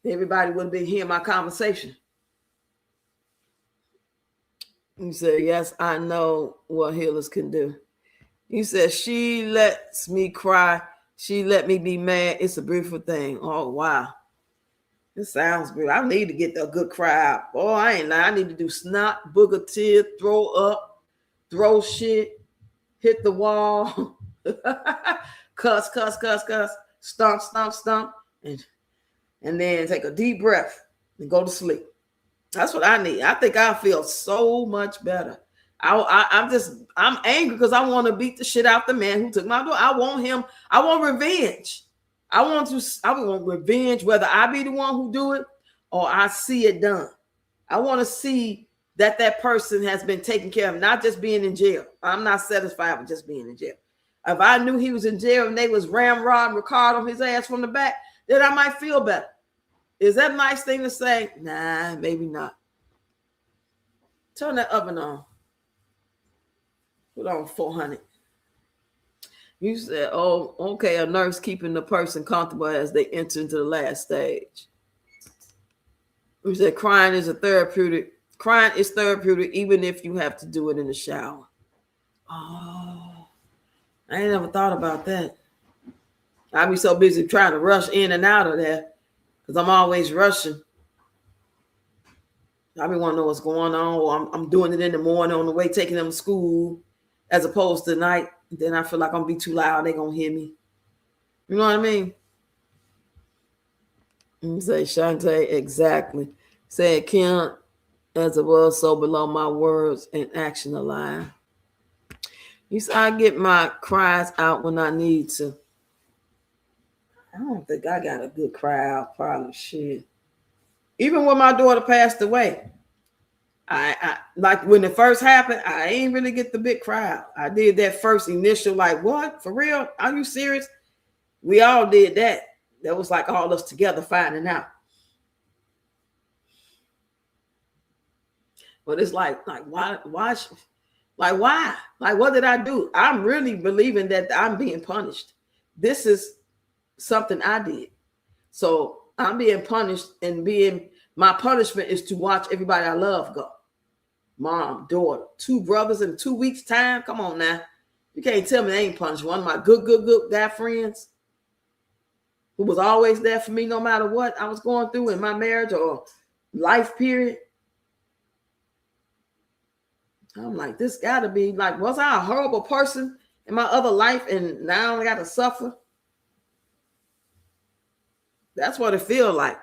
Everybody wouldn't be hearing my conversation. You said, yes, I know what healers can do. You said, she lets me cry. She let me be mad. It's a beautiful thing. Oh, wow. It sounds good. I need to get a good cry out. Oh, I ain't lying. I need to do snot, booger, tear, throw up, throw shit, hit the wall, cuss, stomp, and and then take a deep breath and go to sleep. That's what I need. I think I feel so much better. I'm angry because I want to beat the shit out the man who took my daughter. I want revenge. I want revenge, whether I be the one who do it or I see it done. I want to see that person has been taken care of, not just being in jail. I'm not satisfied with just being in jail. If I knew he was in jail and they was ramrodding Ricardo on his ass from the back, then I might feel better. Is that a nice thing to say? Nah, maybe not. Turn that oven on. Put on 400. You said, oh, okay, a nurse keeping the person comfortable as they enter into the last stage. You said crying is therapeutic. Crying is therapeutic even if you have to do it in the shower. Oh, I ain't never thought about that. I be so busy trying to rush in and out of there because I'm always rushing. I be want to know what's going on, or I'm doing it in the morning on the way taking them to school as opposed to night. Then I feel like I'm gonna be too loud. They gonna hear me. You know what I mean? You say, Shantae, exactly. Say it can't as it was, so below my words and action align. You say, I get my cries out when I need to. I don't think I got a good cry out problem. Shit. Even when my daughter passed away, I like when it first happened, I ain't really get the big cry out. I did that first initial, like, what? For real? Are you serious? We all did that. That was like all us together finding out. But it's like why? Like, why? Like, what did I do? I'm really believing that I'm being punished. This is something I did. So I'm being punished, and my punishment is to watch everybody I love go. Mom, daughter, 2 brothers in 2 weeks' time. Come on now. You can't tell me they ain't punished. One of my good guy friends who was always there for me no matter what I was going through in my marriage or life period. I'm like, this gotta be like, was I a horrible person in my other life and now I gotta suffer? That's what it feels like.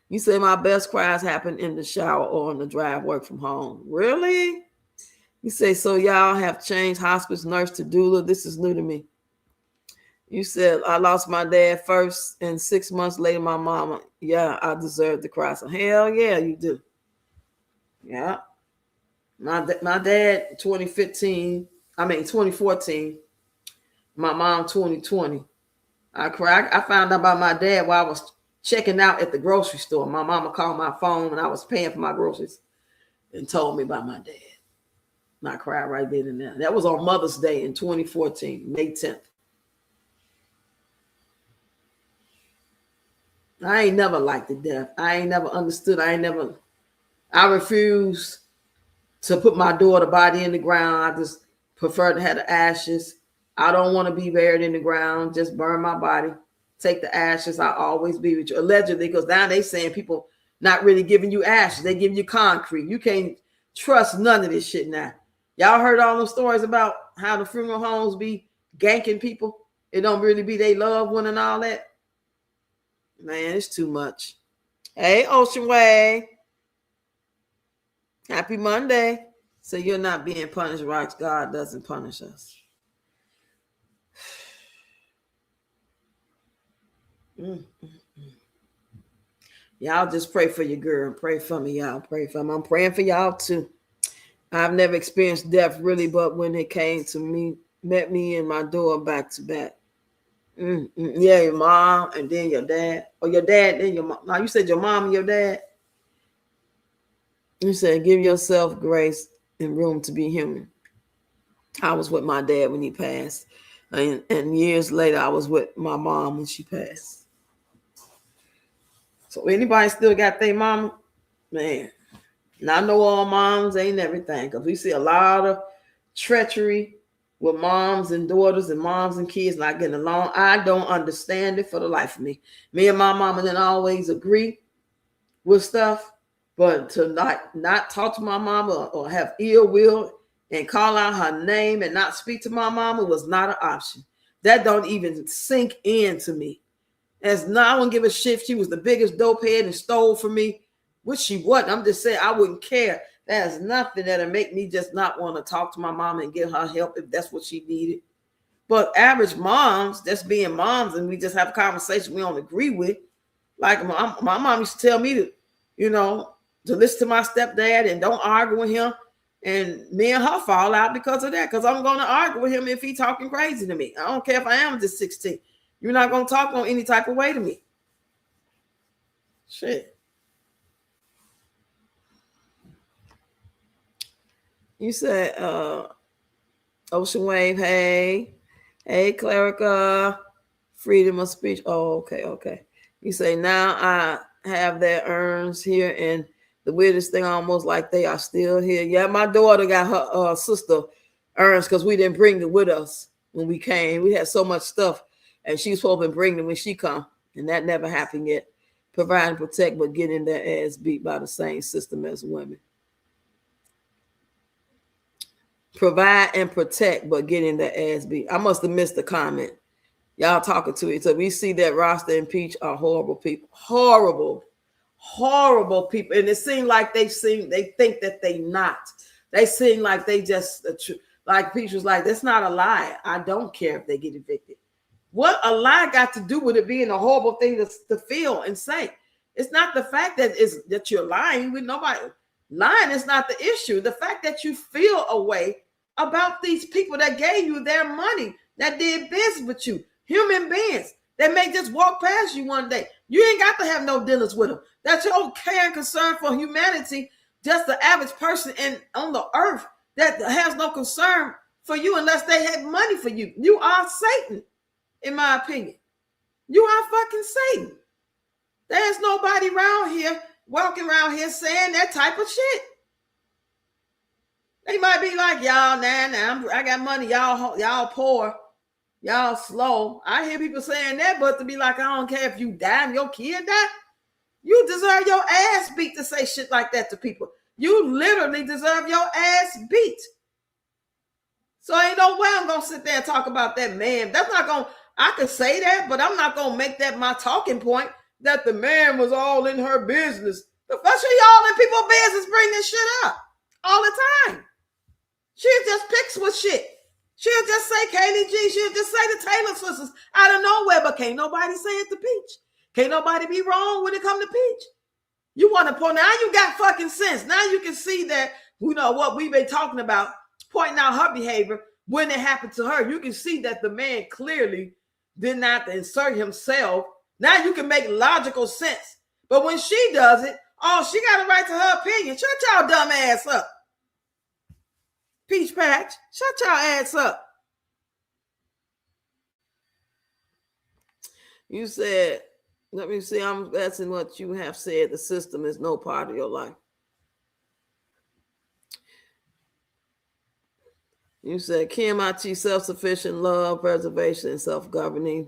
You say my best cries happen in the shower or on the drive work from home. Really? You say, so y'all have changed hospice nurse to doula. This is new to me. You said, I lost my dad first and 6 months later, my mama. Yeah, I deserve to cry. So hell yeah, you do. Yeah. My dad, 2014. My mom, 2020. I cried. I found out about my dad while I was checking out at the grocery store. My mama called my phone and I was paying for my groceries and told me about my dad. And I cried right then and there. That was on Mother's Day in 2014, May 10th. I ain't never liked the death. I ain't never understood. I refuse to put my daughter's body in the ground. I just prefer to have the ashes. I don't want to be buried in the ground. Just burn my body. Take the ashes. I'll always be with you. Allegedly, because now they saying people not really giving you ashes. They giving you concrete. You can't trust none of this shit now. Y'all heard all those stories about how the funeral homes be ganking people? It don't really be they loved one and all that. Man, it's too much. Hey, Ocean Way. Happy Monday. So you're not being punished, right? God doesn't punish us. Y'all just pray for your girl. Pray for me, y'all. Pray for me. I'm praying for y'all too. I've never experienced death really, but when it came to me, met me and my daughter back to back. Yeah, your mom and then your dad, or your dad, then your mom. Now you said your mom and your dad. You said give yourself grace and room to be human. I was with my dad when he passed, and years later I was with my mom when she passed. So anybody still got their mama? Man, and I know all moms ain't everything, because we see a lot of treachery with moms and daughters and moms and kids not getting along. I don't understand it for the life of me. Me and my mama didn't always agree with stuff, but to not talk to my mama or have ill will and call out her name and not speak to my mama was not an option. That don't even sink into me. As no, I wouldn't give a shit if she was the biggest dope head and stole from me, which she wasn't. I'm just saying I wouldn't care. There's nothing that'll make me just not want to talk to my mom and get her help if that's what she needed. But average moms, just being moms, and we just have a conversation we don't agree with. Like my mom used to tell me to, to listen to my stepdad and don't argue with him. And me and her fall out because of that. Because I'm going to argue with him if he's talking crazy to me. I don't care if I am just 16. You're not going to talk on any type of way to me. Shit. You said, Ocean Wave, hey, Clerica, freedom of speech. Oh, okay. You say, now I have their urns here, and the weirdest thing, almost like they are still here. Yeah, my daughter got her sister urns because we didn't bring it with us when we came. We had so much stuff, and she's supposed to bring them when she come, and that never happened yet. Provide and protect, but getting their ass beat by the same system as women. Provide and protect, but getting their ass beat. I must have missed the comment. Y'all talking to each other. We see that Rasta and Peach are horrible people. Horrible people. And it seems like they think that they not. They seem like they just, like Peach was like, that's not a lie. I don't care if they get evicted. What a lie got to do with it being a horrible thing to feel and say? It's not the fact that you're lying with nobody. Lying is not the issue. The fact that you feel a way about these people that gave you their money, that did business with you, human beings that may just walk past you one day. You ain't got to have no dinners with them. That's your care and concern for humanity. Just the average person on the earth that has no concern for you unless they have money for you. You are Satan, in my opinion. You are fucking Satan. There's nobody walking around here saying that type of shit. They might be like, y'all, I got money, y'all poor, y'all slow. I hear people saying that, but to be like, I don't care if you die and your kid die, you deserve your ass beat to say shit like that to people. You literally deserve your ass beat. So ain't no way I'm gonna sit there and talk about that man. I could say that, but I'm not gonna make that my talking point that the man was all in her business. The fuck she all in people's business bring this shit up all the time. She'll just picks with shit. She'll just say Kaylee G. She'll just say the Taylor sisters out of nowhere, but can't nobody say it to Peach. Can't nobody be wrong when it come to Peach. You want to point now you got fucking sense. Now you can see that, what we've been talking about, pointing out her behavior when it happened to her. You can see that the man clearly did not insert himself. Now you can make logical sense. But when she does it, she got a right to her opinion. Shut y'all dumb ass up. Peach Patch, shut y'all ass up. You said, let me see, I'm guessing what you have said. The system is no part of your life. You said KMIT, self-sufficient, love, preservation, and self-governing.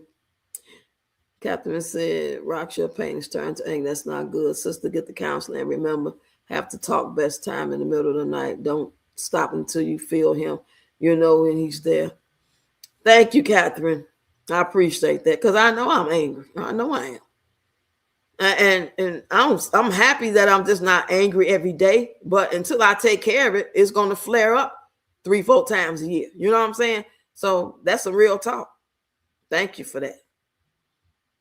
Captain said, rock your pain is turned to anger. That's not good. Sister, get the counseling. And remember, have to talk best time in the middle of the night. Don't stop until you feel him. When he's there. Thank you, Catherine. I appreciate that because I know I'm angry. I know I am. And I'm happy that I'm just not angry every day. But until I take care of it, it's going to flare up 3-4 times a year. You know what I'm saying? So that's a real talk. Thank you for that.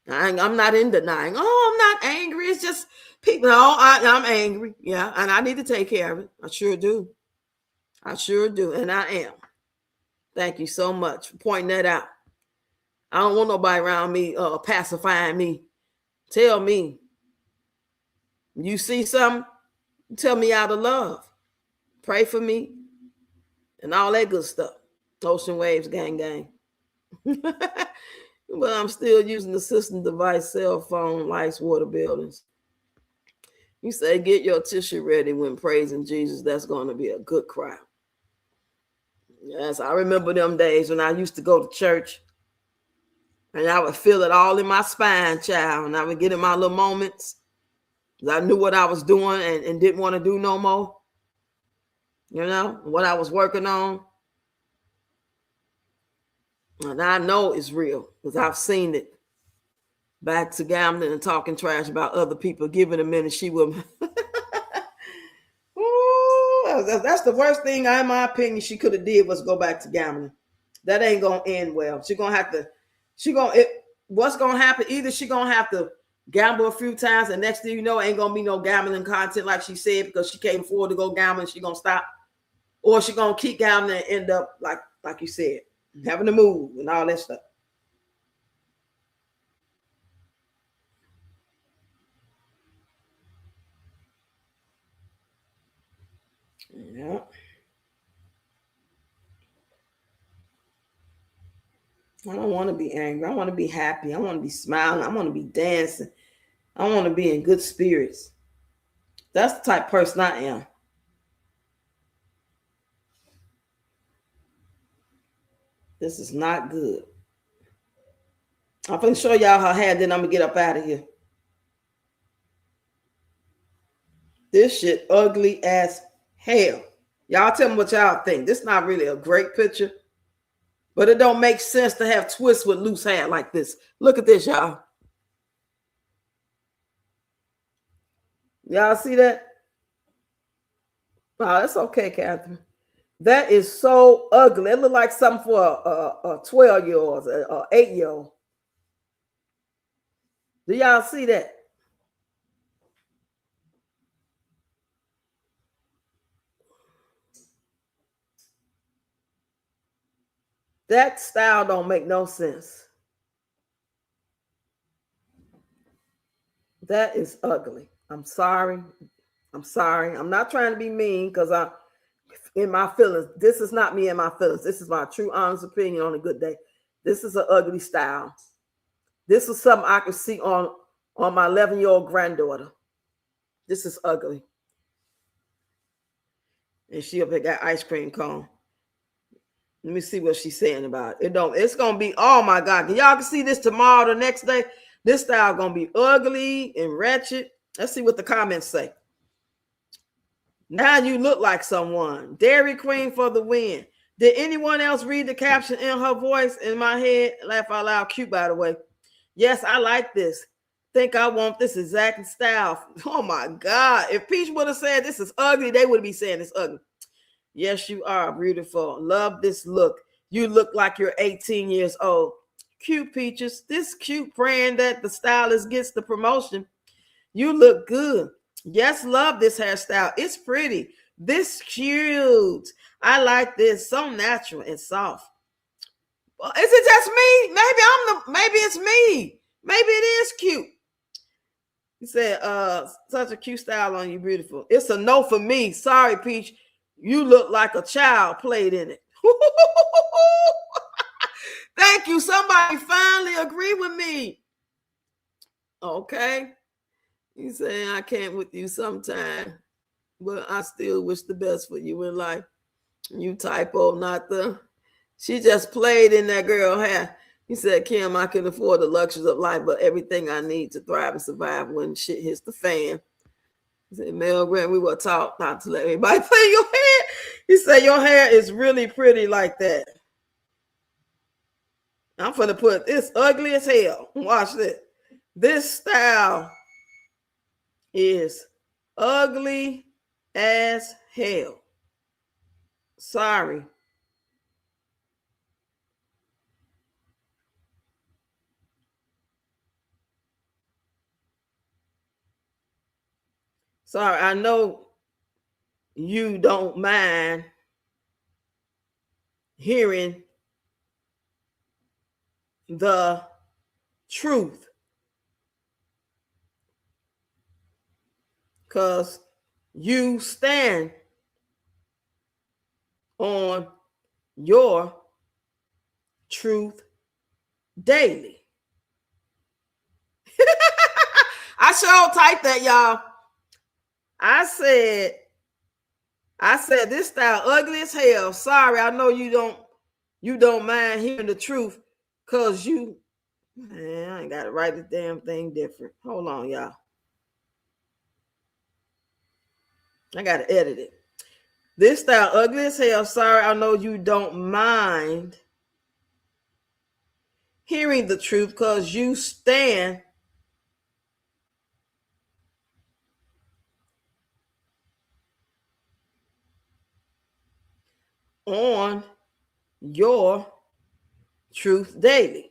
I'm not in denying. I'm not angry. It's just people. I'm angry. Yeah, and I need to take care of it. I sure do. And I am. Thank you so much for pointing that out. I don't want nobody around me pacifying me. Tell me. You see something? Tell me out of love. Pray for me. And all that good stuff. Ocean Waves, gang. But I'm still using the system device, cell phone, lights, water, buildings. You say, get your tissue ready when praising Jesus. That's going to be a good crowd. Yes, I remember them days when I used to go to church and I would feel it all in my spine, child. And I would get in my little moments. I knew what I was doing and didn't want to do no more. What I was working on. And I know it's real because I've seen it. Back to gambling and talking trash about other people, giving a minute she will. Ooh, that's the worst thing, in my opinion, she could have did was go back to gambling. That ain't gonna end well. What's gonna happen? Either she gonna have to gamble a few times, and next thing you know, ain't gonna be no gambling content like she said because she can't afford to go gambling. She gonna stop, or she gonna keep gambling and end up like you said, having to move and all that stuff. Yeah. I don't want to be angry. I want to be happy. I want to be smiling. I want to be dancing. I want to be in good spirits. That's the type of person I am. This is not good. I'm going to show y'all her hair, then I'm going to get up out of here. This shit ugly as hell. Y'all tell me what y'all think. This is not really a great picture, but it don't make sense to have twists with loose hair like this. Look at this, y'all. Y'all see that? Oh, that's okay, Catherine. That is so ugly. It look like something for a 12-year-old, an 8-year-old. Do y'all see that? That style don't make no sense. That is ugly. I'm sorry. I'm not trying to be mean because I'm in my feelings. This is not me in my feelings. This is my true, honest opinion on a good day. This is an ugly style. This is something I could see on my 11-year-old granddaughter. This is ugly. And she up here got ice cream cone. Let me see what she's saying about it. It's gonna be, oh my God. Y'all can see this tomorrow, the next day. This style gonna be ugly and wretched. Let's see what the comments say. Now you look like someone. Dairy Queen for the win. Did anyone else read the caption in her voice? In my head, laugh out loud. Cute, by the way. Yes, I like this. Think I want this exact style. Oh my God. If Peach would have said this is ugly, they would be saying it's ugly. Yes, you are beautiful. Love this look. You look like you're 18 years old. Cute, Peaches. This cute, praying that the stylist gets the promotion. You look good. Yes, love this hairstyle. It's pretty. This cute. I like this. So natural and soft. Well, is it just me? Maybe it's me. Maybe it is cute. He said, such a cute style on you, beautiful. It's a no for me. Sorry, Peach. You look like a child played in it. Thank you. Somebody finally agree with me. Okay. You saying I can't with you sometime, but I still wish the best for you in life. You typo, not the. She just played in that girl hair. He said, Kim, I can afford the luxuries of life, but everything I need to thrive and survive when shit hits the fan. He said, Mel Grant, we were taught not to let anybody play your hair. He said, your hair is really pretty like that. I'm going to put this ugly as hell. Watch this. This style is ugly as hell. Sorry. Sorry, I know you don't mind hearing the truth because you stand on your truth daily. I sure typed that, y'all. I said this style ugly as hell. Sorry, I know you don't mind hearing the truth because man, I ain't got to write the damn thing different. Hold on, y'all. I got to edit it. This style ugly as hell. Sorry, I know you don't mind hearing the truth because you stand on your truth daily.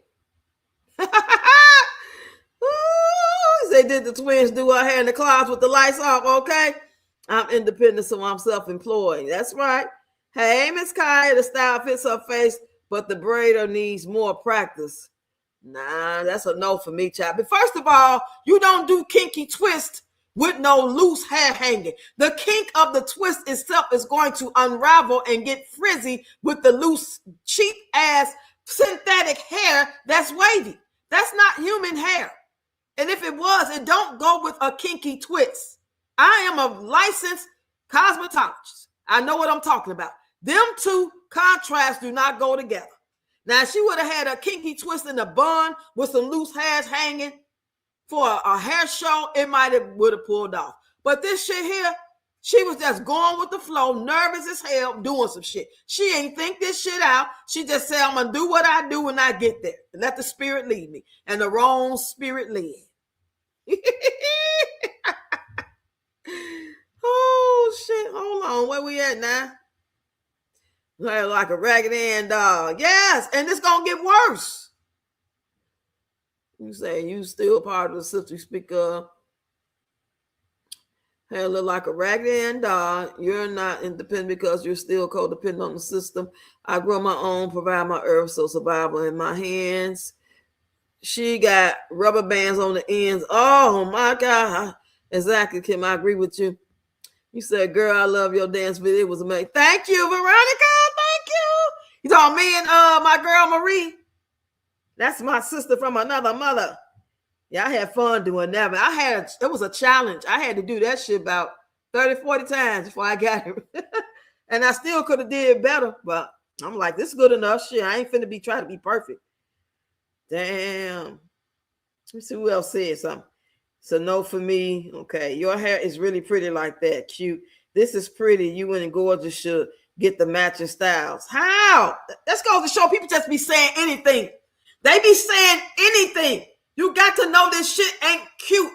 Ooh, they did the twins do her hair in the closet with the lights off. Okay, I'm independent, so I'm self-employed. That's right. Hey, Miss Kaya, the style fits her face, but the braider needs more practice. Nah, that's a no for me, child. But first of all, you don't do kinky twist with no loose hair hanging. The kink of the twist itself is going to unravel and get frizzy with the loose, cheap ass synthetic hair that's wavy. That's not human hair. And if it was, it don't go with a kinky twist. I am a licensed cosmetologist. I know what I'm talking about. Them two contrasts do not go together. Now, if she would have had a kinky twist in a bun with some loose hairs hanging for a hair show, it would have pulled off. But this shit here, she was just going with the flow, nervous as hell, doing some shit. She ain't think this shit out. She just said, I'm going to do what I do when I get there. Let the spirit lead me. And the wrong spirit led. Oh, shit. Hold on. Where we at now? Like a Ragged Ann dog. Yes, and it's going to get worse. You say you still part of the system. You speak of. Hey, look like a Ragged Ann dog. You're not independent because you're still codependent on the system. I grow my own, provide my earth, so survival in my hands. She got rubber bands on the ends. Oh, my God. Exactly, Kim. I agree with you. You said, girl, I love your dance video. It was amazing. Thank you, Veronica. Thank you. You talking me and my girl Marie. That's my sister from another mother. Yeah, I had fun doing that. But it was a challenge. I had to do that shit about 30, 40 times before I got it. And I still could have did better. But I'm like, this is good enough. Shit, I ain't finna be trying to be perfect. Damn. Let me see who else said something. So no for me. Okay, your hair is really pretty like that. Cute. This is pretty. You and Gorgeous should get the matching styles. How? Let's go to show people just be saying anything. They be saying anything. You got to know this shit ain't cute.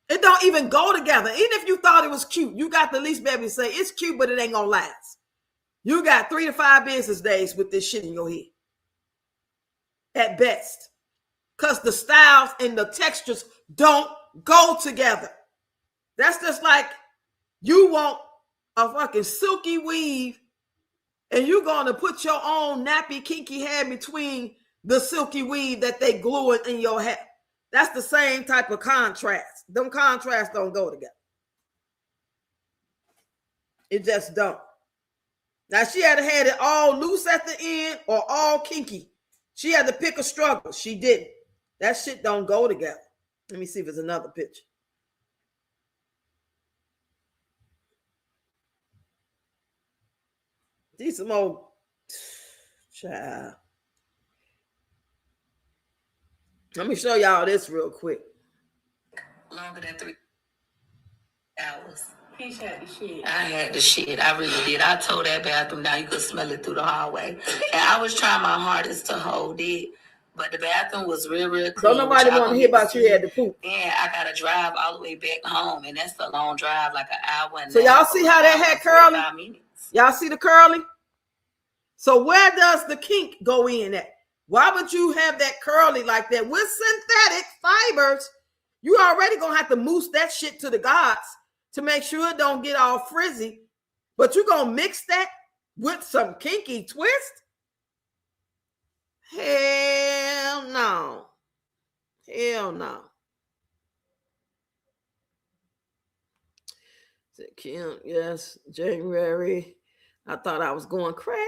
It don't even go together. Even if you thought it was cute, you got to at least be able to say it's cute, but it ain't gonna last. You got 3 to 5 business days with this shit in your head. At best. Because the styles and the textures don't go together. That's just like you want a fucking silky weave and you're going to put your own nappy, kinky hair between the silky weave that they glue in your hair. That's the same type of contrast. Them contrasts don't go together. It just don't. Now, she had had it all loose at the end or all kinky. She had to pick a struggle. She didn't. That shit don't go together. Let me see if there's another picture. These some old child. Let me show y'all this real quick. Longer than 3 hours. He had the shit. I had the shit. I really did. I told that bathroom down. You could smell it through the hallway. And I was trying my hardest to hold it. But the bathroom was real clean. Don't nobody want to hear about you had to poop. And I got to drive all the way back home. And that's a long drive, like an hour and so y'all see how that had curly? Y'all see the curly? So where does the kink go in at? Why would you have that curly like that? With synthetic fibers, you already going to have to mousse that shit to the gods to make sure it don't get all frizzy. But you going to mix that with some kinky twist? Hell no. Hell no. Kim, yes, January. I thought I was going crazy.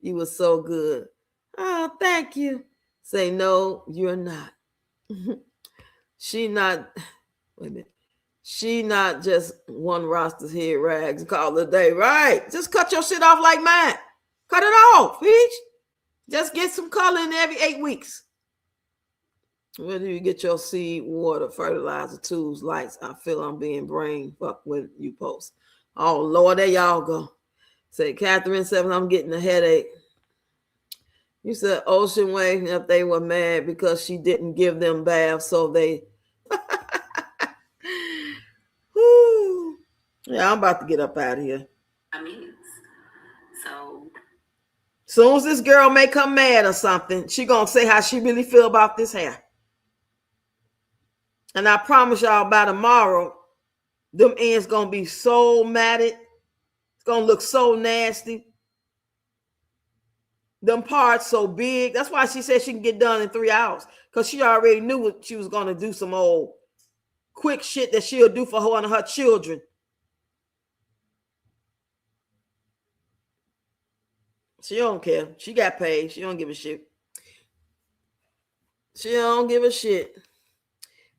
You were so good. Oh, thank you. Say no, you're not. She not, wait a minute. She not just one roster's head rags and call it a day. Right. Just cut your shit off like mine. Cut it off, bitch. Just get some color in every 8 weeks. Where do you get your seed, water, fertilizer, tools, lights? I feel I'm being brain fucked when you post. Oh, Lord, there y'all go. Say, Catherine 7, I'm getting a headache. You said Ocean Wave, if they were mad because she didn't give them baths, so they... I mean, Soon as this girl make her mad or something, she gonna say how she really feel about this hair. And I promise y'all by tomorrow, them ends gonna be so matted. It's gonna look so nasty. Them parts so big. That's why she said she can get done in 3 hours. Because she already knew what she was gonna do, some old quick shit that she'll do for her and her children. She don't care. She got paid. She don't give a shit. She don't give a shit.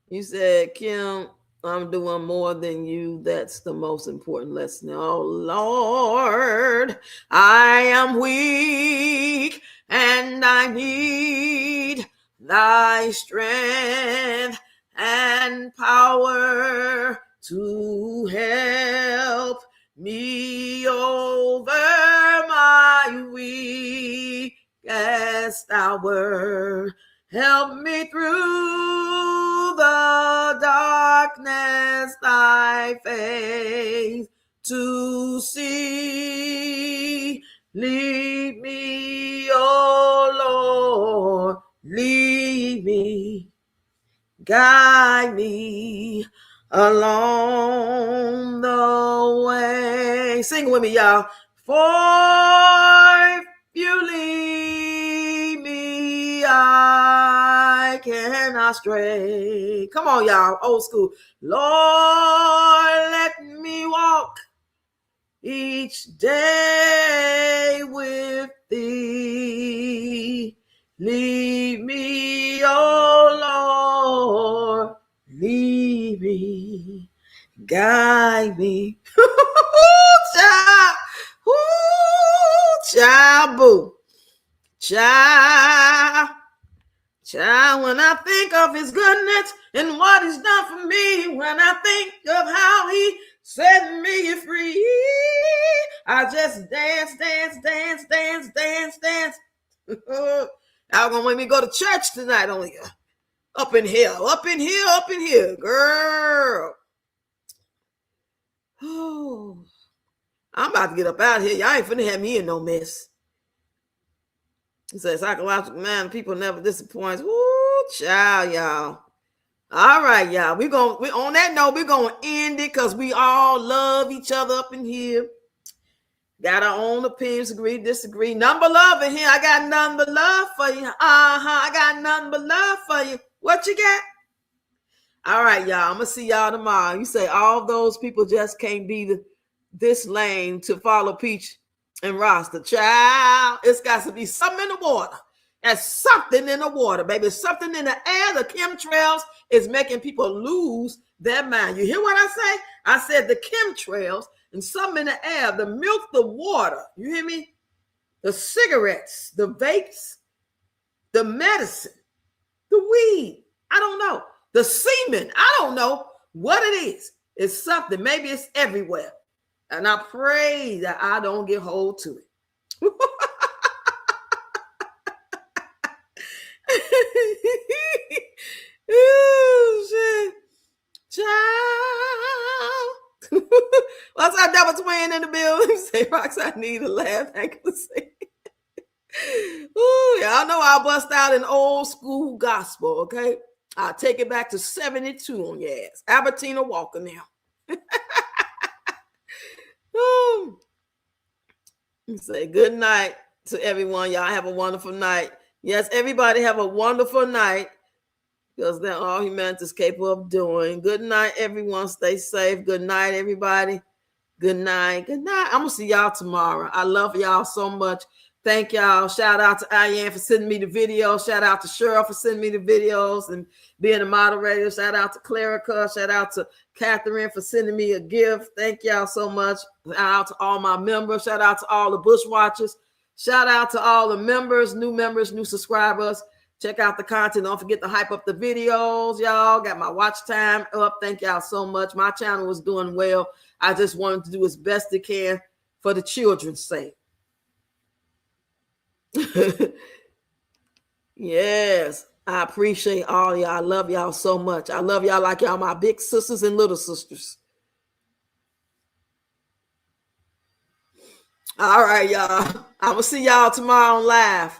You said, Kim, I'm doing more than you. That's the most important lesson. Oh, Lord, I am weak and I need thy strength and power to help me over my weakest hour. Help me through the darkness thy face to see. Lead me, oh Lord, lead me, guide me along the way. Sing with me, y'all. For if you lead me, I cannot stray. Come on, y'all. Old school. Lord, let me walk each day with thee. Lead me, oh Lord, lead me, guide me. Child, child, boo, child, child. When I think of his goodness and what he's done for me, when I think of how he set me free, I just dance, dance, dance, dance, dance, dance. Y'all gonna make me go to church tonight on here. Up in here, up in here, up in here, girl. Oh, I'm about to get up out of here. Y'all ain't finna have me in no mess. He said, psychological man, people never disappoint. Woo, child, y'all. All right, y'all. We on that note, we're gonna end it because we all love each other up in here. Got our own opinions, agree, disagree. None but love in here. I got none but love for you. I got none but love for you. What you got? All right, y'all. I'm gonna see y'all tomorrow. You say all those people just can't be this lame to follow Peach and Rasta. Child, it's got to be something in the water. There's something in the water, baby. Something in the air. The chemtrails is making people lose their mind. You hear what I say? I said the chemtrails and something in the air, the milk, the water. You hear me? The cigarettes, the vapes, the medicine, the weed. I don't know. The semen. I don't know what it is. It's something. Maybe it's everywhere. And I pray that I don't get hold to it. Oh, shit. Child. What's our double twin in the building? Say, Rox, I need a laugh. Thank you for saying. Ooh, y'all know I'll bust out an old school gospel, okay? I'll take it back to 72 on your ass. Albertina Walker now. Ooh. Say good night to everyone. Y'all have a wonderful night. Yes, everybody have a wonderful night because that's all humanity is capable of doing. Good night, everyone. Stay safe. Good night, everybody. Good night. Good night. I'm going to see y'all tomorrow. I love y'all so much. Thank y'all. Shout out to Ayan for sending me the video. Shout out to Cheryl for sending me the videos and being a moderator. Shout out to Clerica. Shout out to Catherine for sending me a gift. Thank y'all so much. Shout out to all my members. Shout out to all the Bushwatchers. Shout out to all the members, new subscribers. Check out the content. Don't forget to hype up the videos, y'all. Got my watch time up. Thank y'all so much. My channel was doing well. I just wanted to do as best it can for the children's sake. Yes, I appreciate all y'all. I love y'all so much. I love y'all like y'all my big sisters and little sisters. All right, y'all. I will see y'all tomorrow on live.